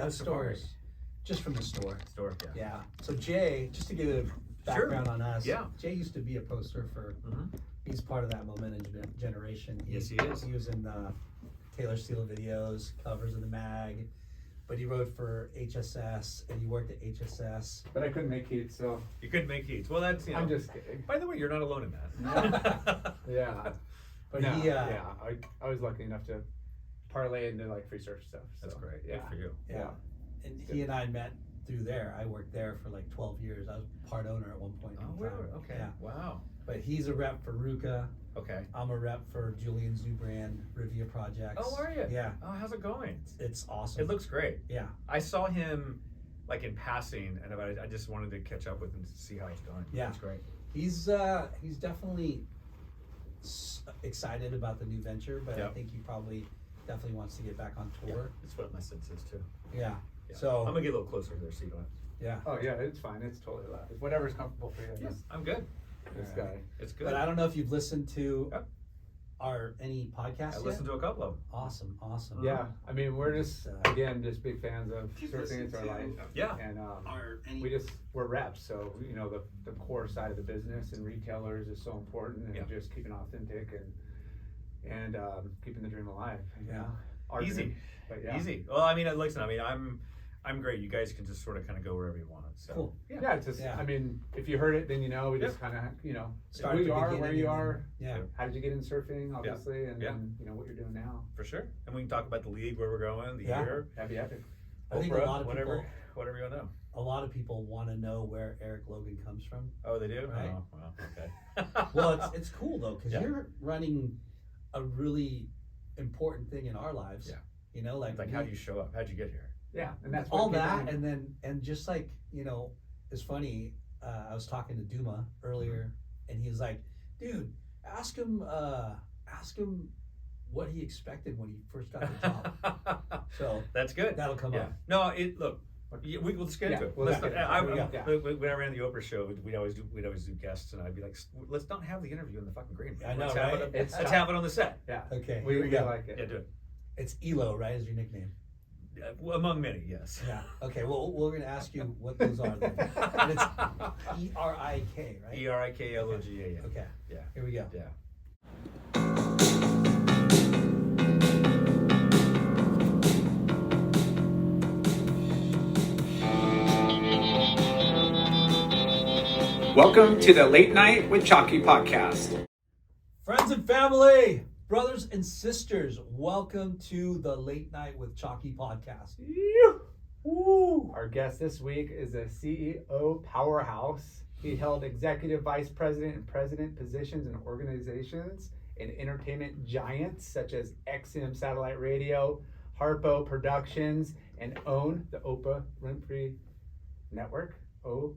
That story. Just from the store. Yeah. Yeah. So Jay, just to give a background on us. Yeah. Jay used to be a pro surfer. Mm-hmm. He's part of that momentum generation. Yes, he is. He was in Taylor Steele videos, covers of the mag, but he rode for HSS and he worked at HSS. But I couldn't make heat, so. You couldn't make heats. Well, that's, I'm just kidding. By the way, you're not alone in that. Yeah. But No, I was lucky enough to parlay into like free surf stuff. So. That's great. Yeah. Good for you. Yeah. And he and I met through there. I worked there for like 12 years. I was part owner at one point in time. Okay. Yeah. Wow. But he's a rep for Ruka. Okay. I'm a rep for Julian Zubrand, Rivia Projects. Oh, are you? Yeah. Oh, how's it going? It's awesome. It looks great. Yeah. I saw him like in passing, and I just wanted to catch up with him to see how it's going. Yeah. It's great. He's definitely excited about the new venture, but I think he probably definitely wants to get back on tour. It's what my sense is too. Yeah. Yeah. So I'm gonna get a little closer there so you don't have to. yeah. Oh yeah, it's fine. It's totally loud. Whatever's comfortable for you. Yeah, I'm good. This All guy. It's good. But I don't know if you've listened to Yep. any podcasts I yet? listened to a couple of them. Awesome. Yeah, I mean, we're just again just big fans of You've surfing. listened It's our to- life. Yeah. And any we're reps, so you know the core side of the business and retailers is so important, and just keeping authentic and keeping the dream alive. You know? Easy. But yeah. Easy. Well, I mean, listen. I mean, I'm great. You guys can just sort of kind of go wherever you want. So. Cool. Yeah, it's just. Yeah. I mean, if you heard it, then you know. We just kind of, you know, Start who at you the are, beginning where you and are. then- Yeah. How did you get in surfing, obviously, and then you know what you're doing now. For sure. And we can talk about the league, where we're going, the Yeah. year, That'd be epic. I think a Oprah, lot of whatever people, you want to know. a lot of people want to know where Erik Logan comes from. Oh, they do. Right. Oh, wow. Okay. Well, it's cool though, because Yeah. you're running a really important thing in our lives. Yeah. You know, like how do you show up? How'd you get here? Yeah, and that's all what that, and just like, you know, it's funny. I was talking to Duma earlier, and he was like, "Dude, ask him what he expected when he first got the job." So that's good. that'll come Yeah. up. No, look. Let's get into it. Well, Let's let's not- get into it. When I ran the Oprah show, we'd always do guests, and I'd be like, let's not have the interview in the fucking green room. I know, let's right? have it. It's Let's tough. have it on the set. Yeah. Okay, We here we go. like it. Yeah, do it. It's Elo, right? Is your nickname? Well, among many, yes. Yeah. Okay. Well, we're gonna ask you what those are then. And it's ERIK, right? ERIKLOGA. Okay. Yeah. Here we go. Yeah. Welcome to the Late Night with Chalky podcast. Friends and family, brothers and sisters, welcome to the Late Night with Chalky podcast. Woo. Our guest this week is a CEO Powerhouse. He held executive vice president and president positions in organizations and entertainment giants such as XM Satellite Radio, Harpo Productions, and owned the Oprah Winfrey Network. OWN.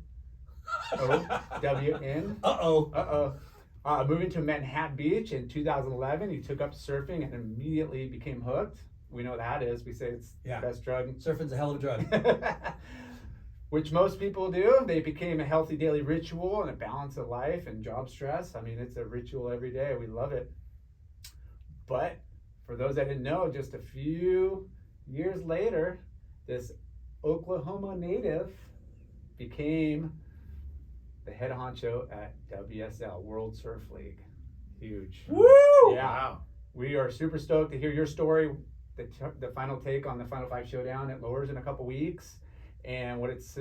Moving to Manhattan Beach in 2011, he took up surfing and immediately became hooked. We know what that is. We say it's the best drug. Surfing's a hell of a drug. Which most people do. They became a healthy daily ritual and a balance of life and job stress. I mean, it's a ritual every day. We love it. But for those that didn't know, just a few years later, this Oklahoma native became the head honcho at WSL, World Surf League. Huge. Woo! Yeah. Wow. We are super stoked to hear your story, the final take on the Final Five showdown at Lowers in a couple weeks, and what's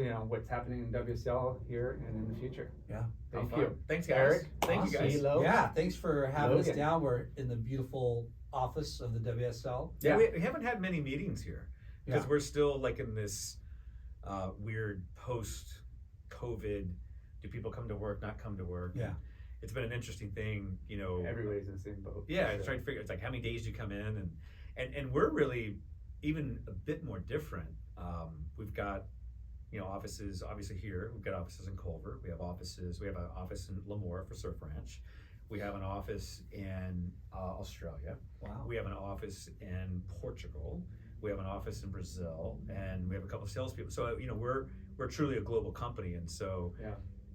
happening in WSL here and in the future. Yeah. Thank you. Thanks, guys. Eric. Thank you, guys. Hello. Yeah, thanks for having us Logan. down. We're in the beautiful office of the WSL. Yeah, we haven't had many meetings here because we're still like in this weird post-COVID. Do people come to work, not come to work? Yeah. It's been an interesting thing, you know. Everybody's in the same boat. Yeah, it's trying to figure. It's like how many days do you come in, and we're really even a bit more different. We've got offices obviously here. We've got offices in Culver. We have offices. We have an office in Lemoore for Surf Ranch. We have an office in Australia. Wow. We have an office in Portugal. We have an office in Brazil, and we have a couple of salespeople. So we're truly a global company, and so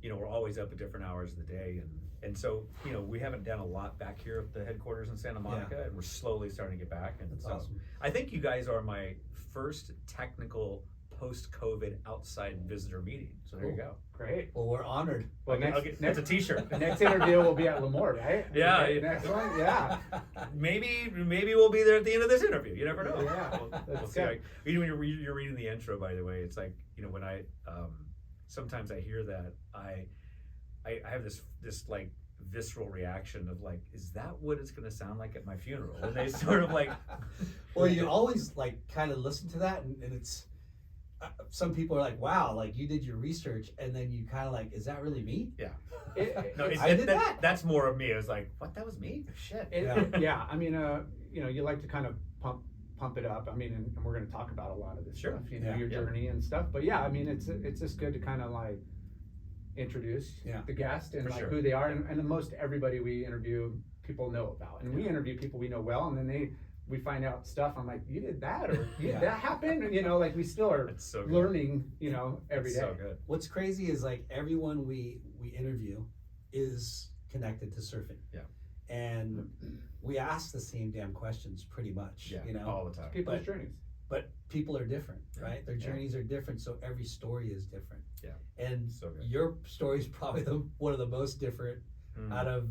we're always up at different hours of the day, and And so, you know, we haven't done a lot back here at the headquarters in Santa Monica, and we're slowly starting to get back. And That's so awesome. I think you guys are my first technical post-COVID outside visitor meeting. So there you Cool. go. Great. Well, we're honored. Well, That's a t-shirt. the next interview will be at Lemoore, right? Yeah. Okay, next one, yeah. Maybe we'll be there at the end of this interview. You never know. Yeah, We'll that's see. good. Like, when you're reading the intro, by the way, it's like, you know, when I sometimes I hear that, I have this like visceral reaction of like, is that what it's going to sound like at my funeral? And they sort of like, Well, you always like kind of listen to that, and it's some people are like, wow, like you did your research, and then you kind of like, is that really me? yeah. It- No, I did that. That's more of me. I was like, what? That was me? Shit. yeah, I mean, you know, you like to kind of pump it up. I mean, and we're going to talk about a lot of this Sure. stuff, you know, Yeah. your journey and stuff. But yeah, I mean, it's just good to kind of like introduce Yeah. the guest and For like sure. who they are, and most everybody we interview, people know about, and we interview people we know well, and then we find out stuff. I'm like, you did that, or Yeah. that happened, and, you know, like we still are It's so good. learning, you know, every It's day. so good. What's crazy is like everyone we interview is connected to surfing. Yeah. And we ask the same damn questions pretty much. Yeah. You know, All the time. People's But- journeys. but people are different, Yeah. right? Their Yeah. journeys are different, so every story is different. Yeah. And So good. your story is probably one of the most different Mm. out of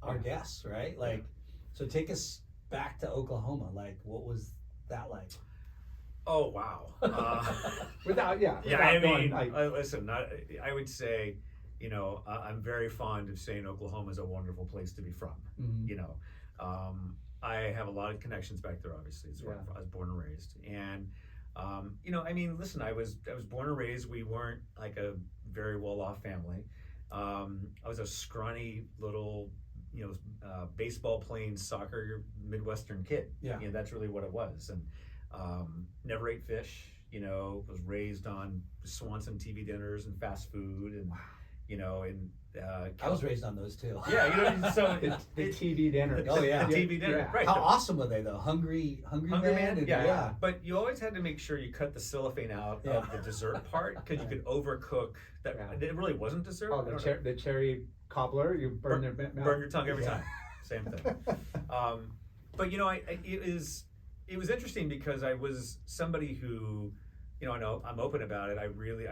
our Yeah. guests, right? Like, so take us back to Oklahoma. Like, what was that like? Oh, wow. Without, yeah. Yeah, without I going, mean, like, listen, I would say, you know, I'm very fond of saying Oklahoma is a wonderful place to be from. Mhm. You know, I have a lot of connections back there. Obviously, it's where Yeah. I was born and raised, and you know, I mean, listen, I was born and raised. We weren't like a very well-off family. I was a scrawny little, you know, baseball playing soccer Midwestern kid. Yeah. You know, that's really what it was, and never ate fish. You know, was raised on Swanson TV dinners and fast food, and you know, and I was raised on those too. yeah, you know, so the TV dinner. Oh, yeah. the TV dinner, Yeah. right? How awesome were they though? Hungry Hungry Man? And, yeah. But you always had to make sure you cut the cellophane out Yeah. of the dessert part because you could overcook that. Yeah. It really wasn't dessert. Oh, I don't know. the cherry cobbler, you burn their mouth. Burn your tongue every Yeah. time. Same thing. But you know, it was interesting because I was somebody who, you know, I know I'm open about it. I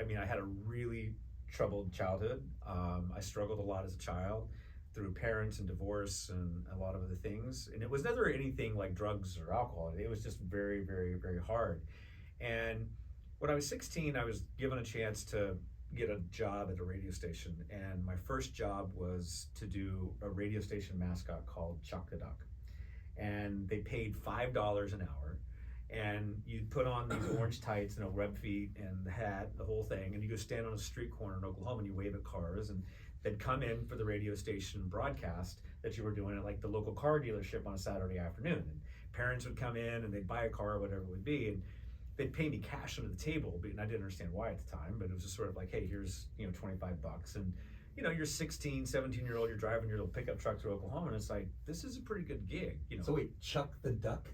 mean, I had a really troubled childhood. I struggled a lot as a child through parents and divorce and a lot of other things. And it was never anything like drugs or alcohol. It was just very, very, very hard. And when I was 16, I was given a chance to get a job at a radio station. And my first job was to do a radio station mascot called Chuck the Duck. And they paid $5 an hour. And you'd put on these orange tights and a web feet and the hat, the whole thing, and you go stand on a street corner in Oklahoma and you wave at cars, and they'd come in for the radio station broadcast that you were doing at like the local car dealership on a Saturday afternoon. And parents would come in and they'd buy a car or whatever it would be, and they'd pay me cash under the table, and I didn't understand why at the time, but it was just sort of like, hey, here's, you know, $25. And you know, you're 16, 17-year-old, you're driving your little pickup truck through Oklahoma, and it's like, this is a pretty good gig, you know. So wait, Chuck the Duck?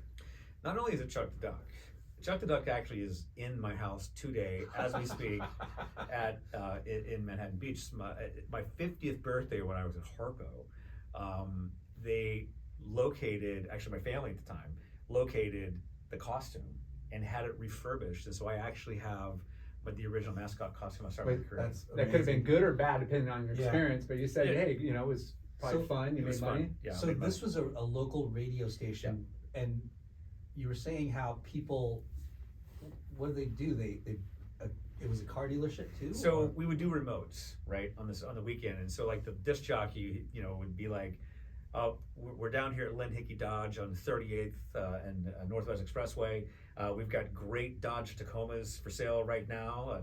Not only is it Chuck the Duck, Chuck the Duck actually is in my house today as we speak at in Manhattan Beach. My 50th birthday when I was at Harpo, they located, actually my family at the time, located the costume and had it refurbished. And so I actually have the original mascot costume I started my career. That could have been good or bad depending on your Yeah. experience, but you said, Yeah. hey, you know, it was probably So- fun, you It made was money. fun. Yeah, So made money. this was a local radio station, and you were saying how people, what do? It was a car dealership too? So or- we would do remotes, right, on the weekend, and so like the disc jockey, you know, would be like, we're down here at Lynn Hickey Dodge on 38th and Northwest Expressway. We've got great Dodge Tacomas for sale right now,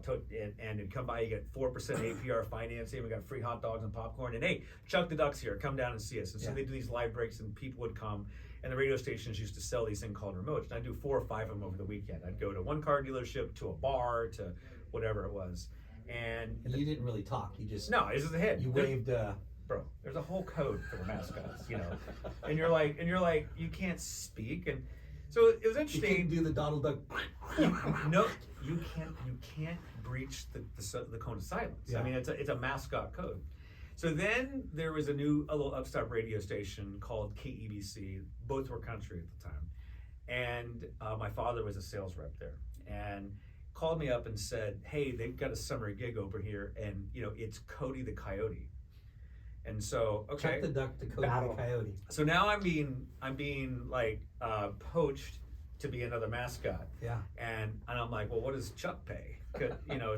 and you come by, you get 4% APR financing. We got free hot dogs and popcorn, and hey, Chuck the Duck's here. Come down and see us. And so Yeah. they do these live breaks, and people would come. And the radio stations used to sell these things called remotes. And I'd do 4 or 5 of them over the weekend. I'd go to one car dealership, to a bar, to whatever it was. And And you didn't really talk. You just no, this is the head. you waved. Bro, there's a whole code for the mascots, you know. And you're like, you can't speak. And so it was You interesting. couldn't do the Donald Duck. No, you can't breach the cone of silence. Yeah. I mean, it's a mascot code. So then there was a little upstart radio station called KEBC. Both were country at the time. And my father was a sales rep there, and called me up and said, "Hey, they've got a summer gig over here, and it's Cody the Coyote." And so, okay, Chuck the Duck to Cody Battle. the Coyote. so now I'm being like poached to be another mascot, Yeah. and I'm like, well, what does Chuck pay? 'Cause,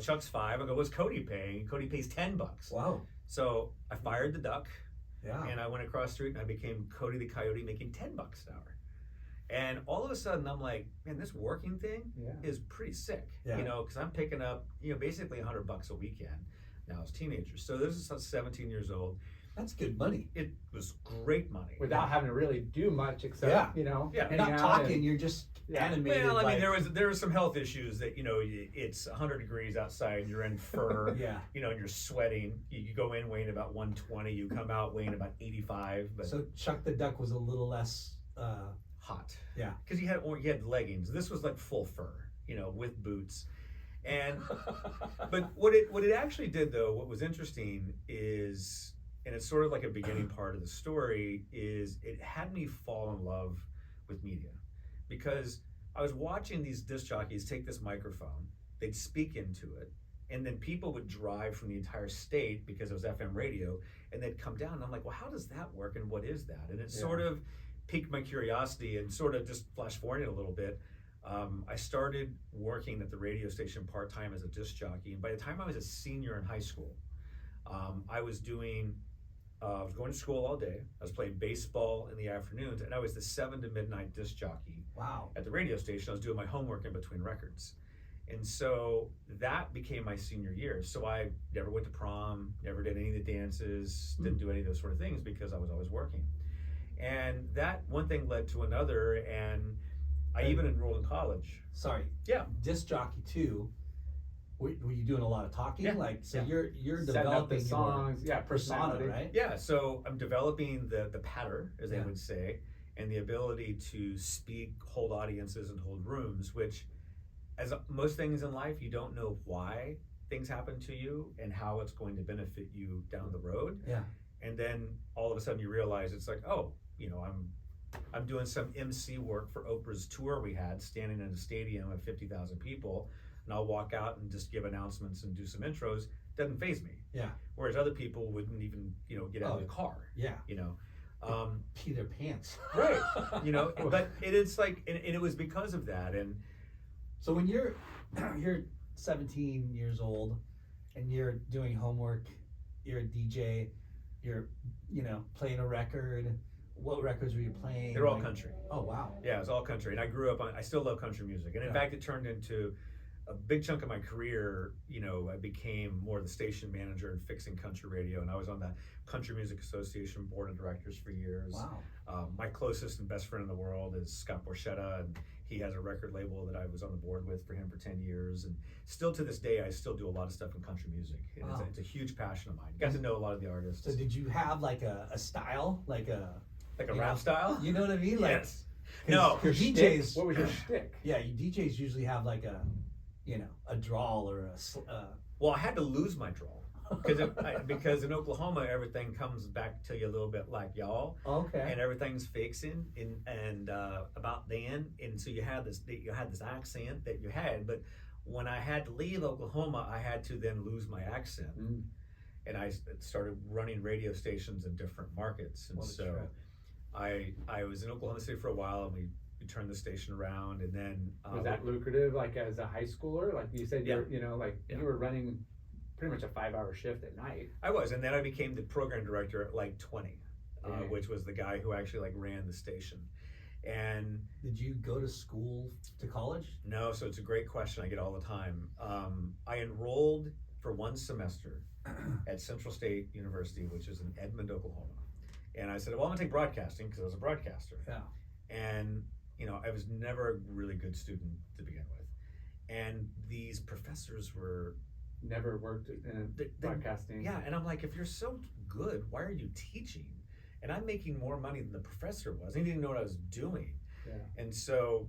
Chuck's $5. I go, what's Cody paying? Cody pays $10. Wow. So I fired the duck, Yeah. and I went across the street and I became Cody the Coyote, making $10 an hour. And all of a sudden I'm like, man, this working thing Yeah. is pretty sick. Yeah. Because I'm picking up, basically $100 a weekend now as teenagers. So this is 17 years old. That's good money. It was great money. Without having to really do much except, Yeah. Yeah. You're hang not out talking, and- you're just Yeah. animated. Well, I mean, like- there was some health issues that it's 100 degrees outside. You're in fur, Yeah. and you're sweating. You go in weighing about 120. You come out weighing about 85. But So Chuck the Duck was a little less. hot. Yeah. Because you had leggings. This was like full fur, with boots, and but what it actually did though, what was interesting is, and it's sort of like a beginning part of the story, is it had me fall in love with media, because I was watching these disc jockeys take this microphone, they'd speak into it, and then people would drive from the entire state because it was FM radio, and they'd come down, and I'm like, well, how does that work, and what is that? And it sort of piqued my curiosity, and sort of just flash forwarding a little bit. I started working at the radio station part-time as a disc jockey, and by the time I was a senior in high school, I was going to school all day. I was playing baseball in the afternoons, and I was the 7 to midnight disc jockey Wow. at the radio station. I was doing my homework in between records. And so that became my senior year. So I never went to prom, never did any of the dances, didn't do any of those sort of things because I was always working. And that one thing led to another, and I even enrolled in college. Sorry. Yeah. Disc jockey too. Were you doing a lot of talking? Yeah. Like, so Yeah. you're Setting up the developing songs, your persona, personality. right? Yeah, so I'm developing the patter, as they Yeah. would say, and the ability to speak, hold audiences, and hold rooms, which, as most things in life, you don't know why things happen to you and how it's going to benefit you down the road. Yeah. And then all of a sudden you realize it's like, oh, I'm doing some MC work for Oprah's tour we had, standing in a stadium of 50,000 people, and I'll walk out and just give announcements and do some intros. Doesn't faze me. Yeah. Whereas other people wouldn't even, get out of the car. Yeah. Pee their pants. Right. But it's like, and it was because of that. And So when you're 17 years old and you're doing homework, you're a DJ, you're playing a record. What records were you playing? they're all country. Oh wow. Yeah, it was all country. And I grew up I still love country music. And in Yeah. fact, it turned into a big chunk of my career. I became more the station manager and fixing country radio. And I was on the Country Music Association board of directors for years. Wow. My closest and best friend in the world is Scott Borchetta, and he has a record label that I was on the board with for him for 10 years. And still to this day, I still do a lot of stuff in country music. And Wow. it's a huge passion of mine. Got to know a lot of the artists. So did you have like a style, like a rap style? You know what I mean? Like, Yes. No. Your Shtick? DJs. What was your shtick? Yeah, you DJs usually have like a drawl or Well, I had to lose my drawl because in Oklahoma everything comes back to you a little bit like y'all, okay. and everything's fixing and about then, and so you had this accent that you had, but when I had to leave Oklahoma, I had to then lose my accent, and I started running radio stations in different markets, and What a so trip. I was in Oklahoma City for a while, and we turned the station around, and then Was that lucrative, like as a high schooler? Like you said, Yeah. you were running pretty much a 5-hour shift at night. I was, and then I became the program director at like 20, Dang. which was the guy who actually like ran the station. And Did you go to school to college? no, so it's a great question I get all the time. I enrolled for one semester at Central State University, which is in Edmond, Oklahoma. And I said, well, I'm gonna take broadcasting because I was a broadcaster. Yeah. And I was never a really good student to begin with. And these professors were Never worked in broadcasting. Yeah, and I'm like, if you're so good, why are you teaching? And I'm making more money than the professor was. He didn't know what I was doing. Yeah. And so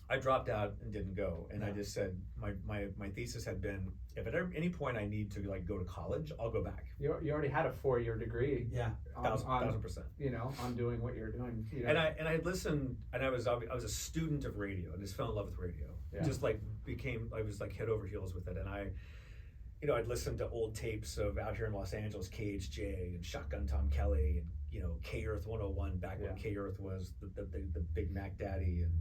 I dropped out and didn't go, and I Yeah. just said my thesis had been, if at any point I need to like go to college, I'll go back. You already had a 4-year degree. Yeah. On, 1000%. you know, on doing what you're doing. You know? And I had listened, and I was a student of radio. I just fell in love with radio. Yeah. Just like I was like head over heels with it, and I'd listened to old tapes of out here in Los Angeles, KHJ and Shotgun Tom Kelly, and K Earth 101 back when K Earth was the Big Mac Daddy, and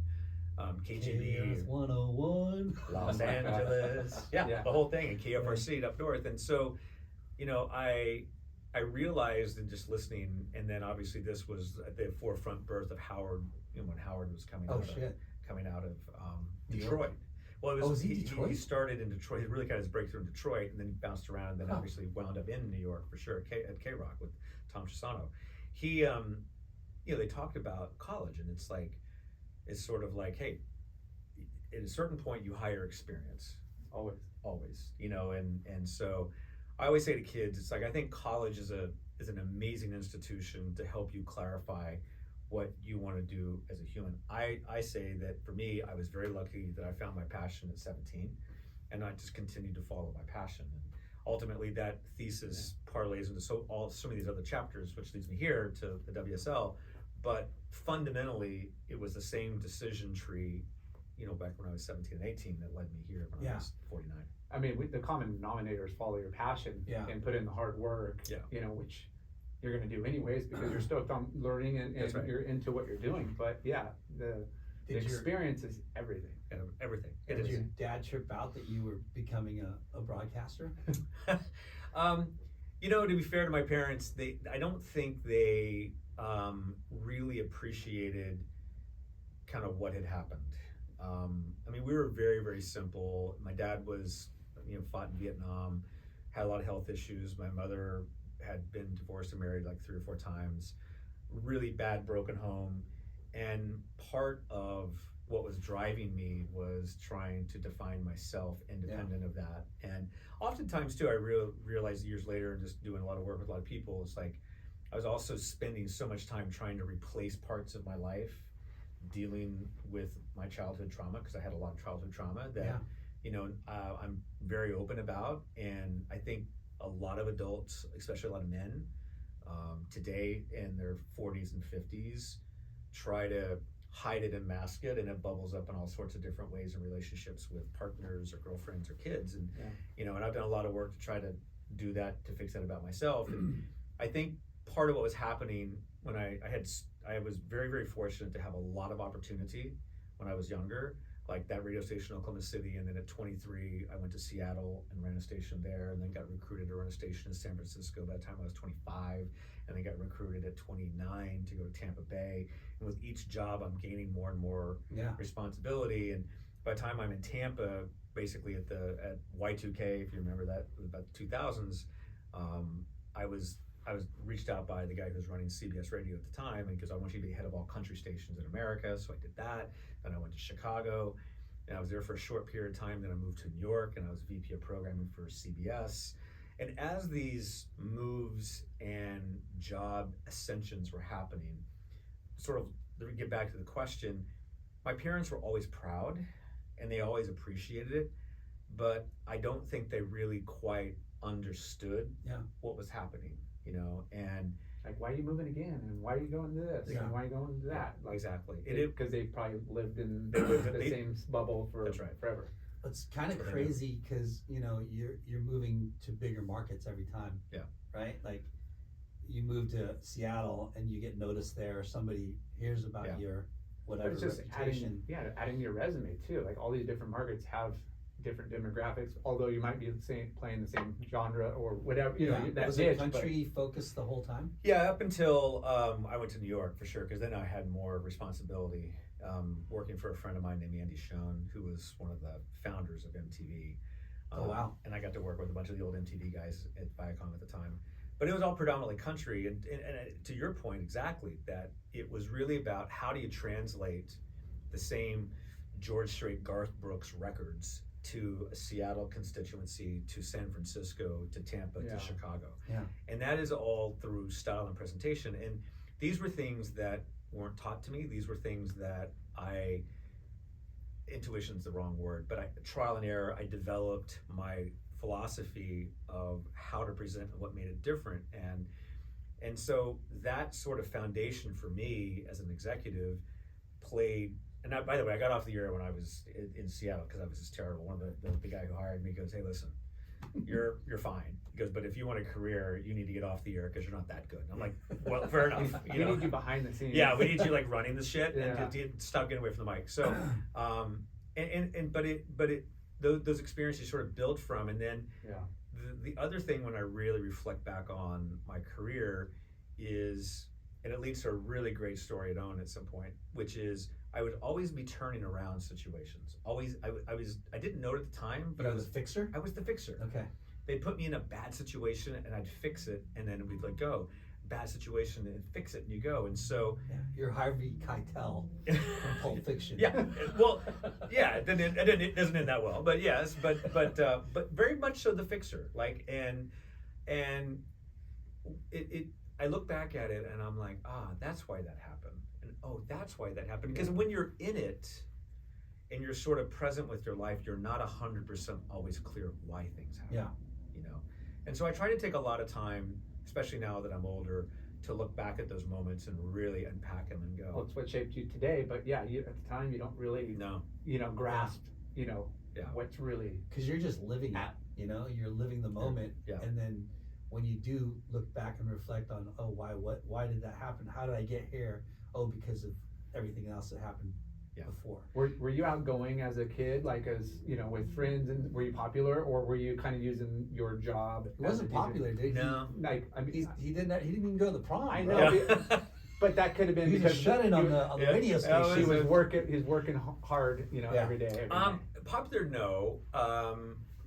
KGB, 101. Los Angeles, the whole thing, and KFRC up north. And so, I realized in just listening, and then obviously this was at the forefront birth of Howard, when Howard was coming out of Detroit. Well, was he Detroit? He started in Detroit. He really got his breakthrough in Detroit, and then he bounced around, and then obviously wound up in New York for sure at K Rock with Tom Chisano. He, they talked about college, and it's sort of like, hey, at a certain point you hire experience. Always, and so I always say to kids, it's like, I think college is an amazing institution to help you clarify what you want to do as a human. I say that for me, I was very lucky that I found my passion at 17, and I just continued to follow my passion. And ultimately, that thesis parlays into so many of these other chapters, which leads me here to the WSL. But fundamentally, it was the same decision tree, back when I was 17 and 18 that led me here when I was 49. I mean, the common denominator is follow your passion and put in the hard work, which you're going to do anyways because you're stoked on learning and you're into what you're doing. But the experience is everything. Everything. Did your dad trip out that you were becoming a broadcaster? To be fair to my parents, I don't think they really appreciated kind of what had happened. I mean, we were very, very simple. My dad was, fought in Vietnam, had a lot of health issues. My mother had been divorced and married like 3 or 4 times, really bad broken home. And part of what was driving me was trying to define myself independent of that. And oftentimes too, I realized years later, and just doing a lot of work with a lot of people, it's like I was also spending so much time trying to replace parts of my life dealing with my childhood trauma, because I had a lot of childhood trauma that I'm very open about. And I think a lot of adults, especially a lot of men today in their 40s and 50s, try to hide it and mask it, and it bubbles up in all sorts of different ways in relationships with partners or girlfriends or kids. And and I've done a lot of work to try to do that, to fix that about myself. And I think part of what was happening when I was very, very fortunate to have a lot of opportunity when I was younger, like that radio station in Oklahoma City. And then at 23, I went to Seattle and ran a station there, and then got recruited to run a station in San Francisco by the time I was 25, and then got recruited at 29 to go to Tampa Bay. And with each job, I'm gaining more and more responsibility. And by the time I'm in Tampa, basically at Y2K, if you remember that, it was about the 2000s, I was reached out by the guy who was running CBS Radio at the time, and because I want you to be head of all country stations in America, so I did that. Then I went to Chicago, and I was there for a short period of time. Then I moved to New York, and I was VP of programming for CBS. And as these moves and job ascensions were happening, sort of, let me get back to the question, my parents were always proud, and they always appreciated it, but I don't think they really quite understood what was happening. And like, why are you moving again? And why are you going to this? And why are you going to that? Like, exactly. Because they probably lived in the same bubble for forever. It's kind of crazy because you're moving to bigger markets every time. Right? Like, you move to Seattle and you get noticed there. Somebody hears about your whatever but it's just reputation. adding your resume too. Like, all these different markets have different demographics, although you might be playing the same genre or whatever, that was niche, it country focused the whole time? Up until I went to New York for sure, because then I had more responsibility, working for a friend of mine named Andy Schoen, who was one of the founders of MTV. Oh wow! And I got to work with a bunch of the old MTV guys at Viacom at the time, but it was all predominantly country. And to your point exactly, that it was really about how do you translate the same George Strait, Garth Brooks records to a Seattle constituency, to San Francisco, to Tampa, to Chicago. And that is all through style and presentation. And these were things that weren't taught to me. These were things that intuition's the wrong word, but trial and error, I developed my philosophy of how to present and what made it different. And so that sort of foundation for me as an executive played. And by the way, I got off the air when I was in Seattle because I was just terrible. One of the guy who hired me goes, "Hey, listen, you're fine." He goes, "But if you want a career, you need to get off the air because you're not that good." I'm like, "Well, fair enough." We need you behind the scenes. Yeah, we need you like running the shit Yeah. and to stop getting away from the mic. So, those experiences sort of built from, and then Yeah. the other thing when I really reflect back on my career is, and it leads to a really great story at OWN at some point, which is I would always be turning around situations. Always, I didn't know it at the time, but But I was a fixer. I was the fixer. Okay. They'd put me in a bad situation and I'd fix it, and then we'd let go. Bad situation and fix it, and you go. And so, Yeah. You're Harvey Keitel from Pulp Fiction. yeah, well, yeah, it doesn't end that well, but yes, but very much so the fixer. Like, and it I look back at it and I'm like, that's why that happened, and that's why that happened. Because when you're in it and you're sort of present with your life, you're not 100% always clear why things happen. Yeah. You know, and so I try to take a lot of time, especially now that I'm older, to look back at those moments and really unpack them and go, Well, it's what shaped you today, but yeah, you, at the time you don't really, no, grasp, what's really. Because you're just living it. You're living the moment. Yeah. And then when you do look back and reflect on, why did that happen? How did I get here? Because of everything else that happened before. Were you outgoing as a kid, like as with friends, and were you popular, or were you kind of using your job? He wasn't popular, dude. No. Like, I mean, He didn't even go to the prom. I bro. know, but that could have been He was because just shut-in on the radio station. he was working hard, every day. Every day. Popular, no.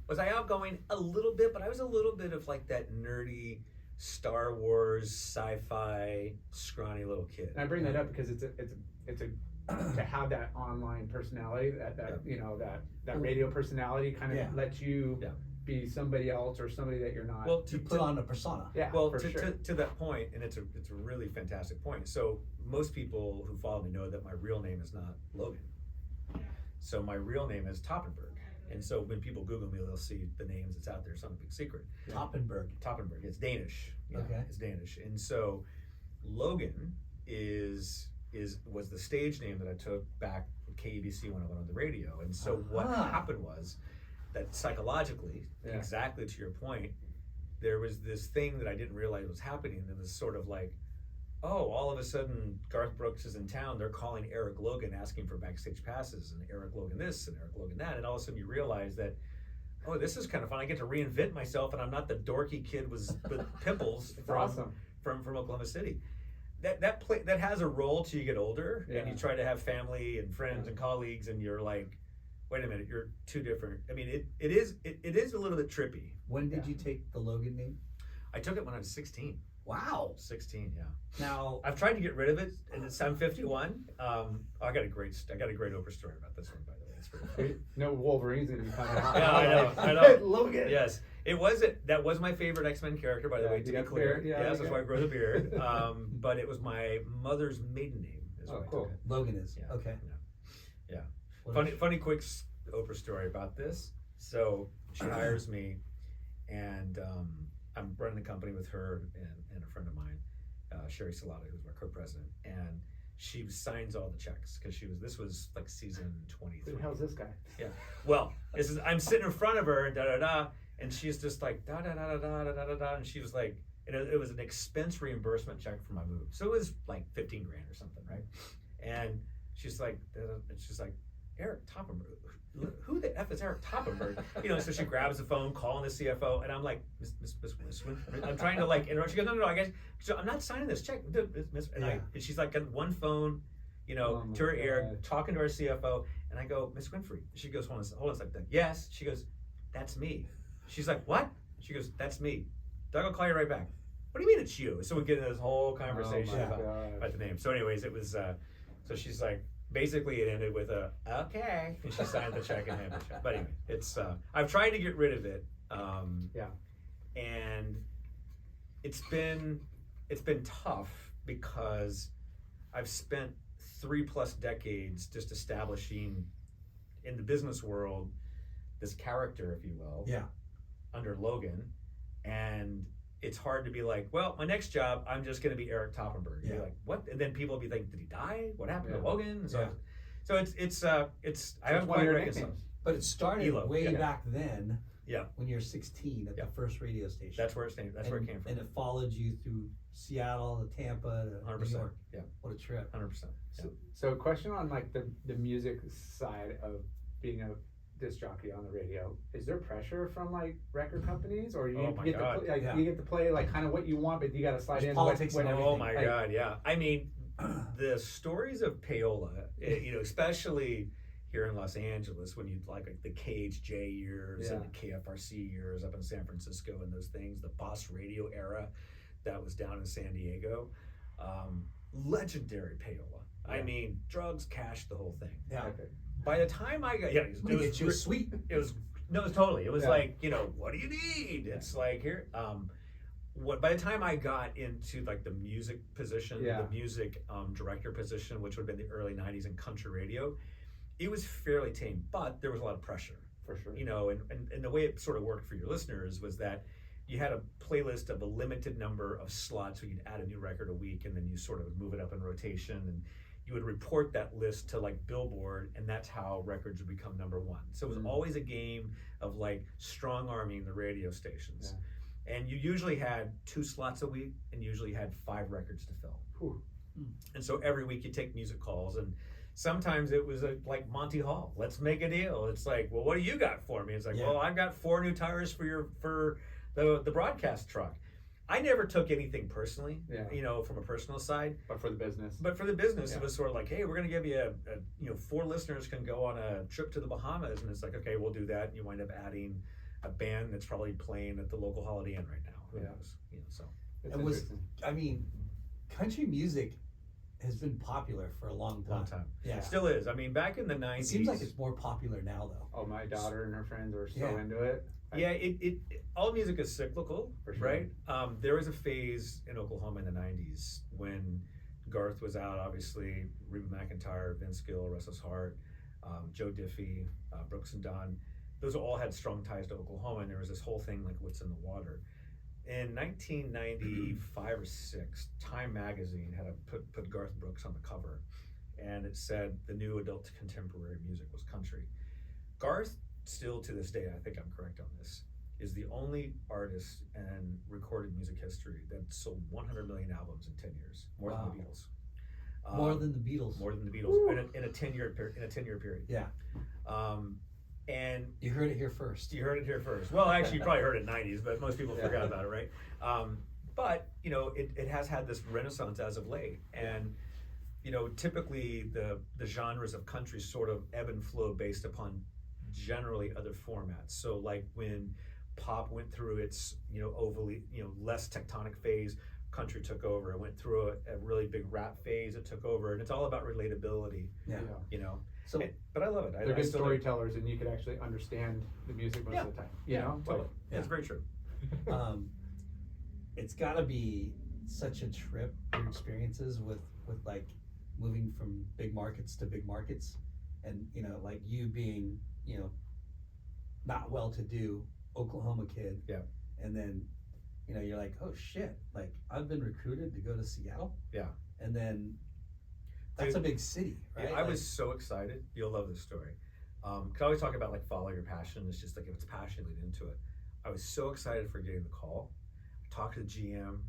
Was I outgoing? A little bit, but I was a little bit of like that nerdy Star Wars sci-fi scrawny little kid. And I bring that up because it's a to have that online personality, that radio personality kind of lets you be somebody else or somebody that you're not. Well, You put on a persona. Yeah, well, for sure. to that point, and it's a really fantastic point. So most people who follow me know that my real name is not Logan. So my real name is Toppenberg. And so when people Google me, they'll see the names that's out there. It's not a big secret. Toppenberg. Toppenberg. It's Danish. Yeah, Okay. It's Danish. And so Logan was the stage name that I took back at KEBC when I went on the radio. And so what happened was that psychologically, exactly to your point, there was this thing that I didn't realize was happening. It was sort of like, all of a sudden Garth Brooks is in town. They're calling Erik Logan asking for backstage passes, and Erik Logan this and Erik Logan that. And all of a sudden you realize that, this is kind of fun. I get to reinvent myself, and I'm not the dorky kid with pimples awesome. from Oklahoma City. That has a role till you get older, and you try to have family and friends and colleagues, and you're like, wait a minute, you're two different. I mean, it is a little bit trippy. When did you take the Logan name? I took it when I was 16. Wow. 16, yeah. Now I've tried to get rid of it, and I'm 51. I got a great Oprah story about this one, by the way. It's pretty funny. No, Wolverine's gonna be coming out. Yeah, I know. Logan. Yes, that was my favorite X-Men character, by the way. To be clear, yes, that's why I grew the beard. But it was my mother's maiden name. Is why I took it. Logan is. Yeah. Okay. Yeah. Funny quick Oprah story about this. So she hires me, and I'm running the company with her and a friend of mine, Sherry Salata, who's my co-president, and she signs all the checks because this was like season 23. Who the hell's this guy? Yeah. Well, I'm sitting in front of her and and she's just like da da da da da da da da, and she was like, it was an expense reimbursement check for my move, so it was like 15 grand or something, right? And she's like, Erik Toppenberg. Who the F is Erik Toppenberg? So she grabs the phone, calling the CFO, and I'm like, Miss Winfrey. I'm trying to like interrupt. She goes, no, I guess. So I'm not signing this check. And she's like got one phone, to her ear, talking to our CFO, and I go, Miss Winfrey. She goes, hold on a second. Yes. She goes, that's me. She's like, what? She goes, that's me. Doug, I'll call you right back. What do you mean it's you? So we get into this whole conversation about the name. So anyways, it was, so she's like, basically it ended with a okay, and she signed the check and handed the check. But anyway, it's I've tried to get rid of it, and it's been tough because I've spent 3+ decades just establishing in the business world this character, if you will, Yeah. under Logan, and it's hard to be like, well, my next job, I'm just going to be Erik Toppenberg. Yeah. You're like, what? And then people will be like, did he die? What happened to Yeah. Logan? And so, Yeah. so it's I haven't one of quite your reconciled. nicknames. But it started Elo, way yeah. back then. Yeah. When you're 16 at Yeah. the first radio station. That's where it came. That's where it came from. And it followed you through Seattle to Tampa to 100%. New York. Yeah. What a trip. 100%. Yeah. So question on like the music side of being a disc jockey on the radio. Is there pressure from like record companies, or you Oh my get to God. play, like, Yeah. you get to play like kind of what you want, but you got to slide There's in politics what and Oh everything. my Like- God, yeah. I mean, the stories of payola, especially here in Los Angeles, when you like the KHJ years and the KFRC years up in San Francisco and those things, the Boss Radio era that was down in San Diego, legendary payola. I mean, drugs, cash, the whole thing. Yeah. Okay. By the time I got, I'm gonna get you a suite. it was no, it was totally. It was Yeah. like, what do you need? It's like here. By the time I got into like the music position, Yeah. the music director position, which would have been the early '90s in country radio, it was fairly tame, but there was a lot of pressure. For sure. And the way it sort of worked for your listeners was that you had a playlist of a limited number of slots where you'd add a new record a week, and then you sort of move it up in rotation, and you would report that list to like Billboard, and that's how records would become number one. So it was always a game of like strong arming the radio stations. And you usually had 2 slots a week, and usually had 5 records to fill. Whew. And so every week you take music calls, and sometimes it was like Monty Hall. Let's make a deal. It's like, well, what do you got for me? It's like, Yeah. well, I've got 4 new tires for the broadcast truck. I never took anything personally, from a personal side. But for the business. But for the business, Yeah. it was sort of like, hey, we're going to give you 4 listeners can go on a trip to the Bahamas, and it's like, okay, we'll do that. And you wind up adding a band that's probably playing at the local Holiday Inn right now. Who knows? So It's It was, interesting. I mean, country music has been popular for a long time. long time. Yeah. Still is. I mean, back in the '90s. It seems like it's more popular now, though. Oh, my daughter and her friends are so Yeah. into it. Yeah, it all music is cyclical, For sure. right? There was a phase in Oklahoma in the '90s when Garth was out. Obviously, Reba McEntire, Vince Gill, Restless Heart, Joe Diffie, Brooks and Dunn. Those all had strong ties to Oklahoma, and there was this whole thing like "What's in the Water." In 1995 or '6, Time magazine had put Garth Brooks on the cover, and it said the new adult contemporary music was country. Garth, still to this day, I think I'm correct on this, is the only artist in recorded music history that sold 100 million albums in 10 years, more than the Beatles. More than the Beatles. More than the Beatles in a 10-year period. Yeah. And You heard it here first. you heard it here first. Well, actually, you probably heard it in the '90s, but most people forgot about it, right? But it has had this renaissance as of late, and typically the genres of country sort of ebb and flow based upon generally other formats. So like when pop went through its overly less tectonic phase, country took over. It went through a really big rap phase. It took over, and it's all about relatability. Yeah. So But I love it. They're good storytellers, and you could actually understand the music most of the time. You know? Totally. Yeah. That's very true. it's got to be such a trip, your experiences with like moving from big markets to big markets, and like you being not well-to-do Oklahoma kid, and then you're like, oh shit, like I've been recruited to go to Seattle, and then that's a big city, right? I was so excited. You'll love this story. 'Cause I always talk about like follow your passion. It's just like if it's passion, lead into it. I was so excited for getting the call. I talked to the GM,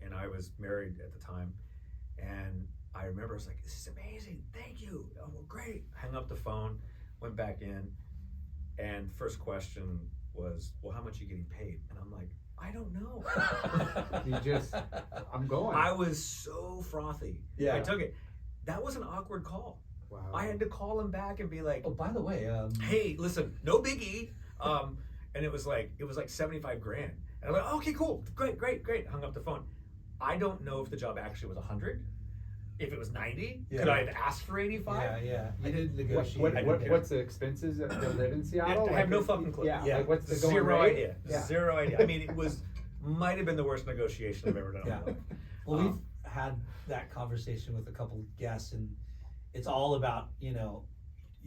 and I was married at the time, and I remember I was like, this is amazing, thank you. Oh, well, great. Hung up the phone, went back in, and first question was, well, how much are you getting paid? And I'm like, I don't know. I'm going. I was so frothy. Yeah. I took it. That was an awkward call. Wow. I had to call him back and be like, Oh, by the way, hey, listen, no biggie. And it was like 75 grand. And I'm like, okay, cool, great. Hung up the phone. I don't know if the job actually was 100. If it was 90, could I have asked for 85? yeah, you did negotiate. What's the expenses to live in Seattle? I have no fucking clue. Yeah. Yeah. Like what's the going Zero rate? idea. Yeah. Zero idea. I mean, might have been the worst negotiation I've ever done. Yeah. In my life. Well, we've had that conversation with a couple guests, and it's all about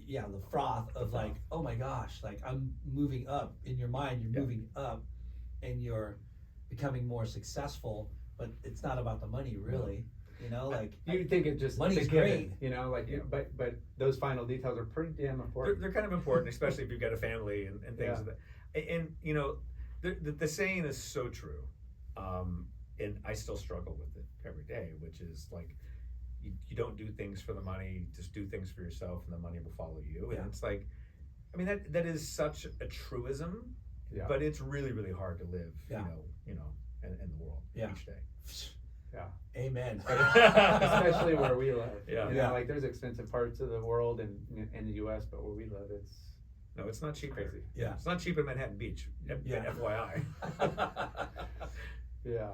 the froth of like, oh my gosh, like I'm moving up in your mind, you're moving up and you're becoming more successful, but it's not about the money really, you know, like you think it just money's it's a given, great, you know, like but those final details are pretty damn important. They're kind of important, especially if you've got a family and things like that. And you know, the saying is so true, and I still struggle with it every day, which is like, you don't do things for the money, just do things for yourself and the money will follow you. And it's like, I mean, that is such a truism, but it's really, really hard to live, you know, in the world each day. Yeah. Amen. Especially where we live. Yeah. You know, like there's expensive parts of the world and in the US, but where we live, it's not cheap. Crazy. Yeah. It's not cheap in Manhattan Beach. FYI. Yeah.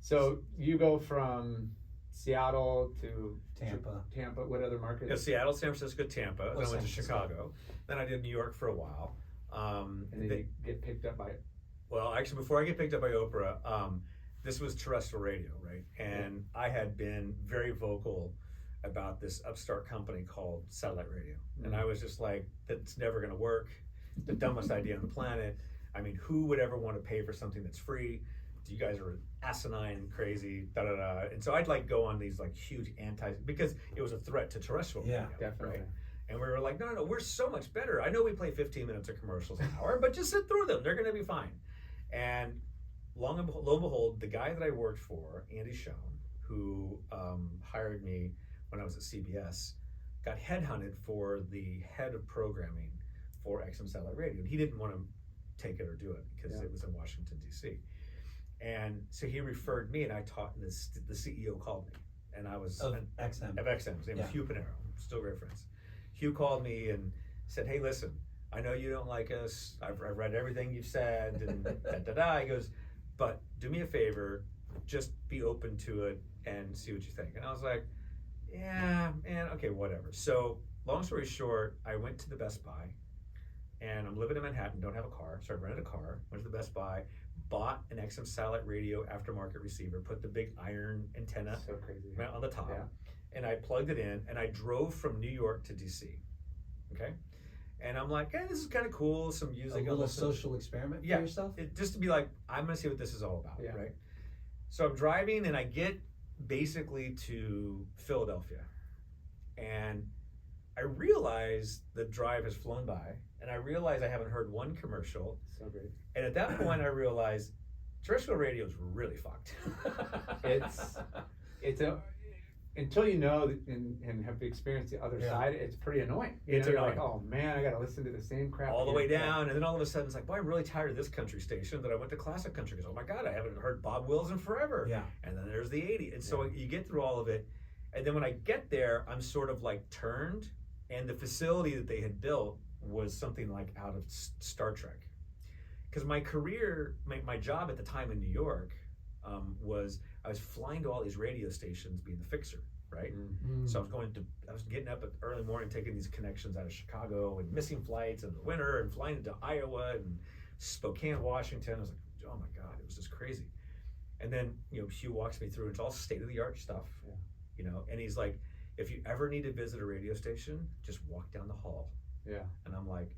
So you go from Seattle to Tampa. What other markets? Yeah, Seattle, San Francisco, Tampa. Then I went to San Chicago. Then I did New York for a while. And then you get picked up by. Well, actually, before I get picked up by Oprah, this was terrestrial radio, right? And I had been very vocal about this upstart company called satellite radio. And I was just like, that's never going to work. The dumbest idea on the planet. I mean, who would ever want to pay for something that's free? You guys are asinine and crazy, da da da. And so I'd like go on these like huge because it was a threat to terrestrial radio, definitely. Right? And we were like, no, we're so much better. I know we play 15 minutes of commercials an hour, but just sit through them. They're going to be fine. And lo and behold, the guy that I worked for, Andy Schoen, who hired me when I was at CBS, got headhunted for the head of programming for XM Satellite Radio. And he didn't want to take it or do it because it was in Washington, D.C. And so he referred me, and I taught, and the CEO called me. And I was of XM. His name was Hugh Panero. Still great friends. Hugh called me and said, hey, listen, I know you don't like us. I've read everything you've said, and da-da-da. He goes, but do me a favor, just be open to it and see what you think. And I was like, yeah, man, okay, whatever. So long story short, I went to the Best Buy, and I'm living in Manhattan, don't have a car, so I rented a car, went to the Best Buy, bought an XM satellite radio aftermarket receiver, put the big iron antenna on the top, and I plugged it in, and I drove from New York to DC, okay? And I'm like, hey, this is kind of cool, some music. A little social experiment for yourself? Just to be like, I'm gonna see what this is all about, right? So I'm driving, and I get basically to Philadelphia, and I realize the drive has flown by, and I realize I haven't heard one commercial. So great. And at that point, I realized terrestrial radio is really fucked. It's until you know and have experienced the other side, it's pretty annoying. It's you're annoying. like, oh man, I got to listen to the same crap all the way down, and then all of a sudden it's like, boy, I'm really tired of this country station that I went to classic country because, oh my God, I haven't heard Bob Wills in forever. Yeah. And then there's the 80s. And so you get through all of it, and then when I get there, I'm sort of like turned, and the facility that they had built was something like out of Star Trek. Because my career, my job at the time in New York was I was flying to all these radio stations being the fixer, right? Mm-hmm. So I was getting up at early morning, taking these connections out of Chicago and missing flights in the winter and flying into Iowa and Spokane, Washington. I was like, oh my God, it was just crazy. And then, Hugh walks me through, it's all state-of-the-art stuff, and he's like, if you ever need to visit a radio station, just walk down the hall. Yeah. And I'm like,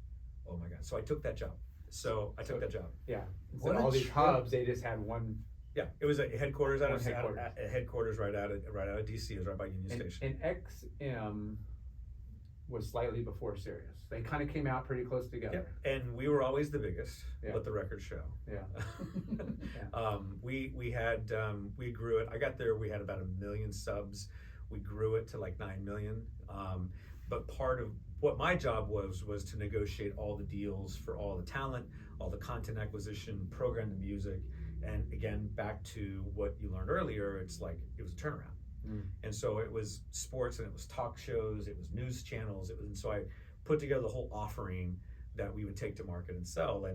oh my God. So I took that job. Yeah. So all these hubs, they just had one. Yeah, it was a headquarters right out of DC. It was right by Union Station. And XM was slightly before Sirius. They kind of came out pretty close together. Yep. And we were always the biggest. Let the record show. Yeah. We grew it. I got there. We had about 1 million subs. We grew it to like 9 million. But part of what my job was to negotiate all the deals for all the talent, all the content acquisition, program the music, and again, back to what you learned earlier, it's like it was a turnaround. And so it was sports, and it was talk shows, it was news channels, and so I put together the whole offering that we would take to market and sell.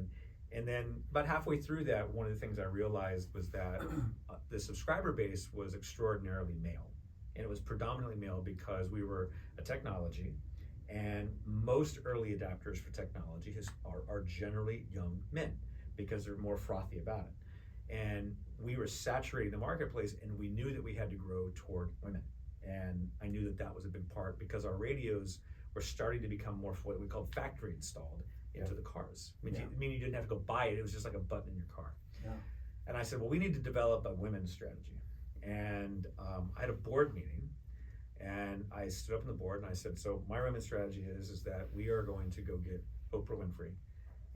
And then about halfway through that, one of the things I realized was that the subscriber base was extraordinarily male. And it was predominantly male because we were a technology, and most early adapters for technology are generally young men because they're more frothy about it. And we were saturating the marketplace, and we knew that we had to grow toward women. And I knew that was a big part because our radios were starting to become more what we call factory installed into the cars. I Yeah. mean, you didn't have to go buy it; it was just like a button in your car. Yeah. And I said, well, we need to develop a women's strategy. And I had a board meeting, and I stood up on the board and I said, so my women's strategy is that we are going to go get Oprah Winfrey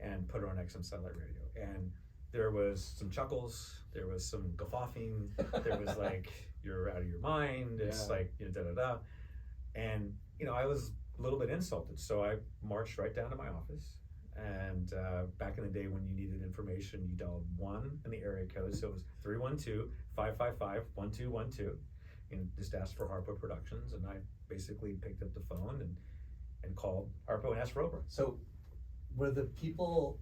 and put her on XM satellite radio. And there was some chuckles, there was some guffawing, there was like, you're out of your mind, it's like, you know, da da da. And, you know, I was a little bit insulted. So I marched right down to my office. And back in the day when you needed information, you dialed 1 in the area code. So it was 312-555-1212. And just asked for Harpo Productions. And I basically picked up the phone and called Harpo and asked for Oprah. So were the people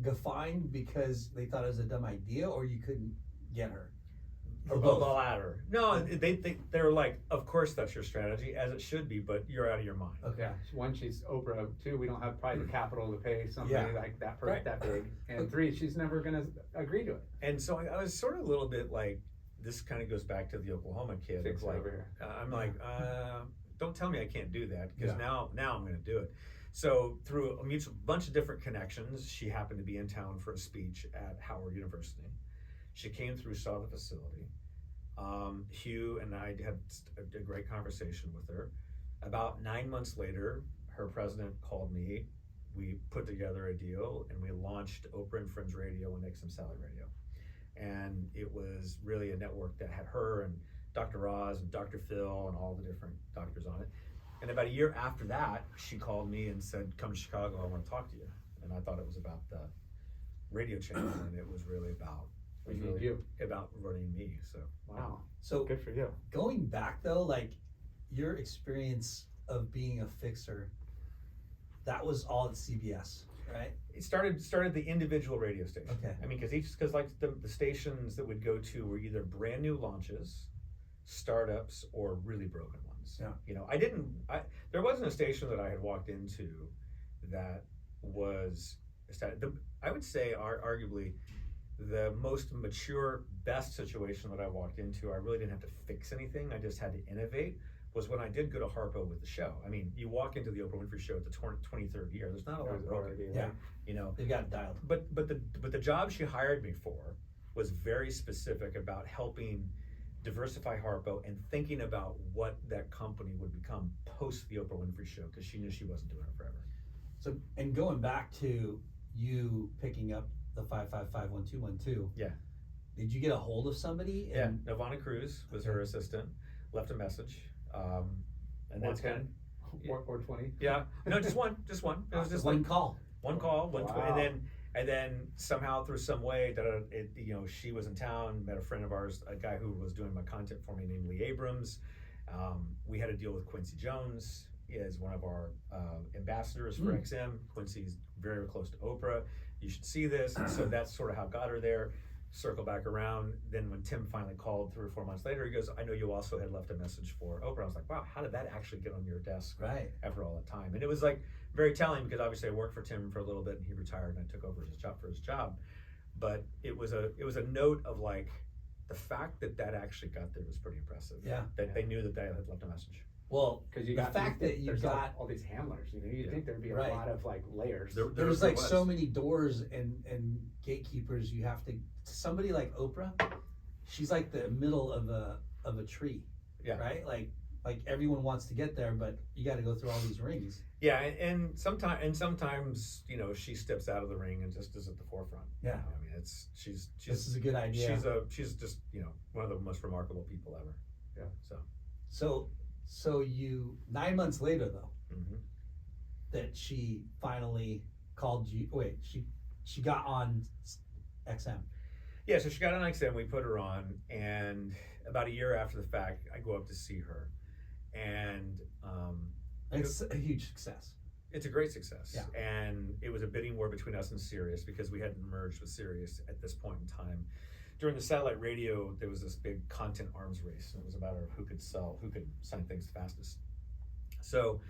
guffawing because they thought it was a dumb idea, or you couldn't get her? Or The both? latter. No, they're like, of course that's your strategy, as it should be, but you're out of your mind. Okay. Yeah, one, she's Oprah. 2, we don't have probably the capital to pay somebody like that Right. that big. And 3, she's never gonna agree to it. And so I was sort of a little bit like, this kind of goes back to the Oklahoma kid. Fix Of like, over here. I'm like, don't tell me I can't do that, because Yeah. now I'm going to do it. So through a bunch of different connections, she happened to be in town for a speech at Howard University. She came through, saw the facility. Hugh and I had a great conversation with her. About 9 months later, her president called me. We put together a deal and we launched Oprah and Friends Radio and XM Satellite Radio. And it was really a network that had her and Dr. Oz and Dr. Phil and all the different doctors on it. And about a year after that, she called me and said, come to Chicago, I want to talk to you. And I thought it was about the radio channel, and it was really about about running me. So Wow. So Good for you. going back though, like your experience of being a fixer, that was all at CBS, right? it started the individual radio station. Okay. I mean, because like the stations that would go to were either brand new launches, startups, or really broken ones. Yeah. You know, there wasn't a station that I had walked into that was I would say arguably the most mature, best situation that I walked into. I really didn't have to fix anything. I just had to innovate. Was when I did go to Harpo with the show. I mean, you walk into the Oprah Winfrey show at the 23rd year. There's not a lot broken. Yeah. You know, They've got it dialed. but the job she hired me for was very specific about helping diversify Harpo and thinking about what that company would become post the Oprah Winfrey show, because she knew she wasn't doing it forever. So, and going back to you picking up the 555-1212. Yeah. Did you get a hold of somebody? Yeah, Nirvana Cruz was her assistant, left a message, and that's kind of, or 20. yeah, no, just one. It was just one like call. one call, Wow. and then somehow through some way she was in town, met a friend of ours, a guy who was doing my content for me named Lee Abrams. We had a deal with Quincy Jones. He is one of our ambassadors for XM. Quincy's very close to Oprah. You should see this. And so that's sort of how I got her there. Circle back around. Then when Tim finally called 3 or 4 months later, he goes, I know you also had left a message for Oprah. I was like, wow, how did that actually get on your desk after all that time? And it was like very telling, because obviously I worked for Tim for a little bit and he retired and I took over his job. But it was a note of like, the fact that actually got there was pretty impressive. Yeah. That they knew that they had left a message. Well, Because you the got fact that you there's got all these handlers, you know, you'd Yeah. think there'd be a Right. lot of like layers. there's like so many doors and gatekeepers you have to. Somebody like Oprah, she's like the middle of a tree. Yeah. Right. Like everyone wants to get there, but you got to go through all these rings. Yeah, and sometimes you know she steps out of the ring and just is at the forefront. Yeah. You know, I mean, she's This is a good idea. she's just one of the most remarkable people ever. Yeah. So you 9 months later though, Mm-hmm. that she finally called you. Wait, she got on XM. Yeah, so she got on XM, we put her on, and about a year after the fact, I go up to see her, and It's a huge success. it's a great success. Yeah. And it was a bidding war between us and Sirius, because we hadn't merged with Sirius at this point in time. During the satellite radio, there was this big content arms race, and it was about who could sign things fastest. So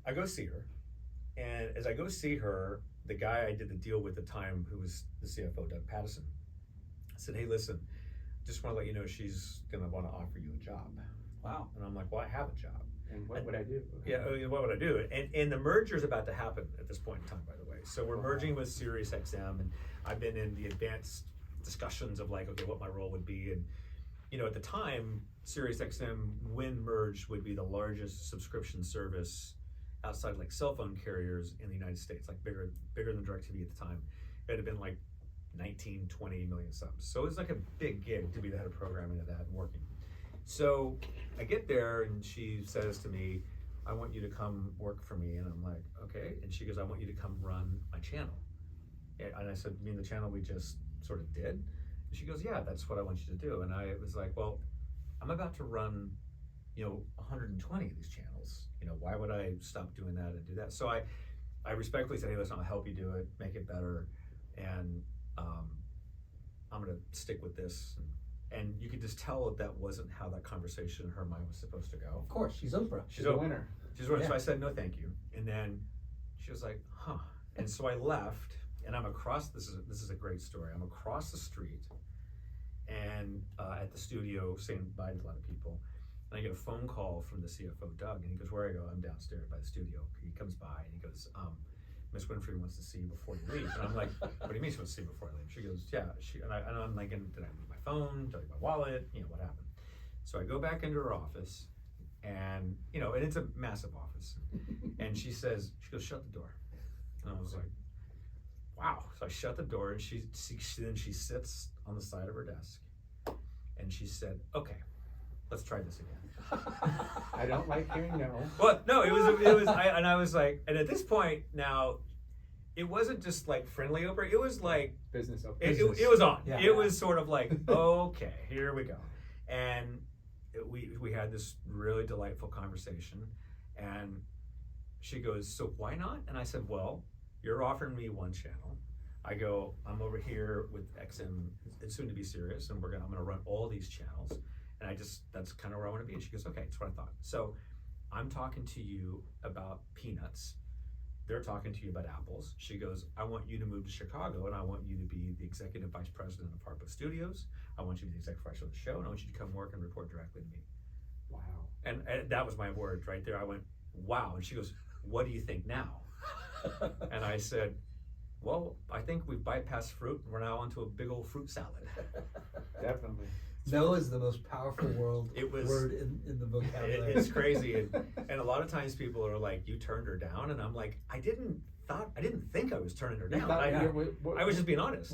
I go see her, and as I go see her, the guy I did the deal with at the time, who was the CFO, Doug Pattison, said, hey, listen, just want to let you know she's going to want to offer you a job. Wow. And I'm like, well, I have a job. And what would I do? Yeah, what would I do? And the merger is about to happen at this point in time, by the way. So we're merging with SiriusXM, and I've been in the advanced discussions of like, okay, what my role would be. And at the time, SiriusXM, when merged, would be the largest subscription service outside like cell phone carriers in the United States, like bigger than DirecTV at the time. It had been like 19, 20 million subs. So it was like a big gig to be the head of programming of that and working. So I get there and she says to me, I want you to come work for me. And I'm like, okay. And she goes, I want you to come run my channel. And I said, you mean the channel we just sort of did? And she goes, yeah, that's what I want you to do. And I was like, well, I'm about to run, 120 of these channels. Why would I stop doing that and do that? So I respectfully said, hey, listen, I'll help you do it, make it better. And I'm gonna stick with this. And you could just tell that wasn't how that conversation in her mind was supposed to go. Of course, she's Oprah. She's a winner. She's a winner. Yeah. So I said, no, thank you. And then she was like, huh. And so I left, and I'm across, this is a great story. I'm across the street and at the studio saying bye to a lot of people. And I get a phone call from the CFO, Doug, and he goes, where are you? I'm downstairs by the studio. He comes by and he goes, Miss Winfrey wants to see you before you leave. And I'm like, what do you mean she wants to see me before I leave? She goes, yeah. And I'm like, did I leave my phone? Did I leave my wallet? What happened? So I go back into her office, and and it's a massive office. And she goes, shut the door. And I was like, wow. So I shut the door, and then she sits on the side of her desk, and she said, okay, let's try this again. I don't like hearing no. Well, no, it was, I was like, and at this point now, it wasn't just like friendly Oprah, it was like, Business open. it was on. Yeah. It was sort of like, okay, here we go. And we had this really delightful conversation, and she goes, so why not? And I said, well, you're offering me one channel. I go, I'm over here with XM, it's soon to be Sirius, and I'm gonna run all these channels. And that's kind of where I want to be. And she goes, okay, that's what I thought. So I'm talking to you about peanuts. They're talking to you about apples. She goes, I want you to move to Chicago, and I want you to be the executive vice president of Harpo Studios. I want you to be the executive vice president of the show, and I want you to come work and report directly to me. Wow. And that was my word right there. I went, wow. And she goes, what do you think now? And I said, well, I think we've bypassed fruit, and we're now onto a big old fruit salad. Definitely. No is the most powerful word in the vocabulary. It's crazy, and a lot of times people are like, "You turned her down," and I'm like, I didn't think I was turning her down. I was just being honest.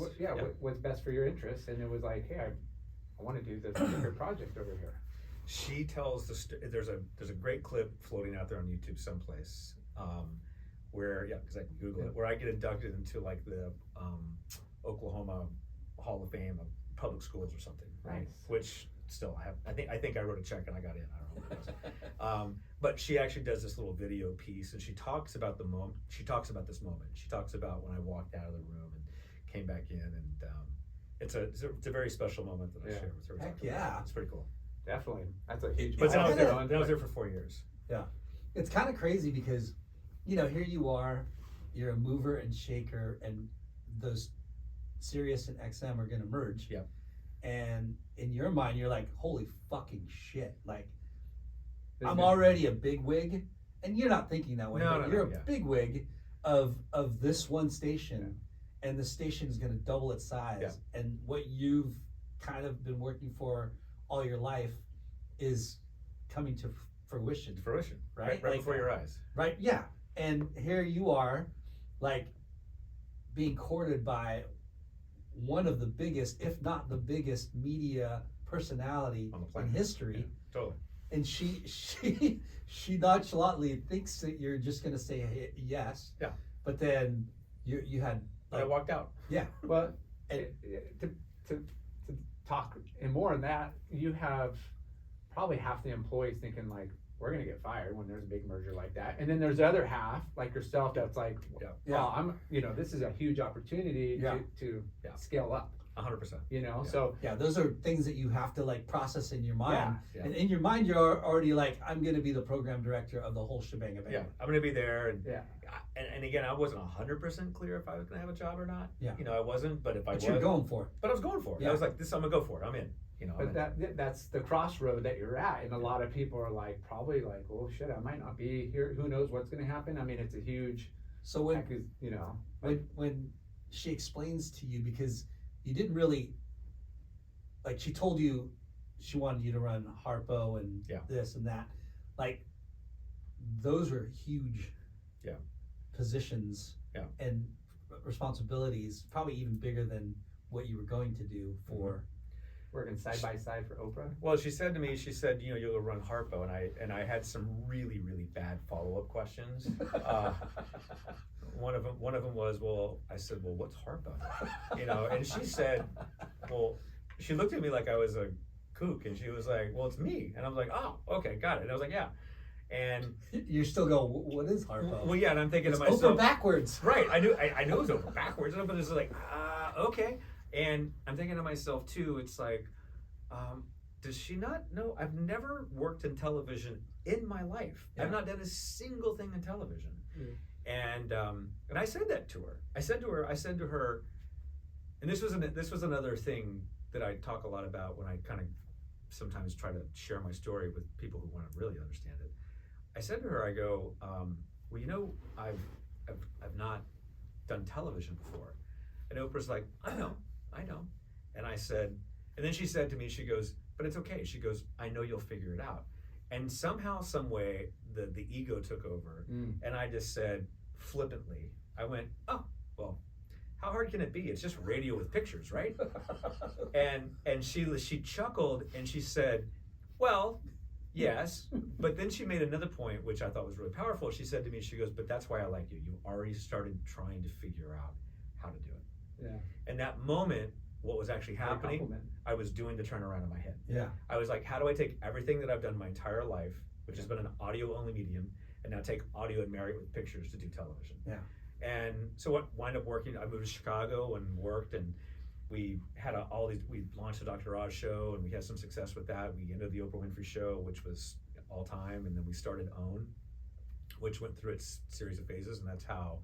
What's best for your interests, and it was like, hey, I want to do this bigger project over here. She tells there's a great clip floating out there on YouTube someplace, where because I can Google it, where I get inducted into like the Oklahoma Hall of Fame of public schools or something. Nice. Which still I think I wrote a check and I got in. I don't know what it was. But she actually does this little video piece, and she talks about the moment. She talks about this moment. She talks about when I walked out of the room and came back in, and it's a very special moment that I share with her. Heck yeah. It's pretty cool. Definitely, that's a huge. But then I milestone. was there for 4 years. Yeah, it's kind of crazy because, here you are, you're a mover and shaker, and those Sirius and XM are going to merge. Yeah. And in your mind, you're like, holy fucking shit. Like, I'm already a bigwig, and you're not thinking that way, but you're a bigwig of this one station, and the station is going to double its size. And what you've kind of been working for all your life is coming to fruition. Right before your eyes. Right, yeah. And here you are, like, being courted by one of the biggest, if not the biggest, media personality in history. Yeah, totally. And she nonchalantly thinks that you're just going to say yes. Yeah. But then you had. I walked out. Yeah. Well, to talk and more on that, you have probably half the employees thinking like, we're going to get fired when there's a big merger like that. And then there's the other half, like yourself, that's like, well, this is a huge opportunity to scale up. 100%. So. Yeah, those are things that you have to like process in your mind. Yeah. And in your mind, you're already like, I'm going to be the program director of the whole shebang. Yeah, I'm going to be there. And again, I wasn't 100% clear if I was going to have a job or not. Yeah. I wasn't, but if I was. But you're going for it. But I was going for it. Yeah. I was like, I'm going to go for it. I'm in. But that's the crossroad that you're at, and a lot of people are like, probably like, oh shit, I might not be here. Who knows what's going to happen? I mean, it's a huge. So when when she explains to you, because you didn't really, like, she told you she wanted you to run Harpo and this and that, like, those were huge positions and responsibilities, probably even bigger than what you were going to do for working side by side for Oprah. Well, she said to me, you'll run Harpo, and I had some really, really bad follow-up questions. One of them was, well, I said, well, what's Harpo? And she said, well, she looked at me like I was a kook, and she was like, well, it's me. And I was like, oh, okay, got it. And I was like, yeah. And you still go, what is Harpo? Well, yeah, and I'm thinking it's to myself, Oprah backwards. Right, I knew it was Oprah backwards, but it's like, okay. And I'm thinking to myself too, it's like, does she not know? I've never worked in television in my life. Yeah. I've not done a single thing in television. And I said that to her. I said to her, and this was another thing that I talk a lot about when I kind of sometimes try to share my story with people who want to really understand it. I said to her, I go, well, I've not done television before. And Oprah's like, I know. And I said, and then she said to me, she goes, but it's okay. She goes, I know you'll figure it out. And somehow, some way, the ego took over. And I just said, flippantly, I went, oh, well, how hard can it be? It's just radio with pictures, right? and she chuckled and she said, well, yes. But then she made another point, which I thought was really powerful. She said to me, she goes, but that's why I like you. You've already started trying to figure out how to do it. Yeah. And that moment, what was actually happening, I was doing the turnaround in my head. Yeah. I was like, how do I take everything that I've done my entire life, which has been an audio-only medium, and now take audio and marry it with pictures to do television? Yeah. And so what wound up working, I moved to Chicago and worked, and we had we launched the Dr. Oz show, and we had some success with that. We ended the Oprah Winfrey show, which was all time, and then we started OWN, which went through its series of phases, and that's how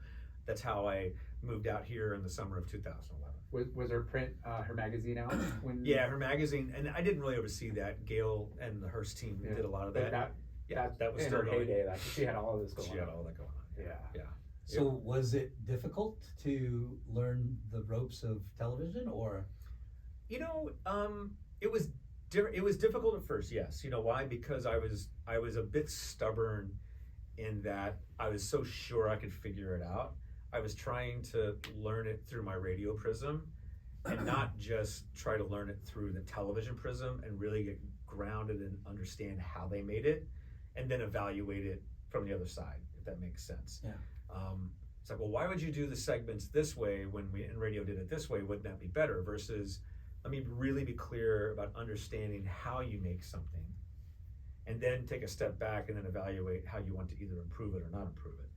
I moved out here in the summer of 2011. Was her print, her magazine out? Yeah, her magazine, and I didn't really oversee that. Gail and the Hearst team did a lot of that. That was in still her heyday. She had all of this going on. She had all that going on. Yeah. So was it difficult to learn the ropes of television, or? It was difficult at first. Yes. You know why? Because I was a bit stubborn in that I was so sure I could figure it out. I was trying to learn it through my radio prism and not just try to learn it through the television prism and really get grounded and understand how they made it and then evaluate it from the other side, if that makes sense. Yeah. It's like, well, why would you do the segments this way when we in radio did it this way? Wouldn't that be better? Versus, let me really be clear about understanding how you make something and then take a step back and then evaluate how you want to either improve it or not improve it.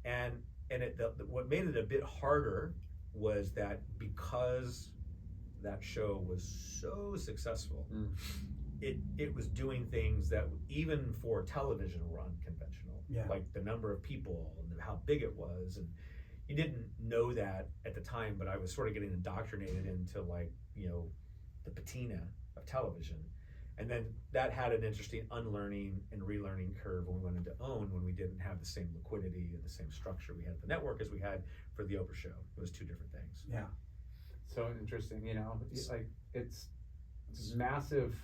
And what made it a bit harder was that because that show was so successful, it was doing things that even for television were unconventional, like the number of people and how big it was. And you didn't know that at the time, but I was sort of getting indoctrinated into the patina of television. And then that had an interesting unlearning and relearning curve when we went into OWN, when we didn't have the same liquidity and the same structure we had at the network as we had for the Oprah show. It was two different things. Yeah. So interesting, it's massive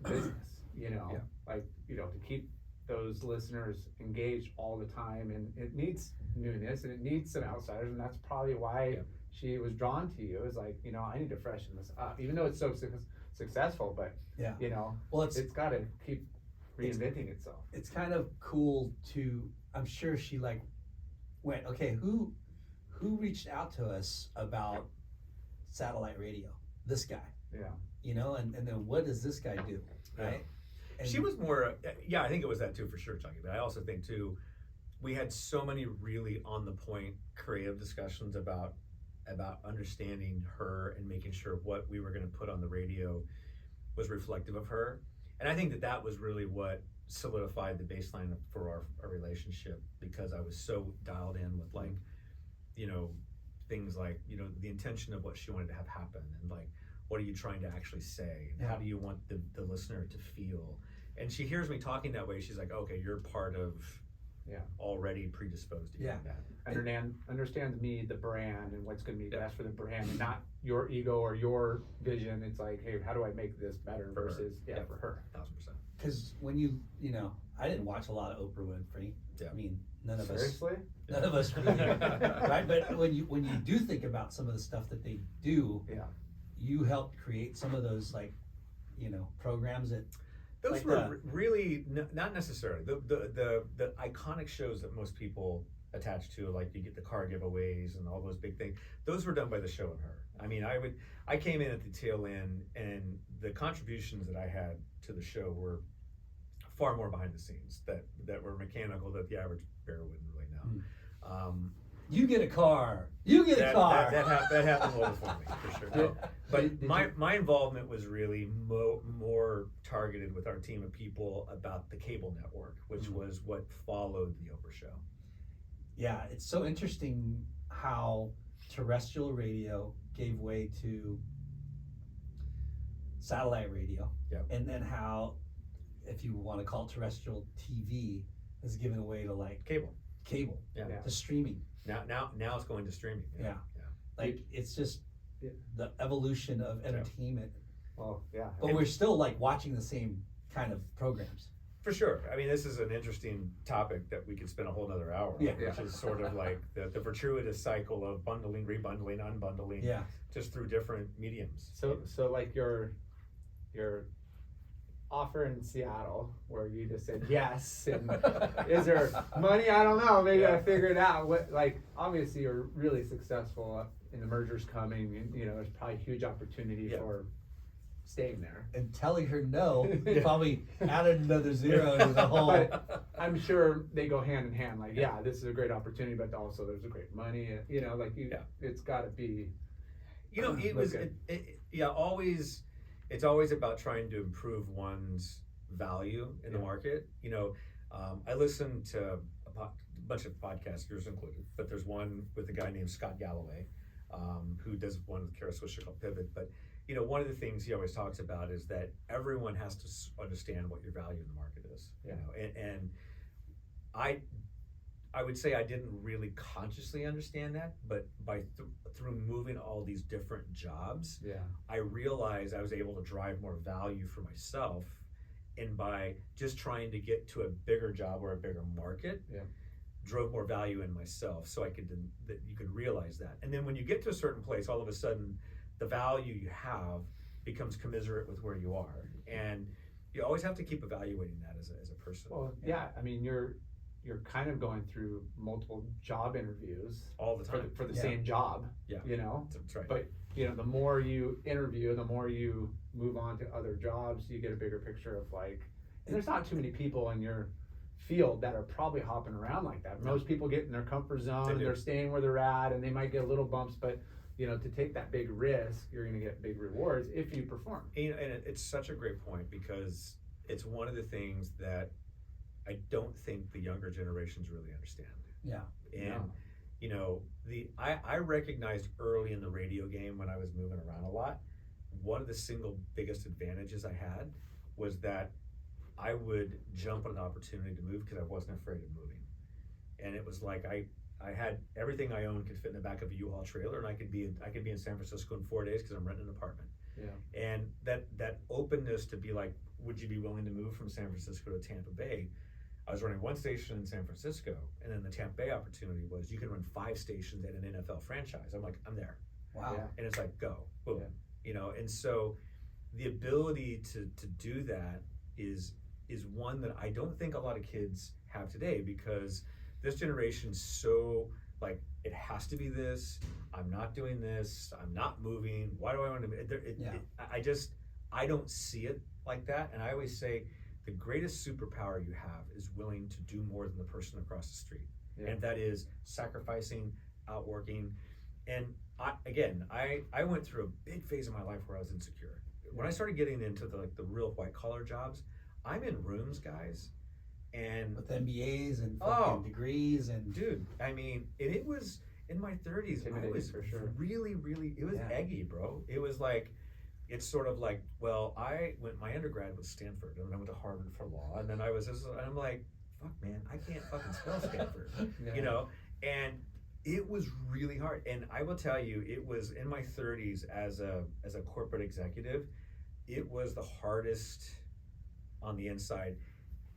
business, to keep those listeners engaged all the time, and it needs newness and it needs some outsiders, and that's probably why she was drawn to you. Is like, I need to freshen this up, even though it's so successful, but it's got to keep reinventing itself. It's kind of cool I'm sure she went, okay, who reached out to us about satellite radio? This guy. Yeah. And then what does this guy do? Right. And she was more, I think it was that too, for sure, Chucky. But I also think too, we had so many really on the point creative discussions about understanding her and making sure what we were going to put on the radio was reflective of her. And I think that was really what solidified the baseline for our relationship, because I was so dialed in with things like, the intention of what she wanted to have happen, and what are you trying to actually say? And how do you want the listener to feel? And she hears me talking that way. She's like, okay, you're part of already predisposed to doing that. Understands me, the brand, and what's going to be best for the brand, and not your ego or your vision. It's like, hey, how do I make this better versus for her. 1000%. Because when I didn't watch a lot of Oprah Winfrey. Yeah. I mean, none of Seriously? us really, right? But when you do think about some of the stuff that they do, you helped create some of those programs that. Those like were really not necessarily the iconic shows that most people attach to, like you get the car giveaways and all those big things. Those were done by the show and her. I mean, I came in at the tail end, and the contributions that I had to the show were far more behind the scenes that were mechanical that the average bear wouldn't really know. You get a car. You get a car. That happened a little before me, for sure. No. But my involvement was really more targeted with our team of people about the cable network, which was what followed the Oprah show. Yeah, it's so interesting how terrestrial radio gave way to satellite radio, and then how, if you want to call it terrestrial TV, is given way to like cable, to streaming. Now it's going to streaming. Like it's just the evolution of entertainment. Well, but we're still like watching the same kind of programs. For sure. I mean, this is an interesting topic that we could spend a whole nother hour on, which is sort of like the fortuitous cycle of bundling, rebundling, unbundling, just through different mediums. So like your offer in Seattle, where you just said yes, and is there money? I don't know. Maybe I figured out what. Like, obviously, you're really successful in the mergers coming, and there's probably huge opportunity for staying there. And telling her no probably added another zero to the whole. But I'm sure they go hand in hand. Like, this is a great opportunity, but also there's a great money. It's got to be. It was always. It's always about trying to improve one's value in the market. I listen to a bunch of podcasts, yours included, but there's one with a guy named Scott Galloway, who does one with Kara Swisher called Pivot. But one of the things he always talks about is that everyone has to understand what your value in the market is. And I would say I didn't really consciously understand that, but through moving all these different jobs, I realized I was able to drive more value for myself, and by just trying to get to a bigger job or a bigger market, drove more value in myself. So you could realize that, and then when you get to a certain place, all of a sudden, the value you have becomes commensurate with where you are, and you always have to keep evaluating that as a person. Well, I mean, you're kind of going through multiple job interviews all the time for the same job. That's right. But the more you interview, the more you move on to other jobs, you get a bigger picture of like, and there's not too many people in your field that are probably hopping around like that. Most people get in their comfort zone and they're staying where they're at, and they might get little bumps, but to take that big risk, you're going to get big rewards if you perform. And it's such a great point, because it's one of the things that I don't think the younger generations really understand. I recognized early in the radio game, when I was moving around a lot, one of the single biggest advantages I had was that I would jump on an opportunity to move because I wasn't afraid of moving. And it was like I had everything I owned could fit in the back of a U-Haul trailer, and I could be in San Francisco in 4 days because I'm renting an apartment. And that openness to be like, would you be willing to move from San Francisco to Tampa Bay? I was running one station in San Francisco, and then the Tampa Bay opportunity was you can run 5 stations at an NFL franchise. I'm like, I'm there. Wow. And it's like, go, boom. And so the ability to do that is one that I don't think a lot of kids have today, because this generation's so like, it has to be this, I'm not doing this, I'm not moving, why do I want to I don't see it like that. And I always say, the greatest superpower you have is willing to do more than the person across the street. And that is sacrificing, outworking. And I went through a big phase of my life where I was insecure. When I started getting into the real white collar jobs, I'm in rooms, guys, and with MBAs and fucking degrees, and dude, I mean, it was in my 30s. I was for sure. really, it was eggy, bro. It was like, it's sort of like, well, my undergrad was Stanford, and I went to Harvard for law, and then I'm like, fuck, man, I can't fucking spell Stanford, Yeah. you know, and it was really hard. And I will tell you, it was in my 30s as a corporate executive, it was the hardest on the inside.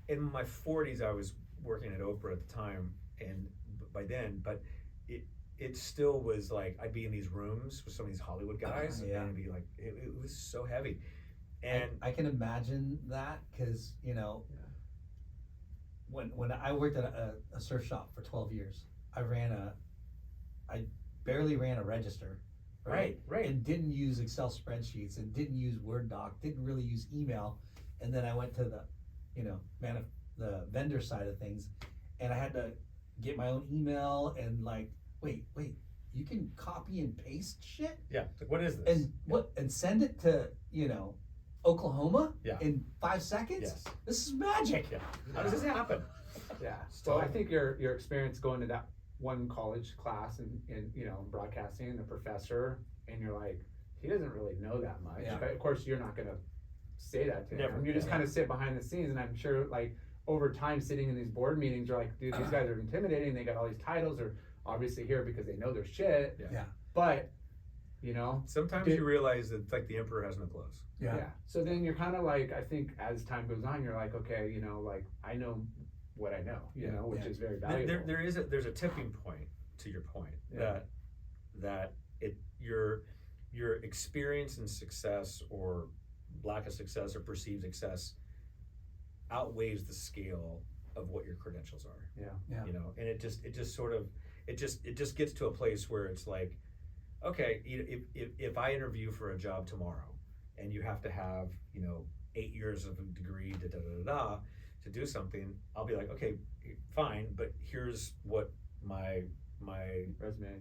In my 40s, I was working at Oprah at the time, and by then, but it still was like, I'd be in these rooms with some of these Hollywood guys, Yeah. and it'd be like, it was so heavy. And I can imagine that, because when I worked at a surf shop for 12 years, I barely ran a register, right? Right. And didn't use Excel spreadsheets, and didn't use Word doc, didn't really use email. And then I went to the the vendor side of things, and I had to get my own email, and like, wait, you can copy and paste shit? Yeah, it's like, what is this? And send it to, Oklahoma Yeah. in 5 seconds? Yes. This is magic. Yeah. How does this happen? Yeah. So I think your experience going to that one college class in broadcasting, the professor, and you're like, he doesn't really know that much. Yeah. But of course you're not gonna say that to Never. him. You just kind of sit behind the scenes, and I'm sure like over time sitting in these board meetings, you're like, dude, these guys are intimidating, they got all these titles, they're obviously here because they know their shit. Yeah. Yeah. But Sometimes Did- you realize that it's like the emperor has no clothes. yeah. So then you're kind of like, I think as time goes on, you're like, okay, like I know what I know, which Yeah. is very valuable. There's a tipping point to your point, Yeah. that your experience and success, or lack of success, or perceived success outweighs the scale of what your credentials are. Yeah. And it just gets to a place where it's like, okay, if I interview for a job tomorrow, and you have to have 8 years of a degree to do something, I'll be like, okay, fine, but here's what my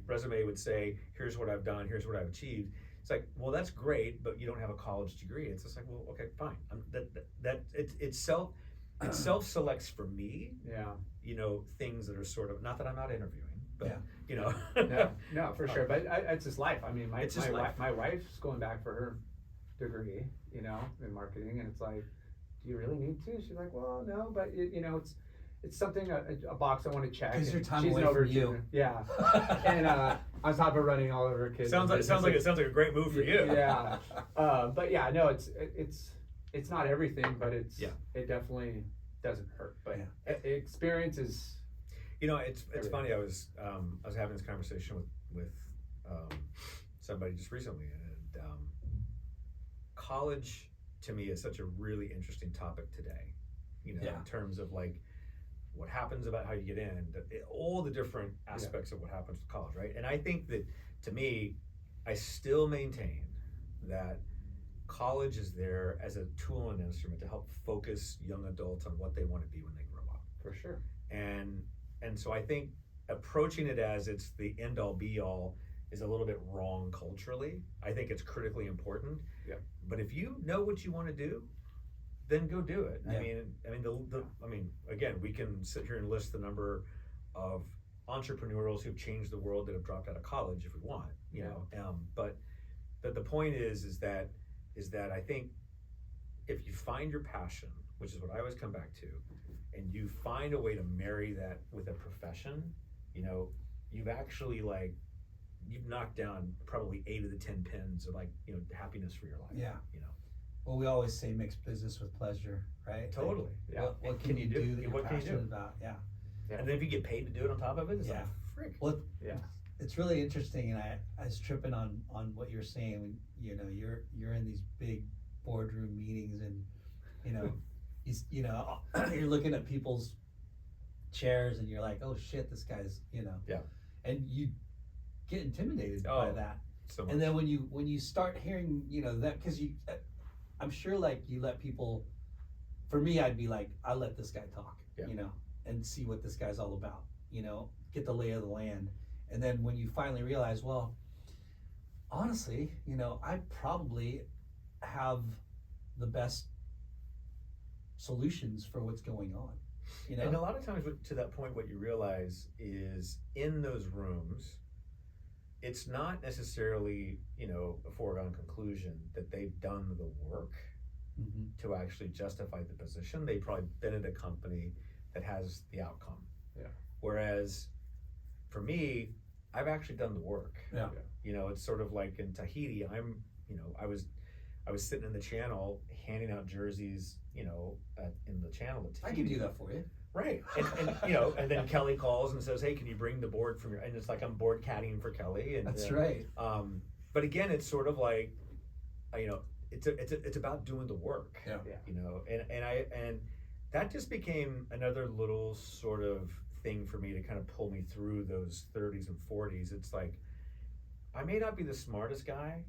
resume would say. Here's what I've done. Here's what I've achieved. It's like, well, that's great, but you don't have a college degree. It's just like, well, okay, fine. It self selects for me. Yeah. Things that are sort of, not that I'm not interviewing, but No, for sure. But it's just life. I mean, my wife's going back for her degree, in marketing, and it's like, do you really need to? She's like, well, no, but it's something, a box I want to check. Because your time she's away an from you. overachiever. Yeah. And on top of running all of her kids. sounds like a great move for you. Yeah. But yeah, no, it's not everything, but it definitely doesn't hurt. But experience is. It's funny. I was having this conversation with somebody just recently, and college to me is such a really interesting topic today. In terms of like what happens, about how you get in, all the different aspects of what happens with college, right? And I think that, to me, I still maintain that college is there as a tool and instrument to help focus young adults on what they want to be when they grow up. For sure. And so I think approaching it as it's the end all be all is a little bit wrong culturally. I think it's critically important. Yeah. But if you know what you want to do, then go do it. Yeah. I mean, again, we can sit here and list the number of entrepreneurs who've changed the world that have dropped out of college if we want, but the point is that I think if you find your passion, which is what I always come back to, and you find a way to marry that with a profession, you've actually you've knocked down probably 8 of the 10 pins of happiness for your life. Yeah. Well, we always say mix business with pleasure, right? Totally. Like, what can you do that you're What can you passionate do? about? Yeah. And then if you get paid to do it on top of it, it's like, frick. Well, Yeah. it's really interesting, and I was tripping on what you're saying when you're in these big boardroom meetings, and you're looking at people's chairs, and you're like, oh shit, this guy's and you get intimidated by that. So much. And then when you start hearing that, because I'm sure you let people. For me, I'd be like, I let this guy talk, and see what this guy's all about, get the lay of the land. And then when you finally realize, well, honestly, I probably have the best solutions for what's going on. And a lot of times, to that point, what you realize is in those rooms, it's not necessarily, a foregone conclusion that they've done the work Mm-hmm. to actually justify the position. They've probably been at a company that has the outcome. Yeah. Whereas for me, I've actually done the work. Yeah. It's sort of like in Tahiti, I was sitting in the channel handing out jerseys, in the channel at I Tahiti. can do that for you. Right. And and then Kelly calls and says, "Hey, can you bring the board from your," and it's like I'm board caddying for Kelly. And That's right. But again, it's sort of like, it's about doing the work. Yeah. And that just became another little sort of thing for me to kind of pull me through those 30s and 40s. It's like, I may not be the smartest guy,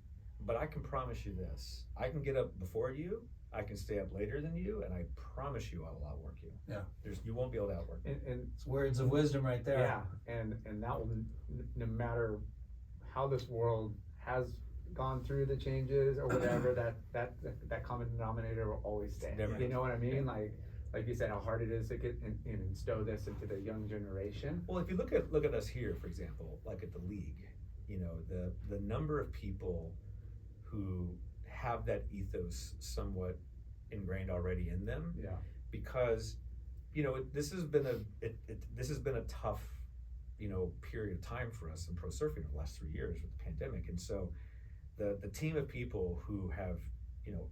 but I can promise you this: I can get up before you, I can stay up later than you, and I promise you I will outwork you. Yeah. You won't be able to outwork me. And It's words of wisdom right there. yeah, and that will, no matter how this world has gone through the changes or whatever, that common denominator will always stay. Never. You know what I mean? Like you said, how hard it is to get and instill this into the young generation. Well, if you look at us here, for example, like at the league, the number of people who have that ethos somewhat ingrained already in them, Yeah. because this has been a tough period of time for us in pro surfing over the last 3 years with the pandemic. And so the team of people who have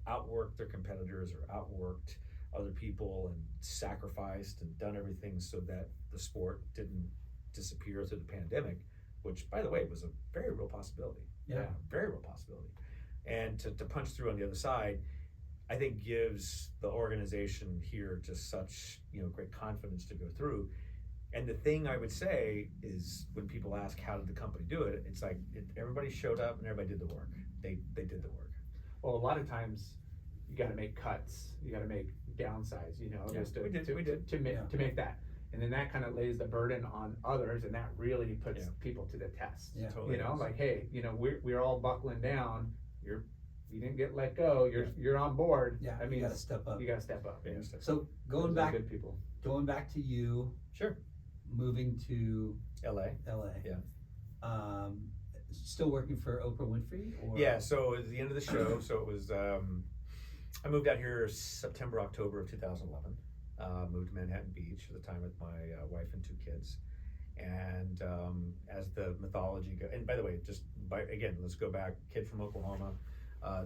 outworked their competitors or outworked other people and sacrificed and done everything so that the sport didn't disappear through the pandemic, which, by the way, was a very real possibility. Yeah. Very real possibility. And to punch through on the other side, I think gives the organization here just such great confidence to go through. And the thing I would say is, when people ask how did the company do it, it's like everybody showed up and everybody did the work. They did the work. Well, a lot of times you got to make cuts, you got to make downsides, Yeah, just we did. to make that, and then that kind of lays the burden on others, and that really puts Yeah. people to the test. Yeah. Totally is. Like, hey, we're all buckling down. You didn't get let go. You're on board. Yeah. I mean, you got to step up. you got to step up. Yeah. So Those are good people. going back to you Sure. moving to LA. LA. Yeah. Still working for Oprah Winfrey? Or? Yeah, so at the end of the show, so it was, I moved out here September, October of 2011. Moved to Manhattan Beach at the time with my wife and 2 kids. And as the mythology goes, and by the way, again, let's go back, kid from Oklahoma,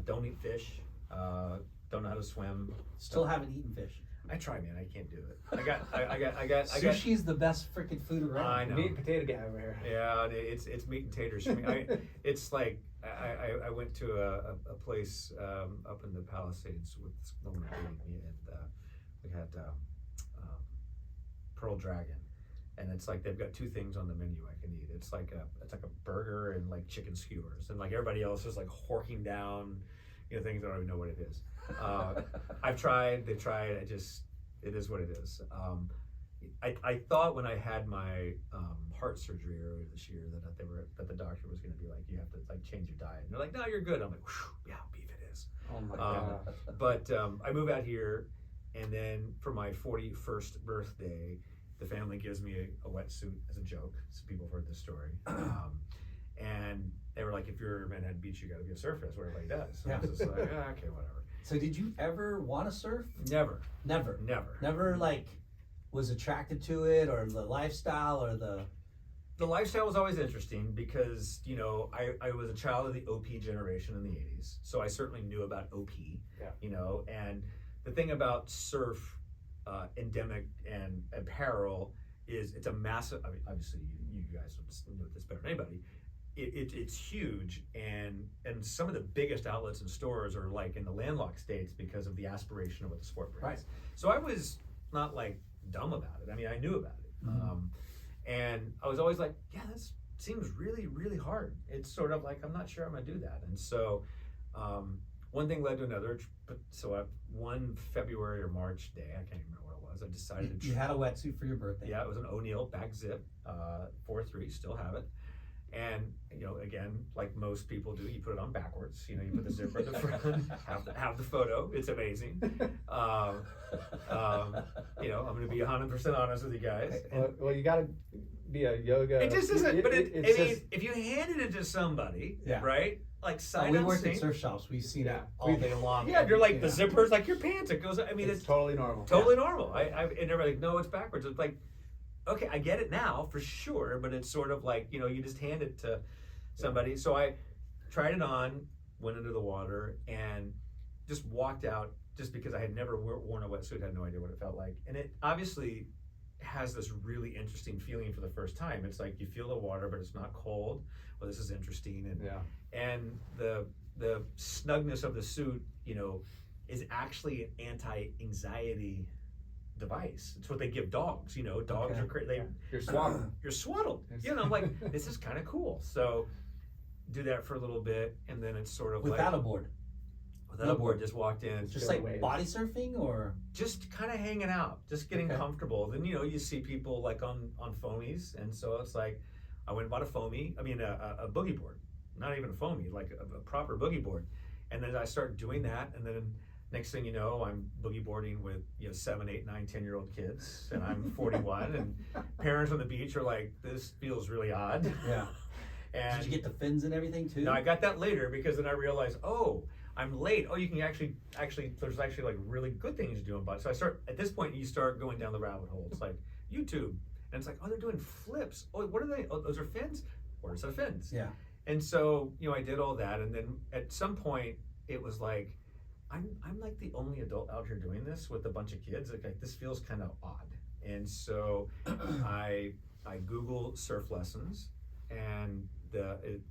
don't eat fish, don't know how to swim. Still haven't eaten fish. I try, man, I can't do it. I got Sushi's the best freaking food around. I know. Meat and potato guy over here. Yeah, it's meat and taters for me. It's like I went to a place up in the Palisades with this woman dating me, and we had Pearl Dragon, and it's like they've got 2 things on the menu I can eat. It's like a burger and like chicken skewers, and like everybody else is like horking down things I don't even know what it is. I've tried, they've tried, it is what it is. I thought when I had my heart surgery earlier this year that the doctor was going to be like, you have to like change your diet. And they're like, no, you're good. I'm like, yeah, beef it is. Oh my god. But I move out here, and then for my 41st birthday, the family gives me a wetsuit as a joke. So people have heard this story. And they were like, if you're in Manhattan Beach, you got to be a surfer. That's what everybody does. So I was just like, okay, whatever. So did you ever want to surf? Never. Never like was attracted to it, or the lifestyle, or The lifestyle was always interesting because, I was a child of the OP generation in the 80s. So I certainly knew about OP, and the thing about surf, endemic and apparel is it's a massive, I mean, obviously you guys know this better than anybody. It's huge, and some of the biggest outlets and stores are like in the landlocked states because of the aspiration of what the sport brings. Right. So I was not like dumb about it. I mean, I knew about it. Mm-hmm. And I was always like, yeah, this seems really, really hard. It's sort of like, I'm not sure I'm gonna do that. And so one thing led to another. So one February or March day, I can't remember what it was, I decided you had a wetsuit for your birthday. Yeah, it was an O'Neill back zip, 4-3, still have it. And again, like most people do, you put it on backwards. You put the zipper at the front, have the photo. It's amazing. I'm going to be 100% honest with you guys. Well, you gotta be a yoga. It just isn't. But it's I just, mean, if you handed it to somebody, Yeah. right? Like sight we worked unseen. at surf shops. We've seen it Yeah. all day long. Yeah, you're like the Yeah. zippers, like your pants. It goes. I mean, it's it's totally normal. totally normal. And everybody's like, no, it's backwards. It's like, okay, I get it now for sure, but it's sort of like, you know, you just hand it to somebody. So I tried it on, went into the water, and just walked out just because I had never worn a wetsuit, had no idea what it felt like. And it obviously has this really interesting feeling for the first time. It's like you feel the water, but it's not cold. Well, this is interesting. And Yeah. and the snugness of the suit, you know, is actually an anti-anxiety device. It's what they give dogs. You know, dogs Okay. are crazy. Yeah. You're swaddled. You're swaddled. You know, like this is kind of cool. So do that for a little bit, and then it's sort of Without like a board. without a board, just walked in, Just Go like waves. body surfing or? just kind of hanging out, just getting Okay. comfortable. Then, you know, you see people like on foamies, and so it's like I went and bought a boogie board, not even a foamy, like a proper boogie board. And then I started doing that, and then next thing you know, I'm boogie boarding with, you know, 7, 8, 9, 10-year-old kids, and I'm 41, and parents on the beach are like, this feels really odd. Yeah. And Did you get the fins and everything too? no, I got that later because then I realized, oh, I'm late. Oh, you can actually, there's actually like really good things to do about it. So at this point, you start going down the rabbit hole. It's like YouTube, and it's like, oh, they're doing flips. Oh, what are they? Oh, those are fins. What are some fins? Yeah. And so, you know, I did all that, and then at some point, it was like, I'm like the only adult out here doing this with a bunch of kids. Like this feels kind of odd. And so, I Google surf lessons, and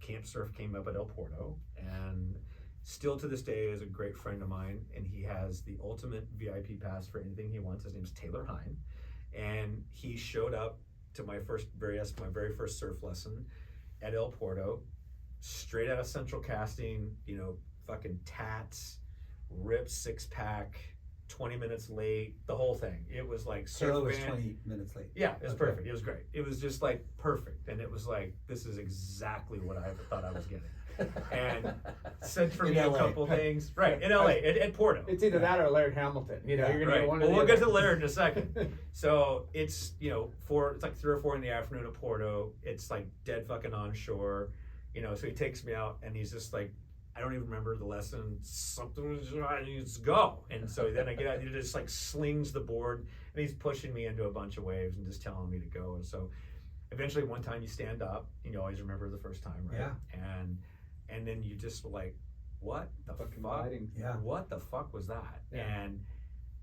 Camp Surf came up at El Porto, and still to this day is a great friend of mine, and he has the ultimate VIP pass for anything he wants. His name's Taylor Hine, and he showed up to my very first surf lesson at El Porto, straight out of Central Casting, you know, fucking tats, ripped 6-pack, 20 minutes late, the whole thing. It was like Taylor was van. 20 minutes late. Yeah, it was Okay. perfect. It was great. It was just like perfect, and it was like, this is exactly what I thought I was getting. And said for In me a LA. couple things, right? In LA, at Porto. It's either that or Laird Hamilton. You know, Yeah. you're gonna Right. get one Well, or the we'll other. get to Laird in a second. So it's, you know, it's like 3 or 4 in the afternoon at Porto. It's like dead fucking onshore, you know. So he takes me out, and he's just like, I don't even remember the lesson. Something needs to go. And so then I get out, he just like slings the board, and he's pushing me into a bunch of waves and just telling me to go. And so eventually one time you stand up, and you always remember the first time, right? Yeah. And then you just like, what the Fucking fuck? gliding. Yeah. What the fuck was that? Yeah. And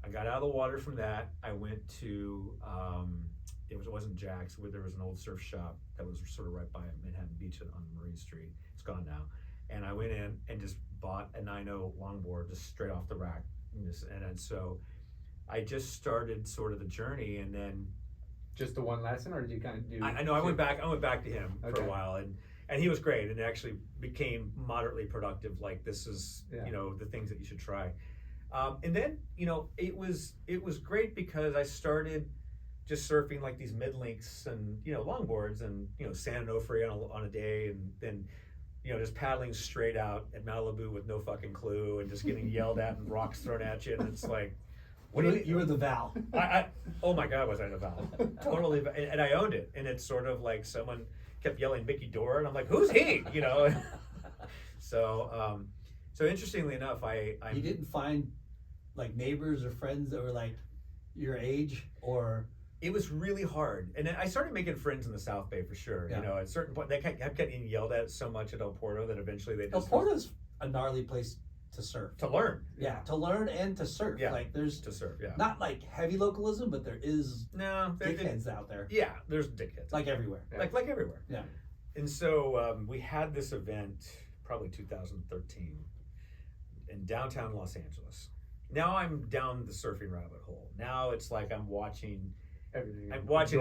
I got out of the water from that. I went to it wasn't Jack's. There was an old surf shop that was sort of right by Manhattan Beach on Marine Street. It's gone now. And I went in and just bought a 9.0 longboard just straight off the rack. And so I just started sort of the journey, and then Just the one lesson, or did you kind of do? I know I went back to him for Okay. a while, and he was great, and it actually became moderately productive. Like, this is, Yeah. you know, the things that you should try. And then, you know, it was great because I started just surfing like these mid-lengths and, you know, longboards, and, you know, San Onofre on a day, and then, you know, just paddling straight out at Malibu with no fucking clue, and just getting yelled at and rocks thrown at you, and it's like, what do You were the Val. oh my God, was I the Val? Totally, and I owned it. And it's sort of like someone kept yelling Mickey Dora, and I'm like, who's he? You know. So interestingly enough, You didn't find like neighbors or friends that were like your age, or it was really hard, and I started making friends in the South Bay for sure. Yeah. You know, at a certain point, they kept getting yelled at so much at El Porto that eventually they El just Porto's a gnarly place to surf. to learn. Yeah, to learn and to surf. Yeah. Like there's To surf, yeah. not like heavy localism, but there is No, dickheads out there, yeah, there's dickheads. like everywhere. Yeah. like everywhere. Yeah. And so we had this event, probably 2013, in downtown Los Angeles. Now I'm down the surfing rabbit hole. Now it's like I'm watching everything.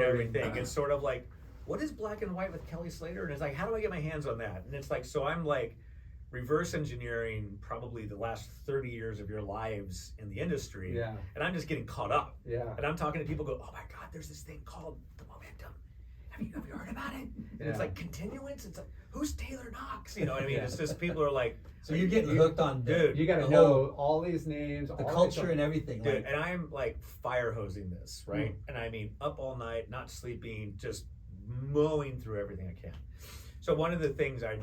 everything. It's sort of like, what is Black and White with Kelly Slater? And it's like, how do I get my hands on that? And it's like, so I'm like reverse engineering probably the last 30 years of your lives in the industry. Yeah. And I'm just getting caught up. Yeah. And I'm talking to people, go, oh my God, there's this thing called the momentum. Have you heard about it? And Yeah. it's like continuance. It's like, who's Taylor Knox? You know what I mean? Yeah. It's just people are like, So you're getting hooked on dude, You got to the know whole- all these names, the all these- culture and everything. dude, Like, and I'm like fire hosing this, right? And I mean, up all night, not sleeping, just mowing through everything I can. So one of the things I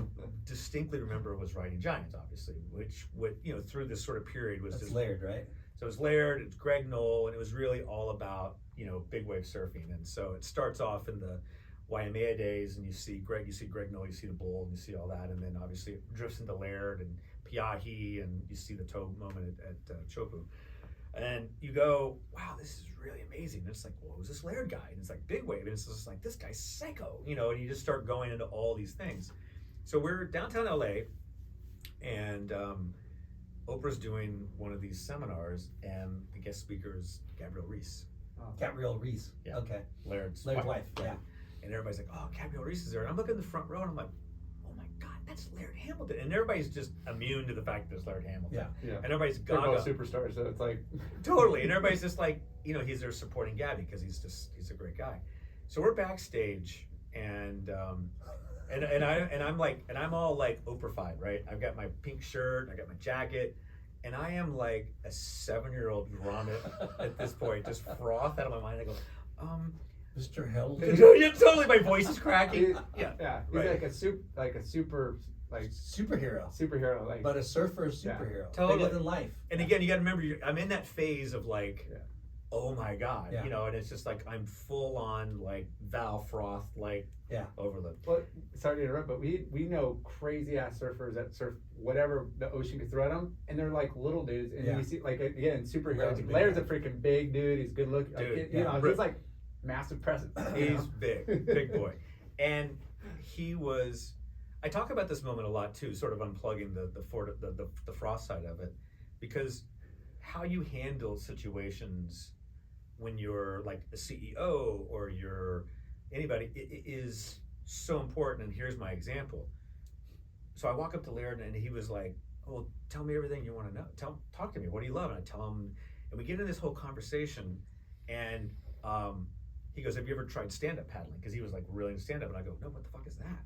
distinctly remember was Riding Giants, obviously, which through this sort of period was That's just Laird, right? So it's Laird, it's Greg Knoll, and it was really all about, big wave surfing. And so it starts off in the Waimea days, and you see Greg Knoll, you see the Bull, and you see all that, and then obviously it drifts into Laird and Piahi, and you see the toe moment at Chopu. And you go, wow, this is really amazing. And it's like, well, who's this Laird guy? And it's like big wave, and it's just like, this guy's psycho, and you just start going into all these things. So we're downtown LA, and Oprah's doing one of these seminars, and the guest speaker is Gabrielle Reese. Gabrielle Reese. Yeah. Okay. Laird's wife. Right. Yeah. And everybody's like, oh, Gabrielle Reese is there. And I'm looking in the front row, and I'm like, oh my God, that's Laird Hamilton. And everybody's just immune to the fact that there's Laird Hamilton. Yeah. And everybody's They're both gaga. superstars, so it's like Totally. And everybody's just like, he's there supporting Gabby because he's a great guy. So we're backstage, and I'm all like Oprah-fied, right? I've got my pink shirt, I got my jacket, and I am like a 7-year-old grommet at this point, just froth out of my mind. I go, Mr. Hamilton. yeah, totally. My voice is cracking. Yeah. He's right. like a super Superhero. like. But a surfer superhero. Totally. Bigger than life. And again, you got to remember, I'm in that phase of like, Yeah. oh my God, Yeah. and it's just like I'm full on like Val Froth, like over the. Well, sorry to interrupt, but we know crazy ass surfers that surf whatever the ocean can throw at them, and they're like little dudes. And you see, like again, superheroes. Laird's a freaking big dude. He's good looking. Dude, He's like massive presence. He's big boy, and he was. I talk about this moment a lot too, sort of unplugging the frost side of it, because how you handle situations when you're like a CEO or you're anybody is so important. And here's my example. So I walk up to Laird, and he was like, "Oh, tell me everything you want to know. Talk to me. What do you love?" And I tell him, and we get into this whole conversation, and he goes, "Have you ever tried stand-up paddling?" Because he was like really into stand-up, and I go, "No, what the fuck is that?"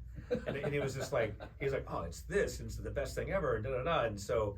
and he was just like, he's like, "Oh, it's this. It's the best thing ever." And da da da. And so,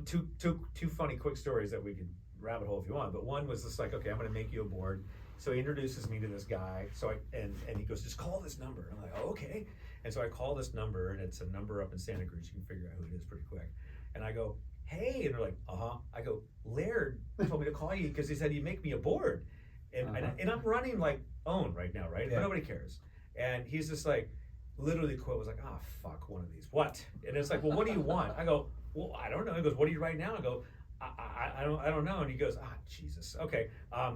two funny quick stories that we could rabbit hole if you want. But one was just like, okay, I'm going to make you a board. So he introduces me to this guy. So and he goes, "Just call this number." And I'm like, "Oh, okay." And so I call this number, and it's a number up in Santa Cruz. You can figure out who it is pretty quick. And I go, "Hey," and they're like, "Uh-huh." I go, "Laird told me to call you because he said he'd make me a board." And I'm running like OWN right now, right? Yeah. But nobody cares. And he's just like, literally the quote was like, "Ah, fuck, one of these." What? And it's like, "Well, what do you want?" I go, "Well, I don't know." He goes, "What do you write now?" I go, I don't know. And he goes, Jesus. Okay,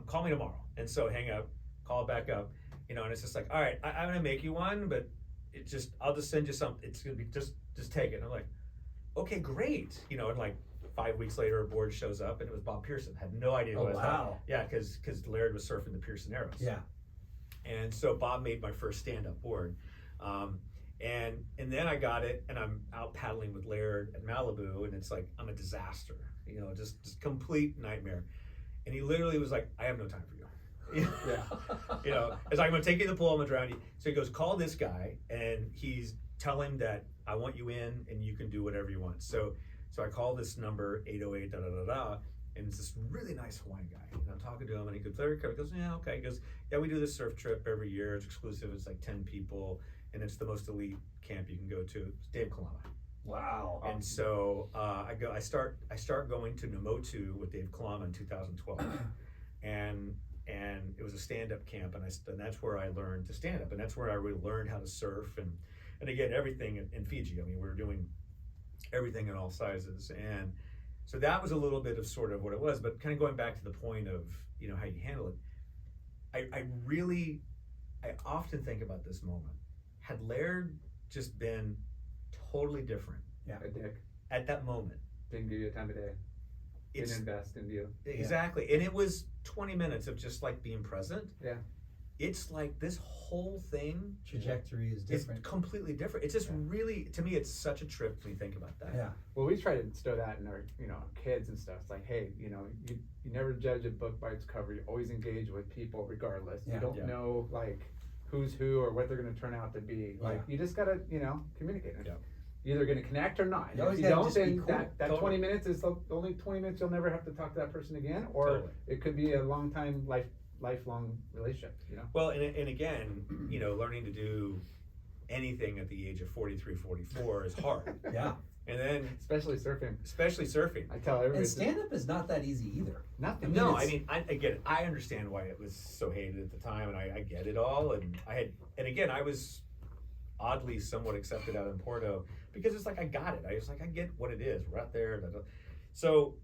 call me tomorrow. And so hang up, call it back up, and it's just like, all right, I'm gonna make you one, but I'll just send you some. It's gonna be just take it. And I'm like, okay, great. And like 5 weeks later, a board shows up, and it was Bob Pearson. Had no idea who it was. Wow. Yeah, because Laird was surfing the Pearson Arrows. Yeah. And so Bob made my first stand-up board. And then I got it, and I'm out paddling with Laird at Malibu, and it's like, I'm a disaster, just complete nightmare. And he literally was like, "I have no time for you." It's like, "I'm gonna take you to the pool, I'm gonna drown you." So he goes, "Call this guy, and tell him that I want you in, and you can do whatever you want." So I call this number 808 da da da da, and it's this really nice Hawaiian guy. And I'm talking to him, and he goes, "Larry," he goes, "Yeah, okay." He goes, "Yeah, we do this surf trip every year. It's exclusive. It's like 10 people, and it's the most elite camp you can go to." It's Dave Kalama. Wow. And so I start going to Namotu with Dave Kalama in 2012, and it was a stand-up camp, and that's where I learned to stand up, and that's where I really learned how to surf, and again, everything in Fiji. I mean, we were doing everything in all sizes, and so that was a little bit of sort of what it was. But kind of going back to the point of how you handle it, I often think about this moment. Had Laird just been totally different, A dick. at that moment, Didn't give you a time of day. Didn't invest in you. Exactly. And it was 20 minutes of just like being present. Yeah. It's like this whole thing Trajectory is different. is completely different. It's just really, to me, it's such a trip when you think about that. Yeah. Well, we try to instill that in our, kids and stuff. It's like, hey, you never judge a book by its cover. You always engage with people regardless. Yeah. You don't know like who's who or what they're going to turn out to be. Like you just gotta, communicate. Yeah. You're either going to connect or not. You If always you gotta don't, just be then cool. that Totally. 20 minutes is the only 20 minutes you'll never have to talk to that person again, or Totally. it could be a long time lifelong relationship, Well, and again, learning to do anything at the age of 43, 44 is hard. Yeah. And then, especially surfing. I tell everybody. And stand-up is not that easy either. Nothing. No, I mean, I get it. I understand why it was so hated at the time, and I get it all. And I was oddly somewhat accepted out in Porto because it's like, I got it. I get what it is. We're out there. So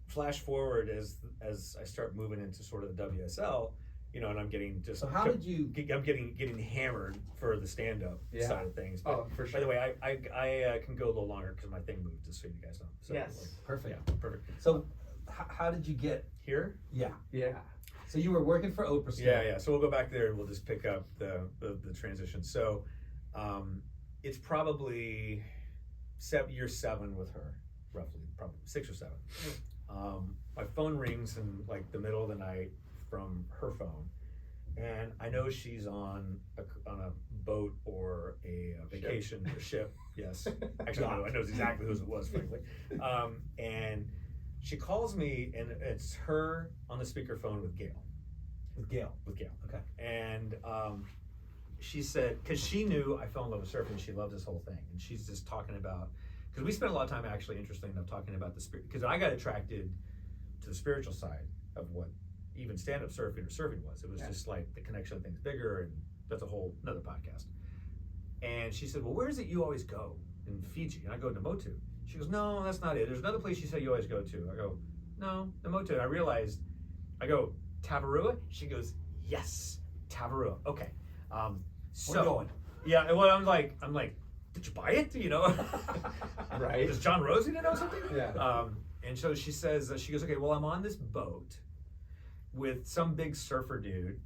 flash forward as I start moving into sort of the WSL, and I'm getting just. So how did you? I'm getting hammered for the stand-up side of things. But, for sure. by the way, I can go a little longer because my thing moved, just so you guys know. So, Yes. Perfect. Yeah, perfect. So how did you get Here? Yeah. Yeah. So you were working for Oprah still. Yeah. So we'll go back there and we'll just pick up the transition. So it's probably year 7 with her, roughly, probably 6 or 7. My phone rings in like the middle of the night from her phone, and I know she's on a boat or a vacation or ship. Yes, actually, I know exactly who it was, frankly. And she calls me, and it's her on the speakerphone with Gail. With Gail. Okay. And she said, because she knew I fell in love with surfing, she loves this whole thing, and she's just talking about, because we spent a lot of time, actually, interestingly enough, talking about the spirit, because I got attracted to the spiritual side of what even stand-up surfing or surfing was. It was just like the connection of things bigger, and that's a whole another podcast. And she said, well, where is it you always go? In Fiji. And I go, Namotu. She goes, no, that's not it. There's another place you said you always go to. I go, no, Namotu. And I realized, I go, Tavarua? She goes, yes, Tavarua. Okay. We're going. Yeah, well, I'm like, did you buy it? Right. Does John Rosie know something? Yeah. And so she says, she goes, okay, well, I'm on this boat with some big surfer dude,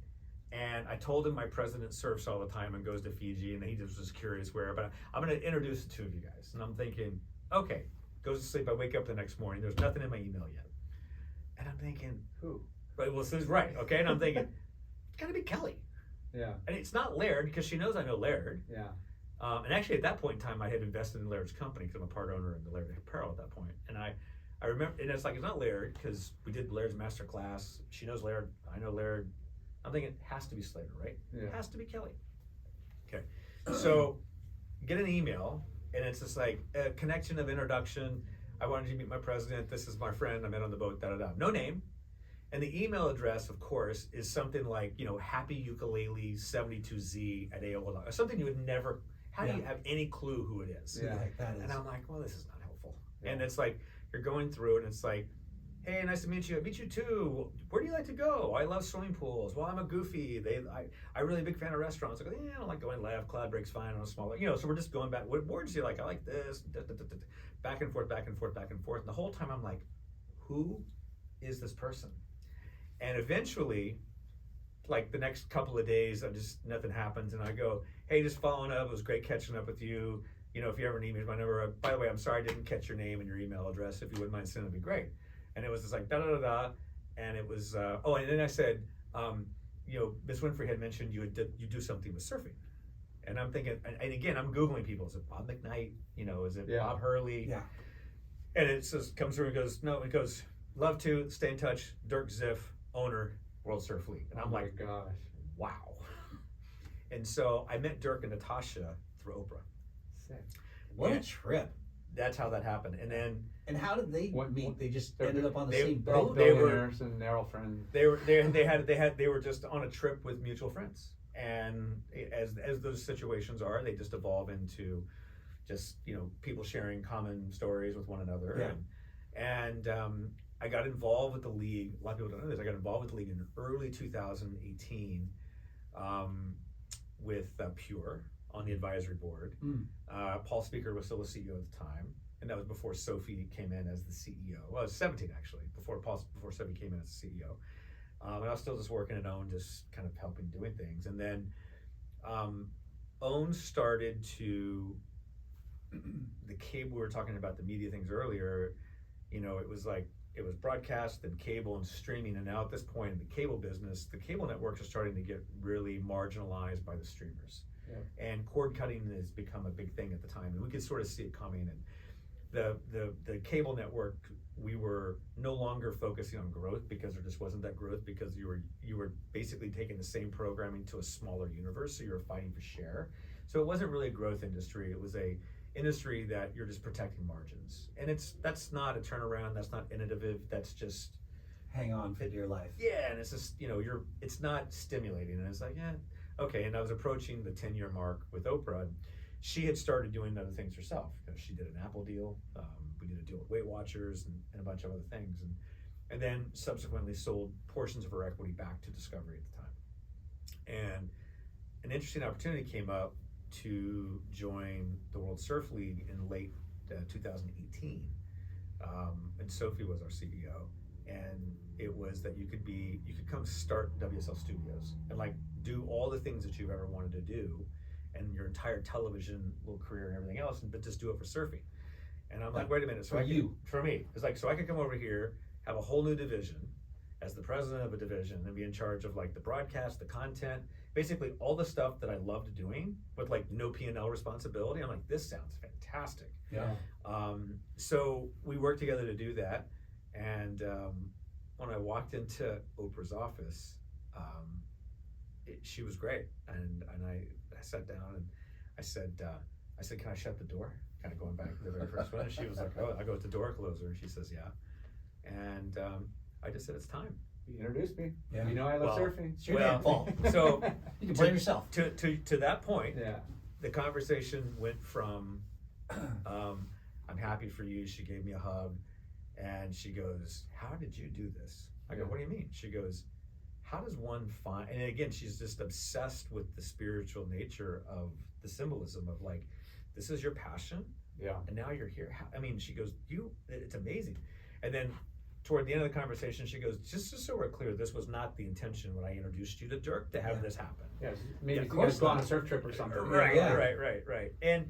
and I told him my president surfs all the time and goes to Fiji, and he just was curious where, but I'm going to introduce the two of you guys. And I'm thinking, okay, goes to sleep. I wake up the next morning. There's nothing in my email yet. And I'm thinking, Who? right, well, this is right, okay? And I'm thinking, it's got to be Kelly. Yeah. And it's not Laird, because she knows I know Laird. Yeah. And actually, at that point in time, I had invested in Laird's company because I'm a part owner in the Laird Apparel at that point. And I remember, and it's like, it's not Laird, because we did Laird's master class. She knows Laird. I know Laird. I'm thinking, it has to be Slater, right? Yeah. It has to be Kelly. Okay. So, get an email, and it's just like a connection of introduction. I wanted you to meet my president. This is my friend. I met on the boat, da-da-da. No name. And the email address, of course, is something like, Happy Ukulele 72Z at AOL. Or something you would never, how do you have any clue who it is? Yeah. Like that is. And I'm like, well, this is not helpful. Yeah. And it's like, you're going through it, and it's like, hey, nice to meet you. I meet you too. Where do you like to go? I love swimming pools. Well, I'm a goofy. I'm really a big fan of restaurants. I go, I don't like going left. Cloud breaks fine on a small, so we're just going back. What words do you like? I like this. Back and forth, back and forth, back and forth. And the whole time I'm like, who is this person? And eventually, like the next couple of days, nothing happens. And I go, hey, just following up. It was great catching up with you. If you ever need me, here's my number. By the way, I'm sorry I didn't catch your name and your email address. If you wouldn't mind sending it, it'd be great. And it was just like da-da-da-da. And it was, and then I said, Miss Winfrey had mentioned you do something with surfing. And I'm thinking, and again, I'm Googling people. Is it Bob McKnight? Is it Bob Hurley? Yeah. And it just comes through and goes, no, it goes, love to stay in touch. Dirk Ziff, owner, World Surf League. And I'm like, gosh. wow. And so I met Dirk and Natasha through Oprah. Sick. What a trip. That's how that happened. And then, And how did they meet? They just they're- ended up on the they- same They're all boat. They were- billionaires and they're all friends. they were just on a trip with mutual friends, and as those situations are, they just evolve into just people sharing common stories with one another. Yeah. And I got involved with the league. A lot of people don't know this. I got involved with the league in early 2018 with Pure on the advisory board. Paul Speaker was still the CEO at the time, and that was before Sophie came in as the CEO. Well, it was 17 actually, before Sophie came in as the CEO. And I was still just working at OWN, just kind of helping doing things. And then OWN started to, the cable, we were talking about the media things earlier, it was like, it was broadcast and cable and streaming. And now at this point in the cable business, the cable networks are starting to get really marginalized by the streamers. Yeah. And cord cutting has become a big thing at the time. And we could sort of see it coming. And the cable network we were no longer focusing on growth because there just wasn't that growth, because you were basically taking the same programming to a smaller universe, so you were fighting for share. So it wasn't really a growth industry. It was a industry that you're just protecting margins, and that's not a turnaround. That's not innovative. That's just hang on for dear life. Yeah, and it's just it's not stimulating. And it's like, yeah, okay. And I was approaching the 10-year mark with Oprah. And she had started doing other things herself. She did an Apple deal. We did a deal with Weight Watchers and a bunch of other things, and then subsequently sold portions of her equity back to Discovery at the time. And an interesting opportunity came up to join the World Surf League in late 2018, and Sophie was our CEO, and it was that you could come start WSL Studios and like do all the things that you've ever wanted to do, and your entire television little career and everything else, but just do it for surfing. And I'm like, wait a minute, so for me, it's like, so I could come over here, have a whole new division as the president of a division, and be in charge of like the broadcast, the content, basically all the stuff that I loved doing with like no P&L responsibility. I'm like, this sounds fantastic. Yeah. So we worked together to do that. And when I walked into Oprah's office, she was great. And I sat down and I said, can I shut the door? Kind of going back to the very first one. And she was like, oh, I go with the door closer. And she says, yeah. And I just said, it's time. You introduced me. Yeah. You know I love surfing. It's your damn fault. So you can blame yourself. To that point, yeah. The conversation went from, I'm happy for you. She gave me a hug, and she goes, how did you do this? I go, what do you mean? She goes, how does one find, and again, she's just obsessed with the spiritual nature of the symbolism of like, this is your passion. Yeah. And now you're here. She goes, it's amazing. And then toward the end of the conversation, she goes, just so we're clear, this was not the intention when I introduced you to Dirk to have this happen. Yeah, maybe of you course guys go on a not. surf trip or something. Right, Yeah. right. And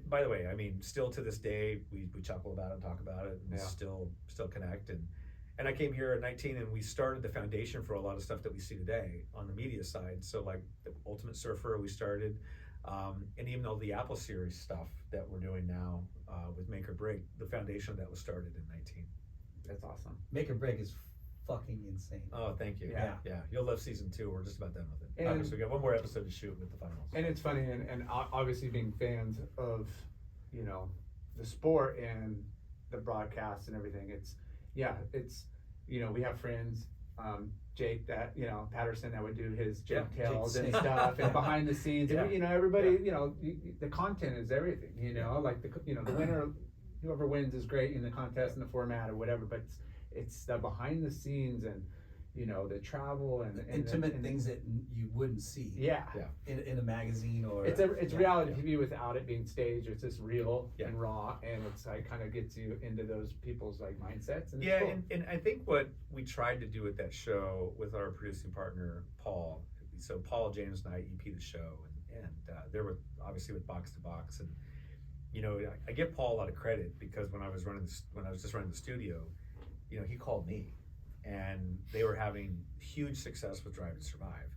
by the way, I mean, still to this day, we chuckle about it and talk about it, and still connect. And I came here at 19, and we started the foundation for a lot of stuff that we see today on the media side. So like the Ultimate Surfer, we started, and even though the Apple series stuff that we're doing now with Make or Break, the foundation of that was started in 19. That's awesome. Make or Break is fucking insane. Oh, thank you. Yeah. You'll love season 2. We're just about done with it. And Obviously, we got one more episode to shoot with the finals. And it's funny, and obviously being fans of, the sport and the broadcast and everything, it's, we have friends, Jake Patterson that would do his joke tales and stuff, and behind the scenes, everybody, the content is everything, like the winner, whoever wins is great in the contest and the format or whatever, but it's the behind the scenes and the travel and intimate things that you wouldn't see. Yeah. In a magazine or it's reality TV without it being staged. It's just real and raw, and it's like kind of gets you into those people's like mindsets. And it's cool. and I think what we tried to do with that show with our producing partner Paul. So Paul, James, and I EP the show, and they were obviously with Box to Box, and I give Paul a lot of credit because when I was just running the studio, he called me. And they were having huge success with Drive to Survive,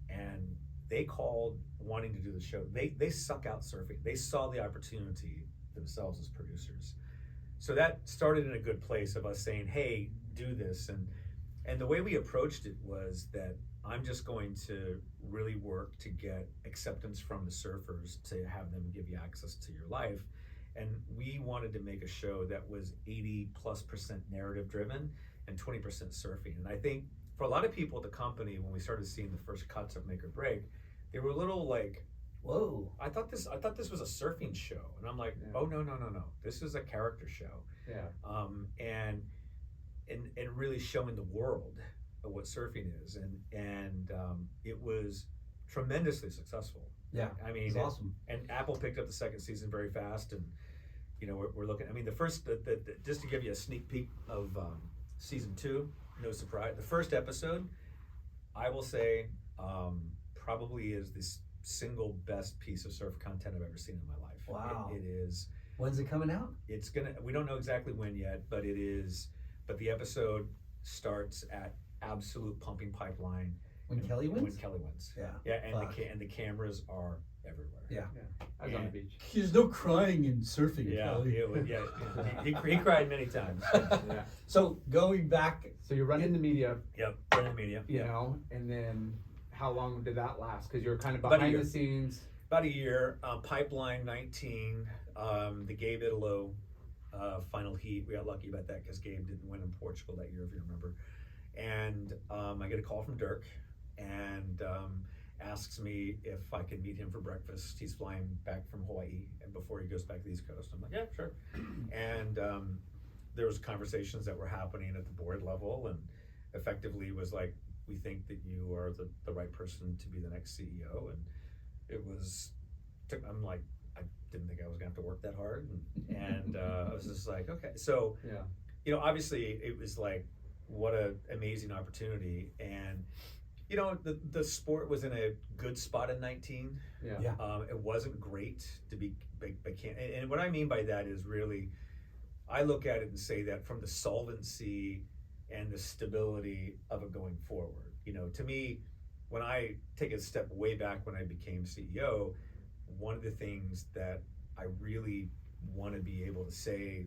and they called wanting to do the show. They suck out surfing. They saw the opportunity themselves as producers, so that started in a good place of us saying, "Hey, do this." And the way we approached it was that I'm just going to really work to get acceptance from the surfers to have them give you access to your life, and we wanted to make a show that was 80+% narrative driven and 20% surfing. And I think for a lot of people at the company, when we started seeing the first cuts of Make or Break, they were a little like, whoa, I thought this was a surfing show. And I'm like, oh no. This is a character show. Yeah. And really showing the world of what surfing is. And it was tremendously successful. Yeah. I mean, it's awesome. And Apple picked up the second season very fast, and we're looking. I mean, the first, just to give you a sneak peek of season 2, no surprise. The first episode, I will say, probably is the single best piece of surf content I've ever seen in my life. Wow. It is. When's it coming out? We don't know exactly when yet, but it is. But the episode starts at absolute pumping pipeline. When Kelly wins? When Kelly wins. Yeah. Yeah, and the cameras are everywhere. Yeah. I was on the beach. There's no crying in surfing, Yeah, Kelly. he cried many times. Yeah. So going back, So you're running the media, Yep, running the media. you know, and then how long did that last? Because you're kind of About a behind year. the scenes. About a year. Pipeline 19, the Gabe Italo final heat. We got lucky about that because Gabe didn't win in Portugal that year, if you remember. And I get a call from Dirk, and asks me if I can meet him for breakfast. He's flying back from Hawaii, and before he goes back to the East Coast, I'm like, yeah, sure. And there was conversations that were happening at the board level, and effectively was like, we think that you are the right person to be the next CEO. And it was, I'm like, I didn't think I was gonna have to work that hard, and I was just like, okay. So, Yeah. you know, obviously it was like, what a amazing opportunity. And you know, the sport was in a good spot in 19. Yeah. It wasn't great to be, and what I mean by that is really, I look at it and say that from the solvency and the stability of it going forward. You know, to me, when I take a step way back when I became CEO, one of the things that I really want to be able to say,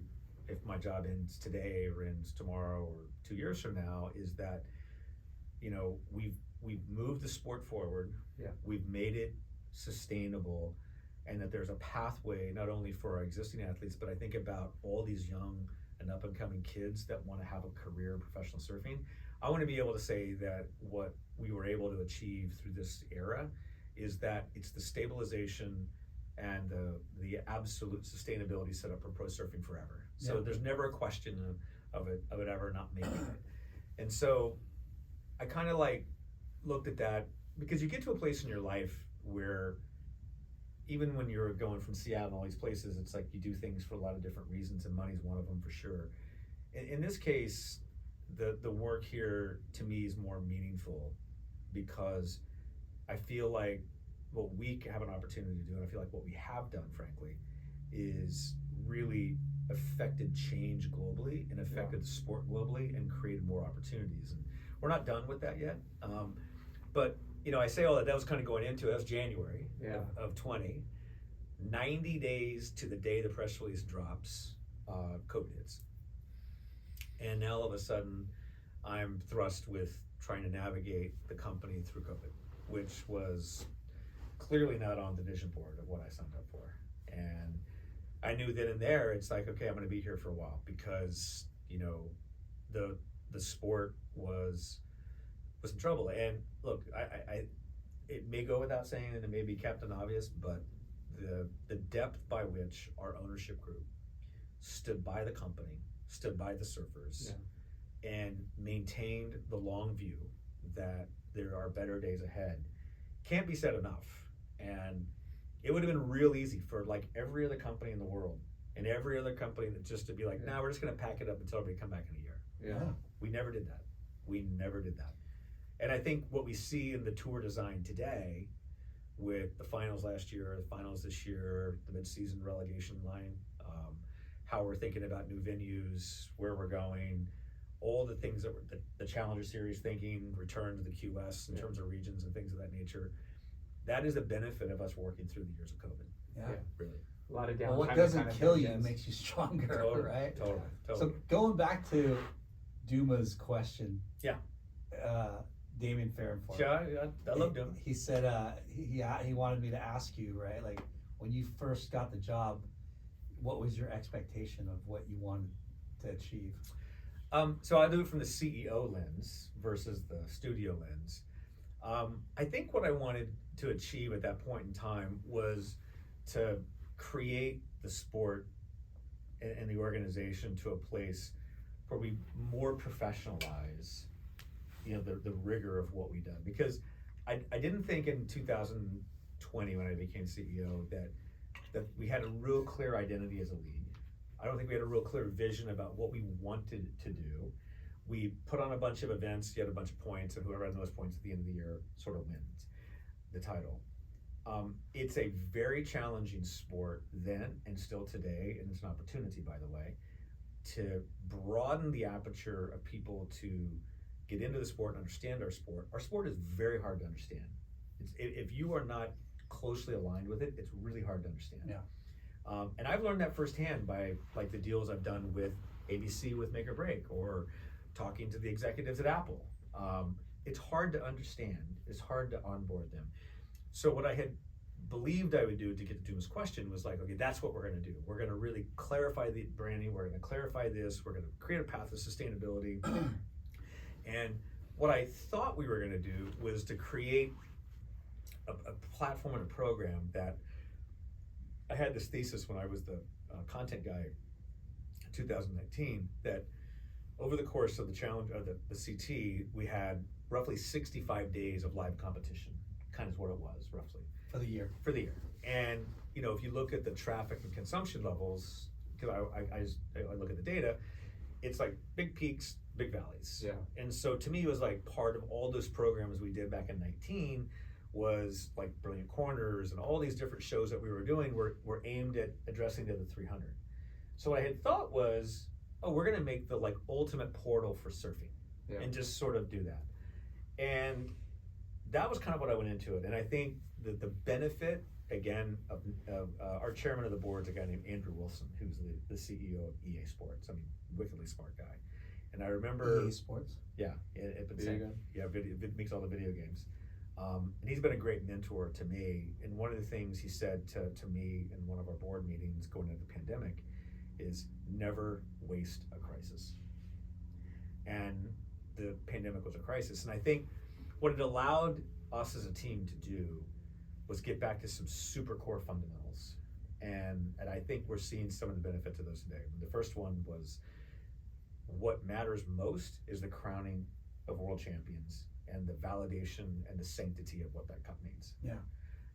if my job ends today or ends tomorrow or 2 years from now, is that, you know, we've moved the sport forward. Yeah. We've made it sustainable, and that there's a pathway not only for our existing athletes, but I think about all these young and up and coming kids that want to have a career in professional surfing. I want to be able to say that what we were able to achieve through this era is that it's the stabilization and the absolute sustainability set up for pro surfing forever. So Yeah. there's never a question of it ever not making it. And so I kind of like looked at that, because you get to a place in your life where even when you're going from Seattle and all these places, it's like you do things for a lot of different reasons, and money's one of them for sure. In this case, the work here to me is more meaningful, because I feel like what we have an opportunity to do, and I feel like what we have done, frankly, is really affected change globally and affected the sport globally and created more opportunities. And we're not done with that yet. But you know, I say all that was kind of going into it. That was January of 20. 90 days to the day the press release drops, COVID hits. And now all of a sudden, I'm thrust with trying to navigate the company through COVID, which was clearly not on the vision board of what I signed up for. And I knew then and there, it's like, okay, I'm going to be here for a while, because you know, the sport was in trouble. And look, I it may go without saying, and it may be Captain Obvious, but the depth by which our ownership group stood by the company, stood by the surfers, and maintained the long view that there are better days ahead can't be said enough. And it would have been real easy for like every other company in the world and every other company that just to be like, nah, we're just going to pack it up and tell everybody to come back in a year. Yeah. We never did that. We never did that. And I think what we see in the tour design today, with the finals last year, the finals this year, the mid-season relegation line, how we're thinking about new venues, where we're going, all the things that the Challenger Series thinking, return to the QS in terms of regions and things of that nature. That is the benefit of us working through the years of COVID. Yeah. Really. A lot of downtime. Well, what doesn't kill you makes you stronger, right? Totally. So going back to Duma's question. Yeah. Damien Fairnford. Yeah, I love Duma. He said he wanted me to ask you, right? Like, when you first got the job, what was your expectation of what you wanted to achieve? So I do it from the CEO lens versus the studio lens. I think what I wanted to achieve at that point in time was to create the sport and the organization to a place where we more professionalize, you know, the rigor of what we've done. Because I didn't think in 2020 when I became CEO that we had a real clear identity as a league. I don't think we had a real clear vision about what we wanted to do. We put on a bunch of events, you had a bunch of points, and whoever had the most points at the end of the year sort of wins the title. It's a very challenging sport then and still today, and it's an opportunity, by the way, to broaden the aperture of people to get into the sport and understand our sport. Our sport is very hard to understand. If you are not closely aligned with it, it's really hard to understand. Yeah. And I've learned that firsthand by like the deals I've done with ABC with Make or Break, or talking to the executives at Apple. It's hard to understand. It's hard to onboard them. So what I had believed I would do to get to Duma's question was like, okay, that's what we're going to do. We're going to really clarify the branding. We're going to clarify this. We're going to create a path to sustainability. And what I thought we were going to do was to create a platform and a program that I had this thesis when I was the content guy in 2019, that over the course of the challenge of the CT, we had roughly 65 days of live competition, kind of is what it was roughly. For the year. For the year. And you know, if you look at the traffic and consumption levels, because I look at the data, it's like big peaks, big valleys. Yeah. And so to me, it was like part of all those programs we did back in 19 was like Brilliant Corners and all these different shows that we were doing were aimed at addressing the other 300. So what I had thought was, oh, we're gonna make the like ultimate portal for surfing, and just sort of do that. And that was kind of what I went into it. And I think that the benefit, again, of our chairman of the board is a guy named Andrew Wilson, who's the CEO of EA Sports. I mean, wickedly smart guy. And I remember EA Sports? Yeah, it makes all the video games. And he's been a great mentor to me. And one of the things he said to me in one of our board meetings going into the pandemic is never waste a crisis. And the pandemic was a crisis. And I think what it allowed us as a team to do was get back to some super core fundamentals. And I think we're seeing some of the benefits of those today. The first one was what matters most is the crowning of world champions and the validation and the sanctity of what that cup means. Yeah.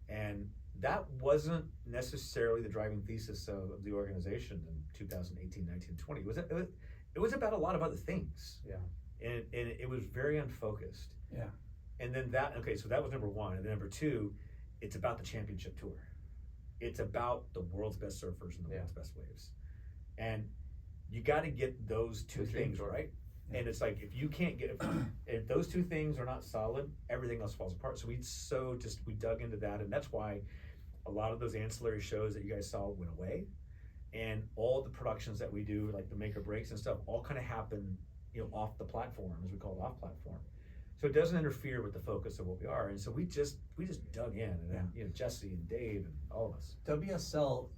And that wasn't necessarily the driving thesis of the organization in 2018, 19, 20. It was about a lot of other things. Yeah. And it was very unfocused. Yeah. And then so that was number one. And then number two, it's about the championship tour. It's about the world's best surfers and the world's best waves. And you got to get those two things right. Yeah. And it's like, if you can't get, if those two things are not solid, everything else falls apart. So we dug into that. And that's why a lot of those ancillary shows that you guys saw went away. And all the productions that we do, like the Make or Breaks and stuff, all kind of happen, off the platform, as we call it, off platform. So it doesn't interfere with the focus of what we are. And so we just dug in, and then, Jesse and Dave and all of us. WSL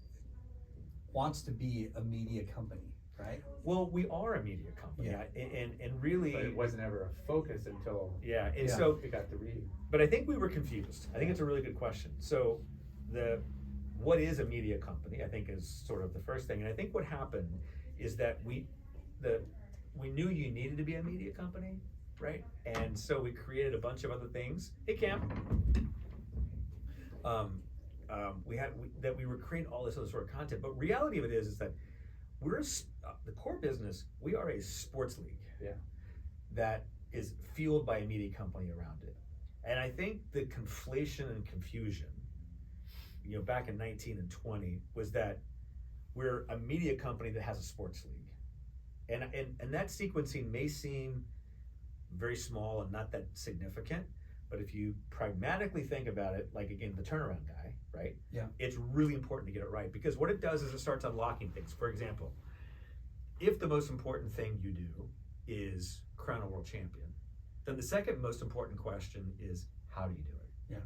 wants to be a media company, right? Well, we are a media company, and really, but it wasn't ever a focus until so we got to read. But I think we were confused. I think it's a really good question. So what is a media company, I think, is sort of the first thing. And I think what happened is that we knew you needed to be a media company, right? And so we created a bunch of other things. Hey, Cam. We were creating all this other sort of content. But reality of it is that we're the core business. We are a sports league that is fueled by a media company around it. And I think the conflation and confusion, back in 19 and 20, was that we're a media company that has a sports league. And that sequencing may seem very small and not that significant, but if you pragmatically think about it, like, again, the turnaround guy, right? Yeah. It's really important to get it right, because what it does is it starts unlocking things. For example, if the most important thing you do is crown a world champion, then the second most important question is, how do you do it? Yeah.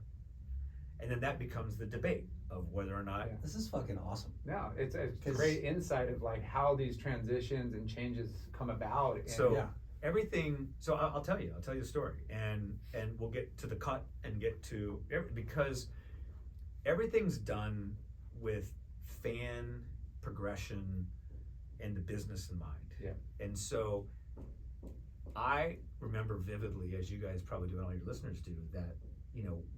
And then that becomes the debate of whether or not. This is fucking awesome. No, it's a great insight of like how these transitions and changes come about. And so everything. So I'll tell you a story, and we'll get to the cut and get to because everything's done with fan progression and the business in mind. Yeah. And so I remember vividly, as you guys probably do and all your listeners do, that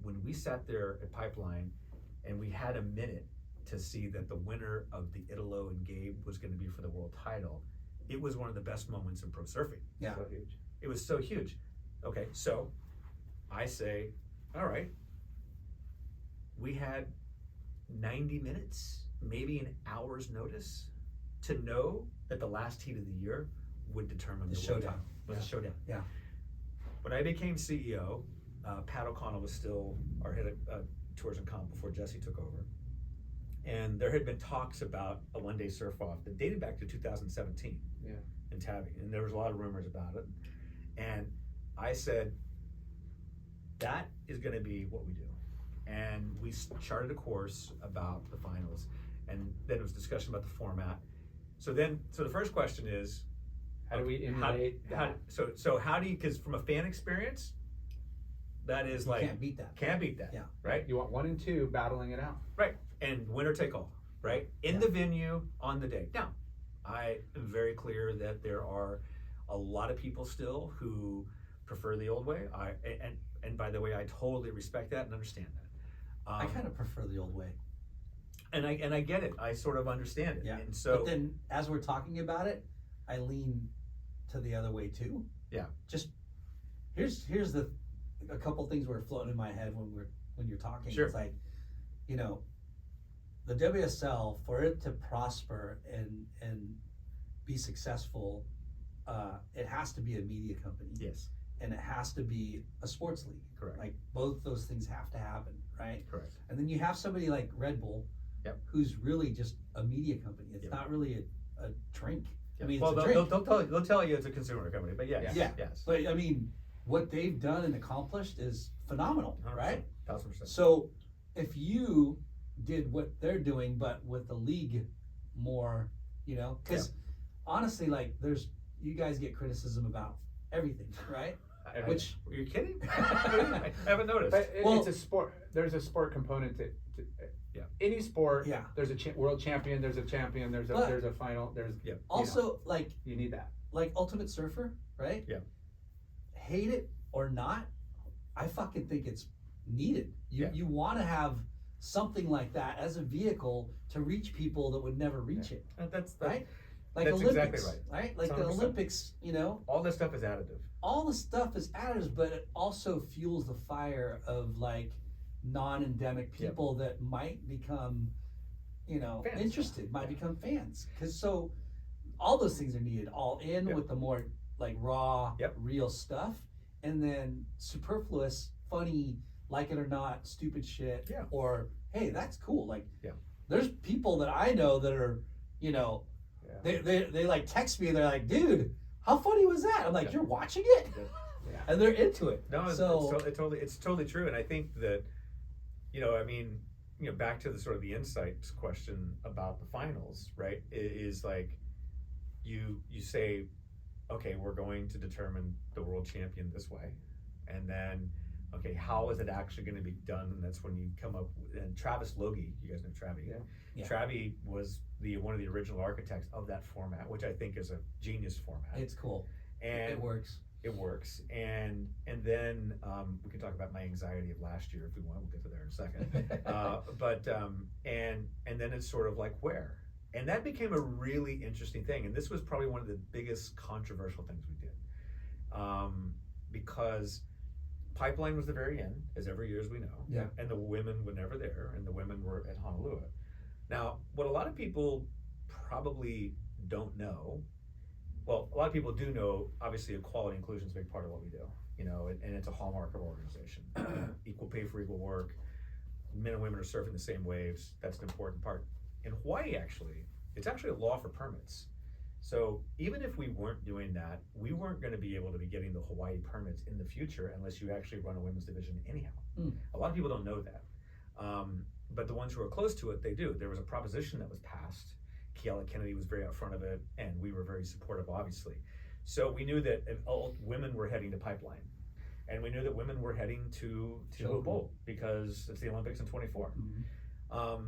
when we sat there at Pipeline and we had a minute to see that the winner of the Italo and Gabe was going to be for the world title, it was one of the best moments in pro surfing. Yeah. So huge. It was so huge. Okay, so I say, all right, we had 90 minutes, maybe an hour's notice to know that the last heat of the year would determine the showdown. Was a showdown. Yeah. When I became CEO, Pat O'Connell was still our head of Tours and Comp before Jesse took over. And there had been talks about a one-day surf-off that dated back to 2017 in Tabby. And there was a lot of rumors about it. And I said, that is going to be what we do. And we charted a course about the finals. And then it was discussion about the format. So the first question is, how do we emulate that? So how do you, because from a fan experience, that is like, can't beat that. Can't beat that, Yeah. right? You want 1 and 2 battling it out. Right, and winner take all, right? In the venue, on the day. Now, I am very clear that there are a lot of people still who prefer the old way. And by the way, I totally respect that and understand that. I kind of prefer the old way. And I get it. I sort of understand it. Yeah. And so, but then, as we're talking about it, I lean to the other way too. Yeah. Just here's a couple things were floating in my head when you're talking. Sure. It's like, you know, the WSL, for it to prosper and be successful, it has to be a media company. yes, And it has to be a sports league. correct. Like both those things have to happen, right? Correct. And then you have somebody like Red Bull, Yep. who's really just a media company. It's Yep. not really a drink. Yeah. I mean, well, it's a they'll drink. they'll tell you it's a consumer company, but yes, Yeah. yes. But I mean, what they've done and accomplished is phenomenal, 100%, right? 1000%. So if you did what they're doing, but with the league more, you know, because honestly, like you guys get criticism about everything, right? Which Are you kidding? I haven't noticed. But Well- it's a sport. There's a sport component to Yeah. any sport. Yeah. There's a world champion. There's a champion. There's But- a final. There's also like you need that. Ultimate Surfer, right? Yeah. Hate it or not, I fucking think it's needed. Yeah. You want to have something like that as a vehicle to reach people that would never reach it, That's right? Like that's Olympics, exactly right? Like the 100%. Olympics, you know, all this stuff is additive. all the stuff is additives, but it also fuels the fire of like non-endemic people that might become, you know, Fans. interested, might become fans. Because so all those things are needed, all in Yep. with the more like raw, Yep. real stuff, and then superfluous, funny, like it or not, stupid shit. Yeah. Or hey, that's cool. Like, Yeah. there's people that I know that are, you know, Yeah. they like text me and they're like, dude, how funny was that? I'm like, Yeah. you're watching it? Yeah. And they're into it. No, So it's totally true, and I think that, you know, I mean, you know, back to the sort of the insights question about the finals, right? Is like, you say, okay, we're going to determine the world champion this way, and then, okay, how is it actually going to be done? And that's when you come up with, and Travis Logie, you guys know Travi. Yeah. Yeah. Travi was one of the original architects of that format, which I think is a genius format. it's cool. And It works. it works, and then we can talk about my anxiety of last year if we want. We'll get to there in a second. And then it's sort of like where, and that became a really interesting thing. And this was probably one of the biggest controversial things we did, because Pipeline was the very end, as every year as we know. Yeah. And the women were never there, and the women were at Honolulu. Now, what a lot of people probably don't know. Well, a lot of people do know, obviously, equality and inclusion is a big part of what we do, you know, and it's a hallmark of our organization. Equal pay for equal work, men and women are surfing the same waves, that's an important part. In Hawaii, actually, it's actually a law for permits. So even if we weren't doing that, we weren't going to be able to be getting the Hawaii permits in the future unless you actually run a women's division anyhow. A lot of people don't know that. But the ones who are close to it, they do. There was a proposition that was passed. Keala Kennedy was very out front of it, and we were very supportive, obviously. So we knew that women were heading to Pipeline, and we knew that women were heading to Bowl because it's the Olympics in 24. Mm-hmm.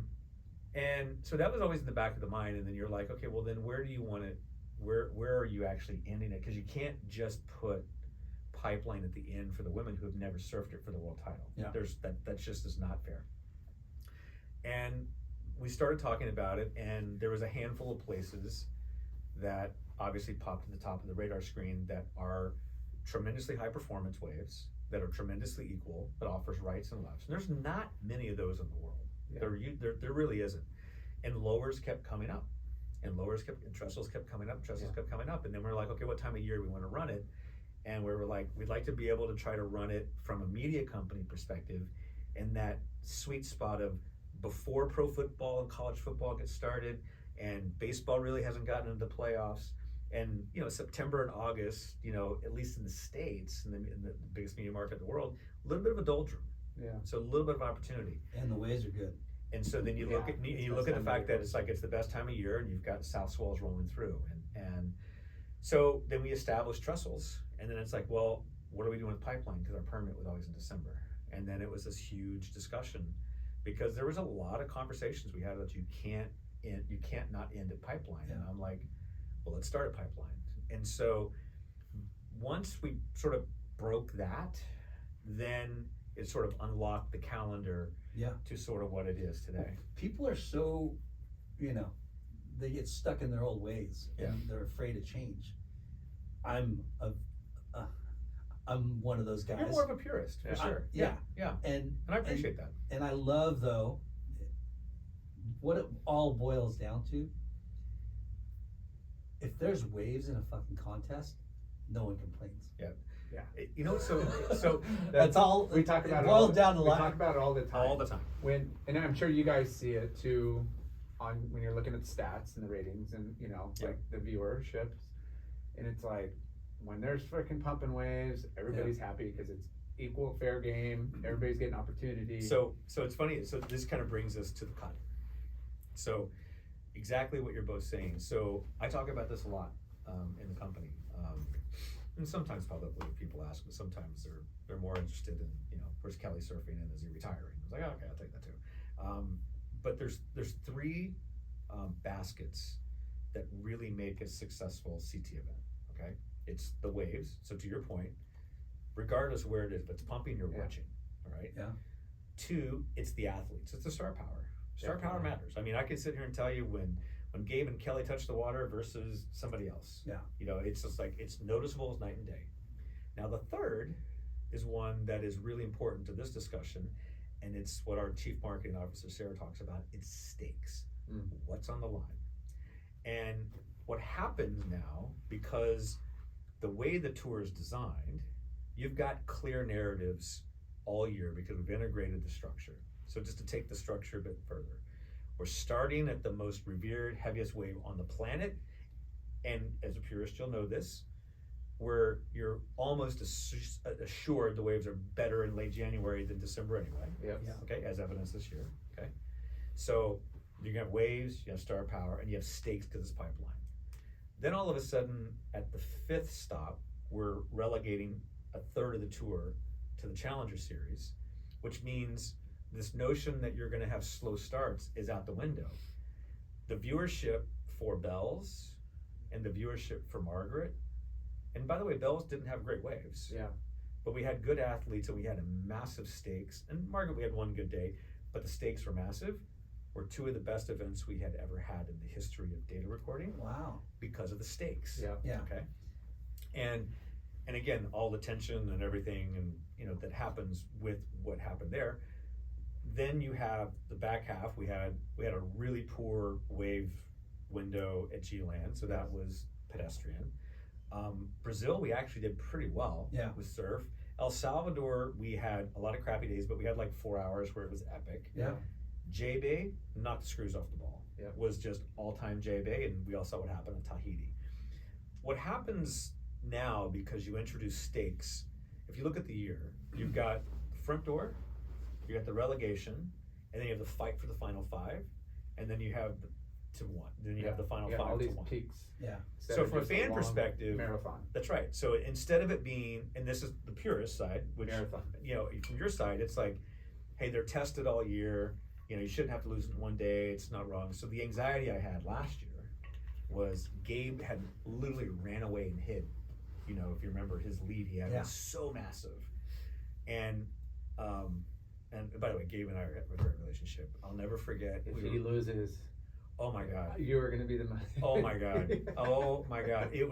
And so that was always in the back of the mind. And then you're like, okay, well then where do you want it? Where are you actually ending it? Because you can't just put Pipeline at the end for the women who have never surfed it for the world title. Yeah. That just is not fair. And we started talking about it, and there was a handful of places that obviously popped to the top of the radar screen that are tremendously high performance waves, that are tremendously equal, that offers rights and lefts. And there's not many of those in the world. Yeah. There really isn't. And lowers kept coming up, and trestles kept coming up, kept coming up. And then we're like, okay, what time of year we want to run it? And we were like, we'd like to be able to try to run it from a media company perspective in that sweet spot of before pro football and college football gets started, and baseball really hasn't gotten into the playoffs. And September and August, at least in the States, in the biggest media market in the world, a little bit of a doldrum. Yeah. So a little bit of opportunity. And the waves are good. And so then you look at the fact that it's the best time of year, and you've got south swells rolling through, and so then we established trestles, and then it's like, well, what are we doing with pipeline? Because our permit was always in December, and then it was this huge discussion because there was a lot of conversations we had that you can't not end at pipeline, and I'm like, well, let's start at pipeline. And so once we sort of broke that, then it sort of unlocked the calendar to sort of what it is today. People are so, they get stuck in their old ways and they're afraid of change. I'm one of those guys. You're more of a purist, for sure. Yeah. And I appreciate that. And I love, though, what it all boils down to. If there's waves in a fucking contest, no one complains. Yeah. Yeah. So that's all. We talk about it boils down to we talk about it all the time. All the time. And I'm sure you guys see it too, when you're looking at the stats and the ratings and like the viewership, and it's like when there's freaking pumping waves, everybody's happy because it's equal fair game. Everybody's getting opportunity. So it's funny. So this kind of brings us to the cut. So exactly what you're both saying. So I talk about this a lot in the company. And sometimes publicly if people ask, but sometimes they're more interested in, where's Kelly surfing and is he retiring? I was like, oh, okay, I'll take that too. But there's three baskets that really make a successful CT event, okay? It's the waves, so to your point, regardless of where it is, if it's pumping, you're watching, all right? Yeah. 2, it's the athletes, it's the star power. Star power matters. I mean, I can sit here and tell you when Gabe and Kelly touch the water versus somebody else. Yeah. It's just like, it's noticeable as night and day. Now the third is one that is really important to this discussion, and it's what our Chief Marketing Officer, Sarah, talks about. It's stakes. What's on the line? And what happens now, because the way the tour is designed, you've got clear narratives all year because we've integrated the structure. So just to take the structure a bit further, we're starting at the most revered, heaviest wave on the planet. And as a purist, you'll know this, where you're almost assured the waves are better in late January than December anyway. Yep. Yeah. Okay, as evidence this year. Okay. So you have waves, you have star power, and you have stakes to this pipeline. Then all of a sudden, at the 5th stop, we're relegating a third of the tour to the Challenger Series, which means this notion that you're going to have slow starts is out the window. The viewership for Bells and the viewership for Margaret, and by the way, Bells didn't have great waves. Yeah. But we had good athletes and we had a massive stakes. And Margaret, we had one good day, but the stakes were massive. Were 2 of the best events we had ever had in the history of data recording. Wow. Because of the stakes. Yeah. Okay. And again, all the tension and everything, and that happens with what happened there. Then you have the back half. We had a really poor wave window at G-Land, so that was pedestrian. Brazil, we actually did pretty well with surf. El Salvador, we had a lot of crappy days, but we had like 4 hours where it was epic. Yeah. J-Bay, knocked the screws off the ball. Yeah. Was just all-time J-Bay, and we all saw what happened in Tahiti. What happens now, because you introduce stakes, if you look at the year, you've got the front door, you got the relegation, and then you have the fight for the final 5, and then you have the to 1. Then you have the final 5 all to these 1. peaks. Yeah. So from a fan perspective, marathon. That's right. So instead of it being, and this is the purist side, which Marathon. From your side, it's like, hey, they're tested all year. You shouldn't have to lose it in one day. It's not wrong. So the anxiety I had last year was Gabe had literally ran away and hid. If you remember his lead he had was so massive. And by the way, Gabe and I have a great relationship. I'll never forget. If he loses, oh my God, you are going to be the. Oh my God, oh my God. We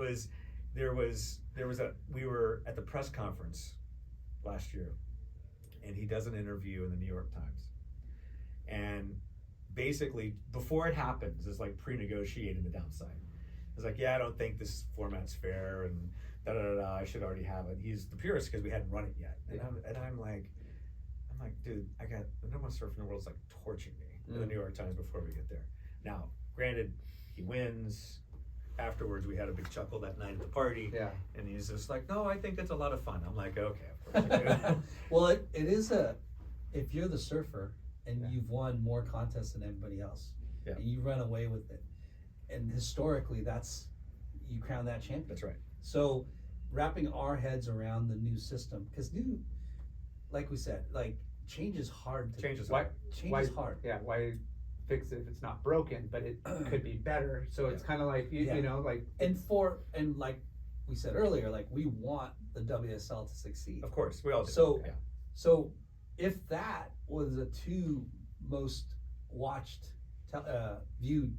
were at the press conference last year, and he does an interview in the New York Times, and basically before it happens, it's like pre-negotiating the downside. It's like, I don't think this format's fair, and I should already have it. He's the purist because we hadn't run it yet, and I'm like, like, dude, I got the number one surfer in the world is like torching me in the New York Times before we get there. Now, granted, he wins. Afterwards, we had a big chuckle that night at the party. Yeah. And he's just like, no, I think it's a lot of fun. I'm like, okay, of course you do. Well, it is if you're the surfer and you've won more contests than everybody else, and you run away with it, and historically, you crown that champion. That's right. So, wrapping our heads around the new system, because like we said, like change is hard. Change is Why, hard. Change is hard. Yeah, why fix it if it's not broken, but it could be better. So it's kind of like, you know, like. And like we said earlier, like we want the WSL to succeed. Of course, we all do. So if that was the two most watched, viewed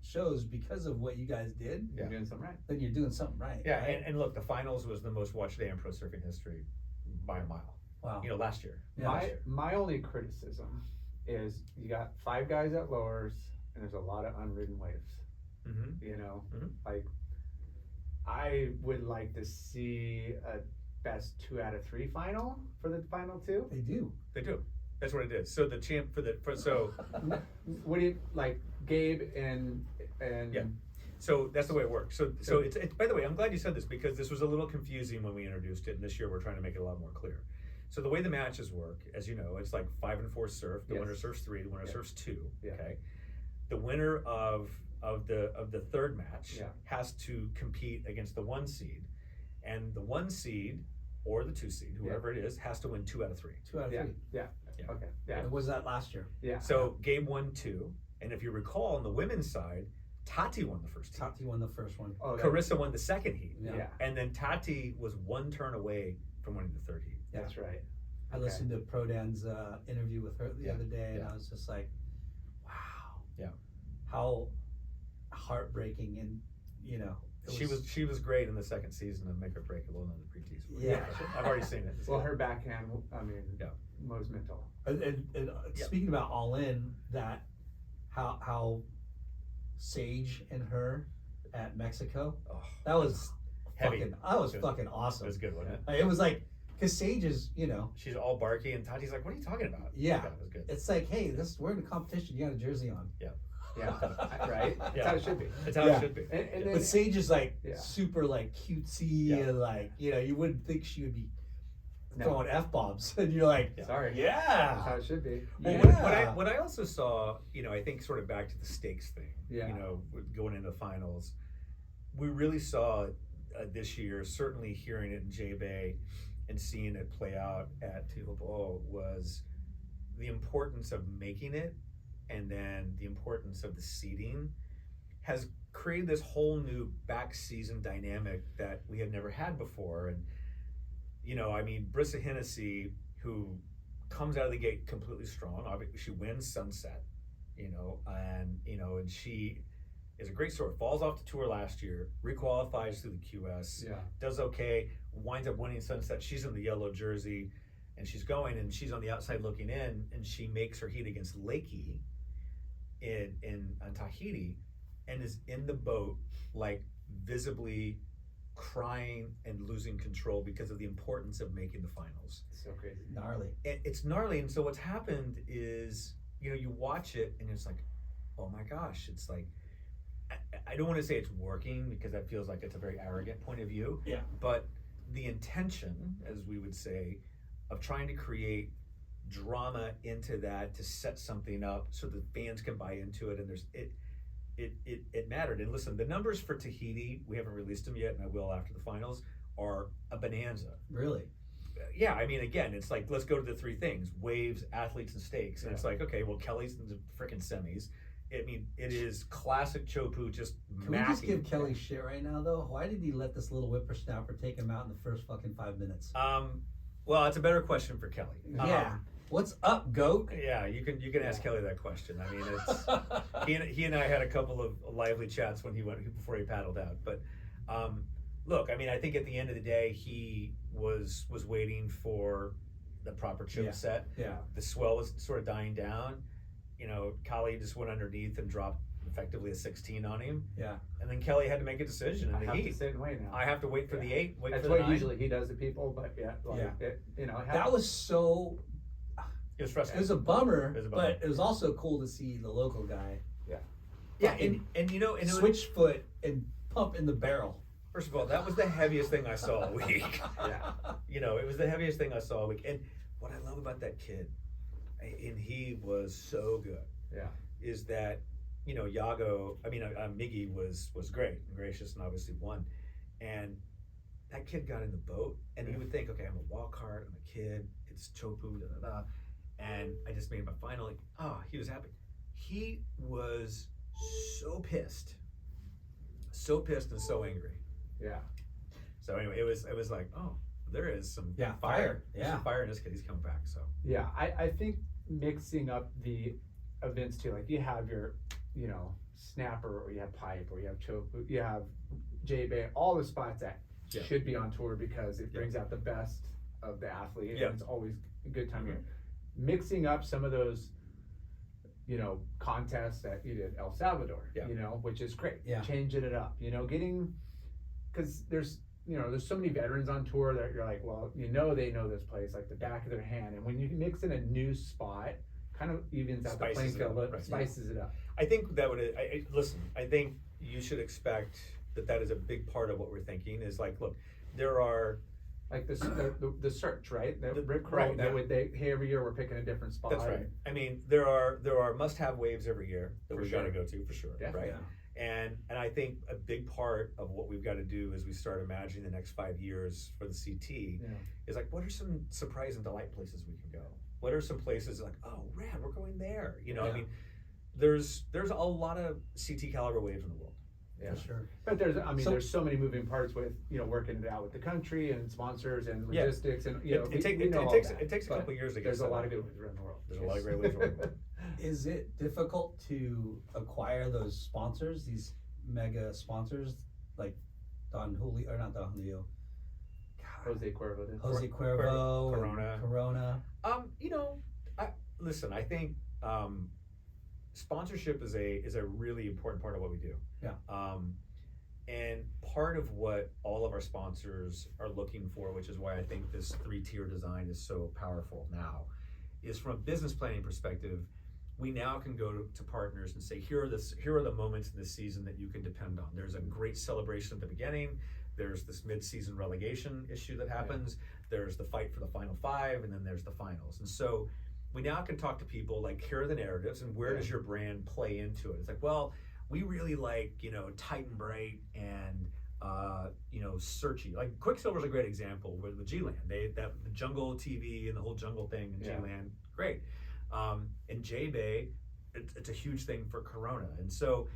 shows because of what you guys did, You're doing something right. then you're doing something right. Yeah, right? and look, the finals was the most watched day in pro surfing history by a mile. Wow. You know, last year. My only criticism is you got 5 guys at lowers and there's a lot of unridden waves. Mm-hmm. You know, Mm-hmm. like I would like to see a best 2 out of 3 final for the final 2. They do. They do. That's what it is. So the champ so What do you like, Gabe and Yeah. So that's the way it works. So it's by the way, I'm glad you said this because this was a little confusing when we introduced it, and this year we're trying to make it a lot more clear. So the way the matches work, as you know, it's like 5 and 4 surf. The winner surfs 3. The winner surfs 2. Yeah. Okay. The winner of the third match has to compete against the 1 seed, and the 1 seed or the 2 seed, whoever it is, has to win 2 out of 3. 2 out of 3. Yeah. Okay. Yeah. Was that last year? Yeah. So Gabe won 2, and if you recall, on the women's side, Tati won the first heat. Tati won the first one. Oh, Carissa won the second heat. Yeah. And then Tati was 1 turn away from winning the third heat. That's right. I listened to Prodan's interview with her the other day, and Yeah. I was just like, wow. Yeah. How heartbreaking, and you know. She was great in the second season of Make or Break. It wasn't on the pre-tease. Yeah. I've already seen it. It's Well, good. her backhand, I mean, was mental. And speaking about All In, that how Sage and her at Mexico, Oh, that was heavy. fucking awesome. It was good, wasn't it? It was like, because Sage is, She's all barky, and Tati's like, "What are you talking about?" Yeah. It was good. it's like, hey, we're in a competition, you got a jersey on. Yeah. Right? That's Yeah. how it should be. That's how Yeah. it should be. And then, But Sage is like Yeah. super like cutesy and like, you wouldn't think she would be No. throwing F-bombs. And you're like, Sorry. yeah. That's how it should be. Well, Yeah. what I also saw, I think sort of back to the stakes thing, Yeah. with going into the finals, we really saw this year, certainly hearing it in J-Bay and seeing it play out at Tijuana was the importance of making it, and then the importance of the seeding has created this whole new back season dynamic that we had never had before. And Brissa Hennessy, who comes out of the gate completely strong. Obviously, she wins Sunset, and she is a great story. Falls off the tour last year, requalifies through the QS, does okay, winds up winning Sunset. She's in the yellow jersey, and she's on the outside looking in, and she makes her heat against Lakey on Tahiti, and is in the boat, like visibly crying and losing control because of the importance of making the finals. It's so crazy. Gnarly. It's gnarly, and so what's happened is, you watch it and it's like, oh my gosh, it's like, I don't want to say it's working because that feels like it's a very arrogant point of view. Yeah. But the intention, as we would say, of trying to create drama into that to set something up so that fans can buy into it, and it mattered. And listen, the numbers for Tahiti, we haven't released them yet, and I will after the finals, are a bonanza. Really? Yeah, again, it's like, let's go to the 3 things: waves, athletes, and stakes. And it's like, okay, well, Kelly's in the freaking semis. It is classic Chopu, just Can we just give Kelly shit right now, though? Why did he let this little whippersnapper take him out in the first fucking 5 minutes? Well, it's a better question for Kelly. Yeah. What's up, goat? Yeah, you can ask Kelly that question. It's he and I had a couple of lively chats before he paddled out. But look, I think at the end of the day, he was waiting for the proper choke set. Yeah. The swell was sort of dying down. Kali just went underneath and dropped effectively a 16 on him. Yeah. And then Kelly had to make a decision in the I have heat. to sit and wait now. I have to wait for the 8. Wait That's for the what 9. usually he does to people, but that was so. It was It frustrating. was a bummer, It was a bummer. but it was also cool to see the local guy Yeah, and you know, and it was, switch foot and pump in the barrel. first of all, that was the heaviest thing I saw all week. Yeah. You know, it was the heaviest thing I saw all week. And what I love about that kid, and he was so good, Yeah. is that, you know, Miggy was great and gracious and obviously won. And that kid got in the boat, and you would think, okay, I'm a walk cart, I'm a kid, it's Chopu, da da da. And I just made my final, like, he was happy. He was so pissed and so angry. Yeah. So anyway, it was like, there is some Yeah, fire. fire. There's Yeah. some fire in this kid. He's coming back. So Yeah, I think mixing up the events too, like you have your, you know, snapper, or you have pipe, or you have choke, you have J-Bay, all the spots that Yeah. should be on tour because it Yeah. brings out the best of the athlete, and Yeah. it's always a good time Mhm. here. Mixing up some of those, you know, contests that you did El Salvador, Yeah. you know, which is great. Yeah. Changing it up, you know, because there's, you know, there's so many veterans on tour that you're like, well, you know, they know this place like the back of their hand, and when you mix in a new spot, kind of evens out the Spices playing it field, up, but right. spices it up. I think that would. Listen. I think you should expect that is a big part of what we're thinking. Is like, look, there are. Like the search, right? The- Rick Crow, right, yeah. hey, every year we're picking a different spot. That's right. I mean, there are must-have waves every year that For we've got to sure. go to for sure, Definitely. right? And I think a big part of what we've got to do as we start imagining the next 5 years for the CT Yeah. is like, what are some surprise and delight places we can go? What are some places like, oh, rad, we're going there? You know, I Yeah. mean, there's a lot of CT caliber waves in the world. Yeah. For sure. But So- there's so many moving parts with, you know, working it out with the country and sponsors and Yeah. logistics and, you know, It takes a but couple years to get there's a set lot up. of good ones around the world. There's a lot of great ways around the world. Is it difficult to acquire those sponsors, these mega sponsors, like not Don Julio, Jose Cuervo did. Jose Cuervo, Cuervo, Corona. and Corona. You know, I think sponsorship is a really important part of what we do. Yeah. And part of what all of our sponsors are looking for, which is why I think this 3-tier design is so powerful now, is from a business planning perspective, we now can go to partners and say, here are the moments in this season that you can depend on. There's a great celebration at the beginning. There's this mid-season relegation issue that happens. There's the fight for the final 5, and then there's the finals. And so we now can talk to people like, here are the narratives, and where does your brand play into it? It's like, well, we really like, you know, Titan Bright and you know, Searchy. Like Quicksilver's a great example with G-Land. The jungle TV and the whole jungle thing in G-Land, great. And J-Bay, it's a huge thing for Corona. And so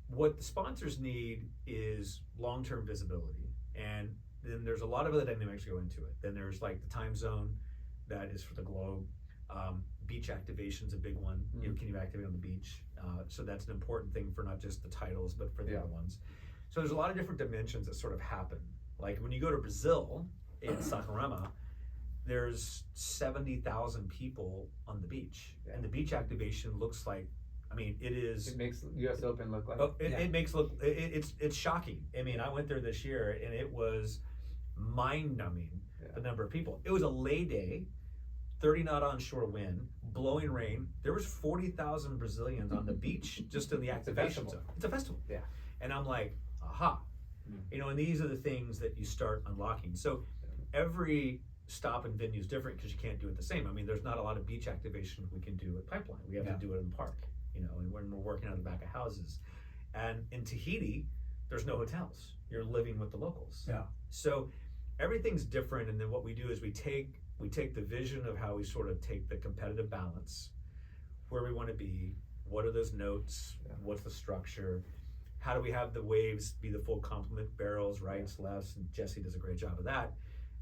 what the sponsors need is long-term visibility. And then there's a lot of other dynamics that go into it. Then there's like the time zone that is for the globe. Beach activation's a big one. You know, can you activate on the beach? So that's an important thing for not just the titles, but for the other ones. So there's a lot of different dimensions that sort of happen. Like when you go to Brazil in Saquarema, there's 70,000 people on the beach, and the beach activation looks like, I mean, it is. It makes US Open look like. It makes it's shocking. I mean, I went there this year, and it was mind-numbing the number of people. It was a lay day. 30 knot onshore wind, blowing rain. There was 40,000 Brazilians on the beach just in the activation zone. It's a festival. Yeah. And I'm like, aha. You know, and these are the things that you start unlocking. So every stop and venue is different because you can't do it the same. I mean, there's not a lot of beach activation we can do at Pipeline. We have to do it in the park, you know, and when we're working out of the back of houses. And in Tahiti, there's no hotels. You're living with the locals. Yeah. So everything's different, and then what we do is we take the vision of how we sort of take the competitive balance, where we want to be, what are those notes, what's the structure, how do we have the waves be the full complement, barrels, rights, lefts, and Jesse does a great job of that.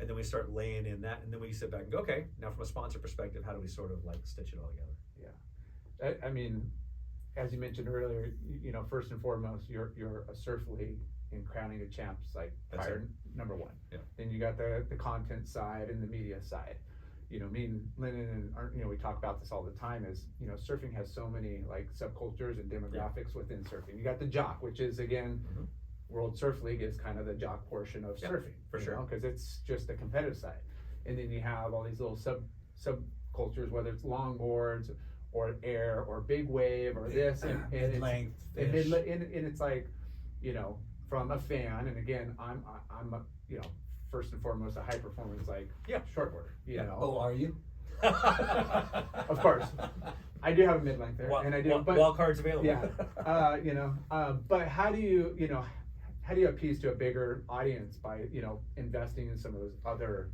And then we start laying in that, and then we sit back and go, okay, now from a sponsor perspective, how do we sort of like stitch it all together? I mean, as you mentioned earlier, you know, first and foremost, you're a surf league, and crowning a champ's like prior number 1. Yeah. Then you got the content side and the media side. You know, me and Lennon and you know, we talk about this all the time. Is, you know, surfing has so many like subcultures and demographics within surfing. You got the jock, which is again, World Surf League is kind of the jock portion of surfing, for sure, because it's just the competitive side. And then you have all these little sub cultures, whether it's longboards or air or big wave or this and Mid-length and, fish. and it's like, you know, from a fan, and again, I'm a, you know, first and foremost a high performance like shortboarder, you know. Oh, are you? Of course, I do have a mid-length there, and I do. But wild cards available. yeah, you know, but how do you, you know, how do you appease to a bigger audience by, you know, investing in some of those other?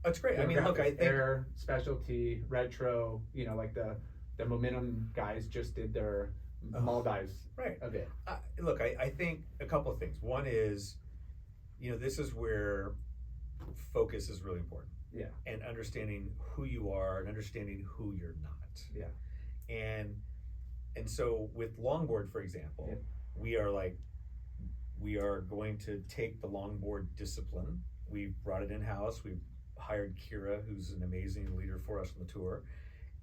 That's great. I mean, look, I think air, specialty, retro, you know, like the Momentum guys just did their Maldives event. Look, I think a couple of things. One is, you know, this is where focus is really important. Yeah. And understanding who you are and understanding who you're not. Yeah. And so with longboard, for example, we are going to take the longboard discipline. We brought it in-house. We've hired Kira, who's an amazing leader for us on the tour.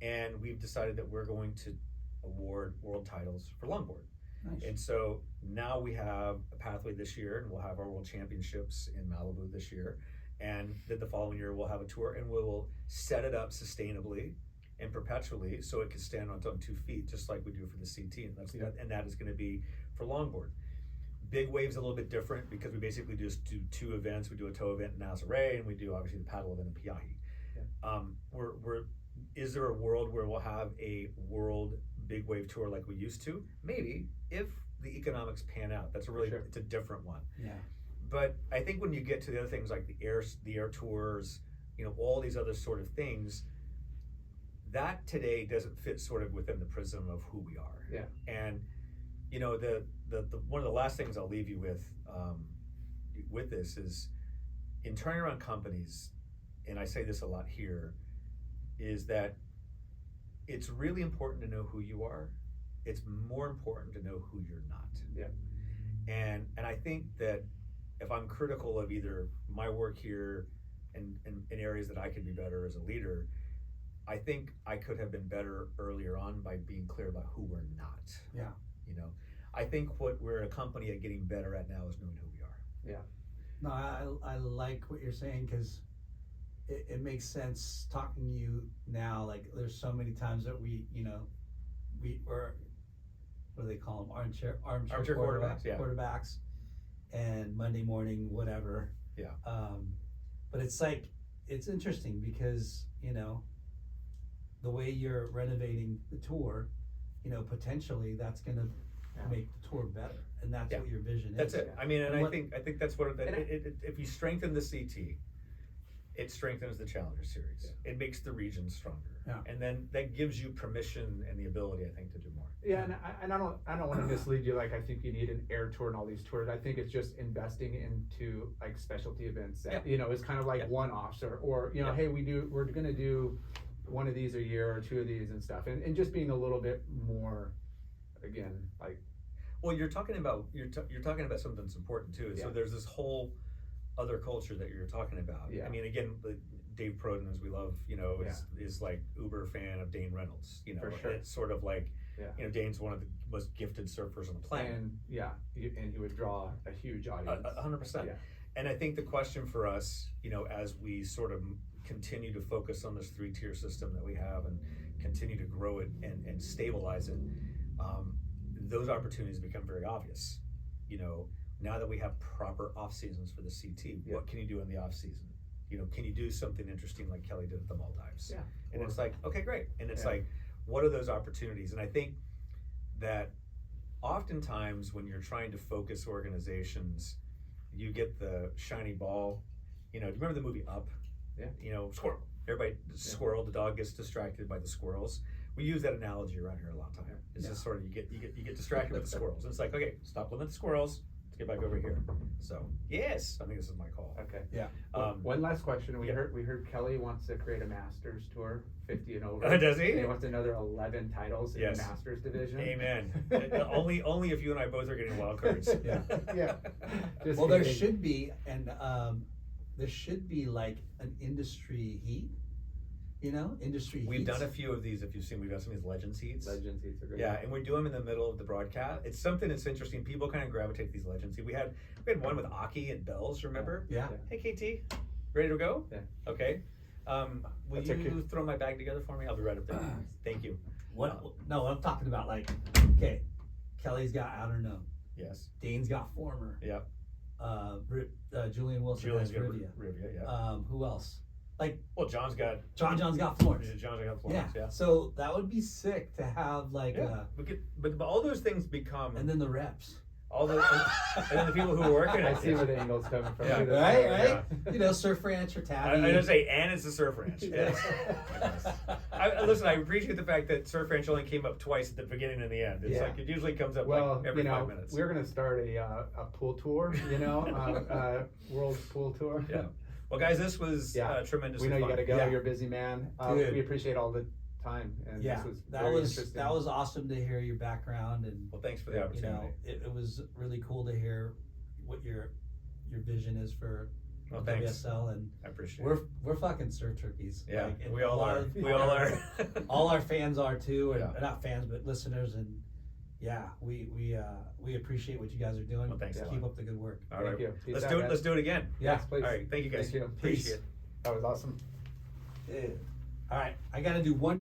And we've decided that we're going to award world titles for longboard. Nice. And so now we have a pathway this year, and we'll have our world championships in Malibu this year. And then the following year we'll have a tour, and we will set it up sustainably and perpetually so it can stand on its own 2 feet, just like we do for the CT. And that is going to be for longboard. Big wave's a little bit different because we basically just do 2 events. We do a tow event in Nazare, and we do obviously the paddle event in Piahi. Yeah. Is there a world where we'll have a world big wave tour like we used to? Maybe, if the economics pan out. That's it's a different one. Yeah. But I think when you get to the other things like the air tours, you know, all these other sort of things, that today doesn't fit sort of within the prism of who we are. Yeah. And you know, the one of the last things I'll leave you with this is, in turning around companies, and I say this a lot here, is that it's really important to know who you are. It's more important to know who you're not. Yeah. And I think that if I'm critical of either my work here and in areas that I could be better as a leader, I think I could have been better earlier on by being clear about who we're not. Yeah. You know, I think what we're a company at getting better at now is knowing who we are. Yeah. No, I like what you're saying, because it makes sense talking to you now. Like, there's so many times that we were, what do they call them? Armchair quarterbacks, and Monday morning, whatever. Yeah. But it's like, it's interesting because, you know, the way you're renovating the tour, you know, potentially that's going to make the tour better. And that's what your vision is. That's it. I mean, and I think that's what if you strengthen the CT, it strengthens the Challenger Series. Yeah. It makes the region stronger. Yeah. And then that gives you permission and the ability, I think, to do more. Yeah, and I don't want to mislead you. Like, I think you need an air tour and all these tours. I think it's just investing into like specialty events that you know is kind of like one-offs or you know, hey, we're gonna do one of these a year or 2 of these and stuff, and just being a little bit more, again, like. Well, you're talking about something that's important too. So there's this whole other culture that you're talking about. Yeah. I mean, again, Dave Proden, as we love, you know, is like uber fan of Dane Reynolds. You know, for sure. It's sort of like, you know, Dane's one of the most gifted surfers on the planet. And he would draw a huge audience. 100%. Yeah. And I think the question for us, you know, as we sort of continue to focus on this 3-tier system that we have and continue to grow it and stabilize it, those opportunities become very obvious. You know, now that we have proper off seasons for the CT, what can you do in the off season? You know, can you do something interesting like Kelly did at the Maldives? Yeah. And it's like, okay, great. And it's like, what are those opportunities? And I think that oftentimes when you're trying to focus organizations, you get the shiny ball. You know, do you remember the movie Up? Yeah. You know, squirrel. Everybody, squirrel. The dog gets distracted by the squirrels. We use that analogy around here a lot of time. It's just sort of you get distracted with the squirrels. And it's like, okay, stop looking at the squirrels. Let's get back over here. So yes, I think this is my call. Okay. Yeah. One last question. We heard Kelly wants to create a Masters tour, 50 and over. Does he? And he wants another 11 titles in the Masters division. Amen. only if you and I both are getting wild cards. Yeah. Yeah. Well, there should be, and there should be like an industry heat. You know, industry We've heats. done a few of these, if you've seen, we've done some of these Legends heats. Legends heats are great. Yeah, and we do them in the middle of the broadcast. It's something that's interesting. People kind of gravitate to these Legends heats. We had one with Aki and Bells, remember? Yeah. Hey, KT, ready to go? Yeah. Okay. Will That's okay. you throw my bag together for me? I'll be right up there. Thank you. What? No, I'm talking about like, okay, Kelly's got I don't know. Yes. Dane's got former. Yep. Julian Wilson Julian's has got Rivia. Rivia, yeah. Who else? Like Well, John's got John's got Florence. John's got Florence, yeah. So that would be sick to have like, Yeah. But all those things become and then the reps. all the and then the people who are working I at see it. where the angle's coming from. Yeah. Right. Yeah. You know, surf ranch or I tabby. was gonna say, and it's a surf ranch. Yes. Listen, I appreciate the fact that surf ranch only came up twice at the beginning and the end. It's Yeah. like it usually comes up Well, like every you know, 5 minutes. we're gonna start a pool tour. You know, world pool tour. Yeah. Well, guys, this was Yeah. tremendously We know you fun. gotta go. Yeah. You're a busy man. Dude. We appreciate all the time, and Yeah, this was that very was interesting. that was awesome to hear your background, and Well, thanks for the you opportunity. know, it was really cool to hear what your vision is for Well, thanks. WSL, and I appreciate it. we're fucking surf turkeys. Yeah, Like, and we all a lot are. of- We all are. all our fans are too, and Yeah. not fans but listeners, and yeah, we appreciate what you guys are doing. Well, thanks a Keep lot. up the good work. All right. Thank you. Peace Let's out, do it. guys. Let's do it again. Yeah. Yes, please. All right. Thank you guys. Thank you. Appreciate Peace. it. That was awesome. Yeah. All right, I got to do one.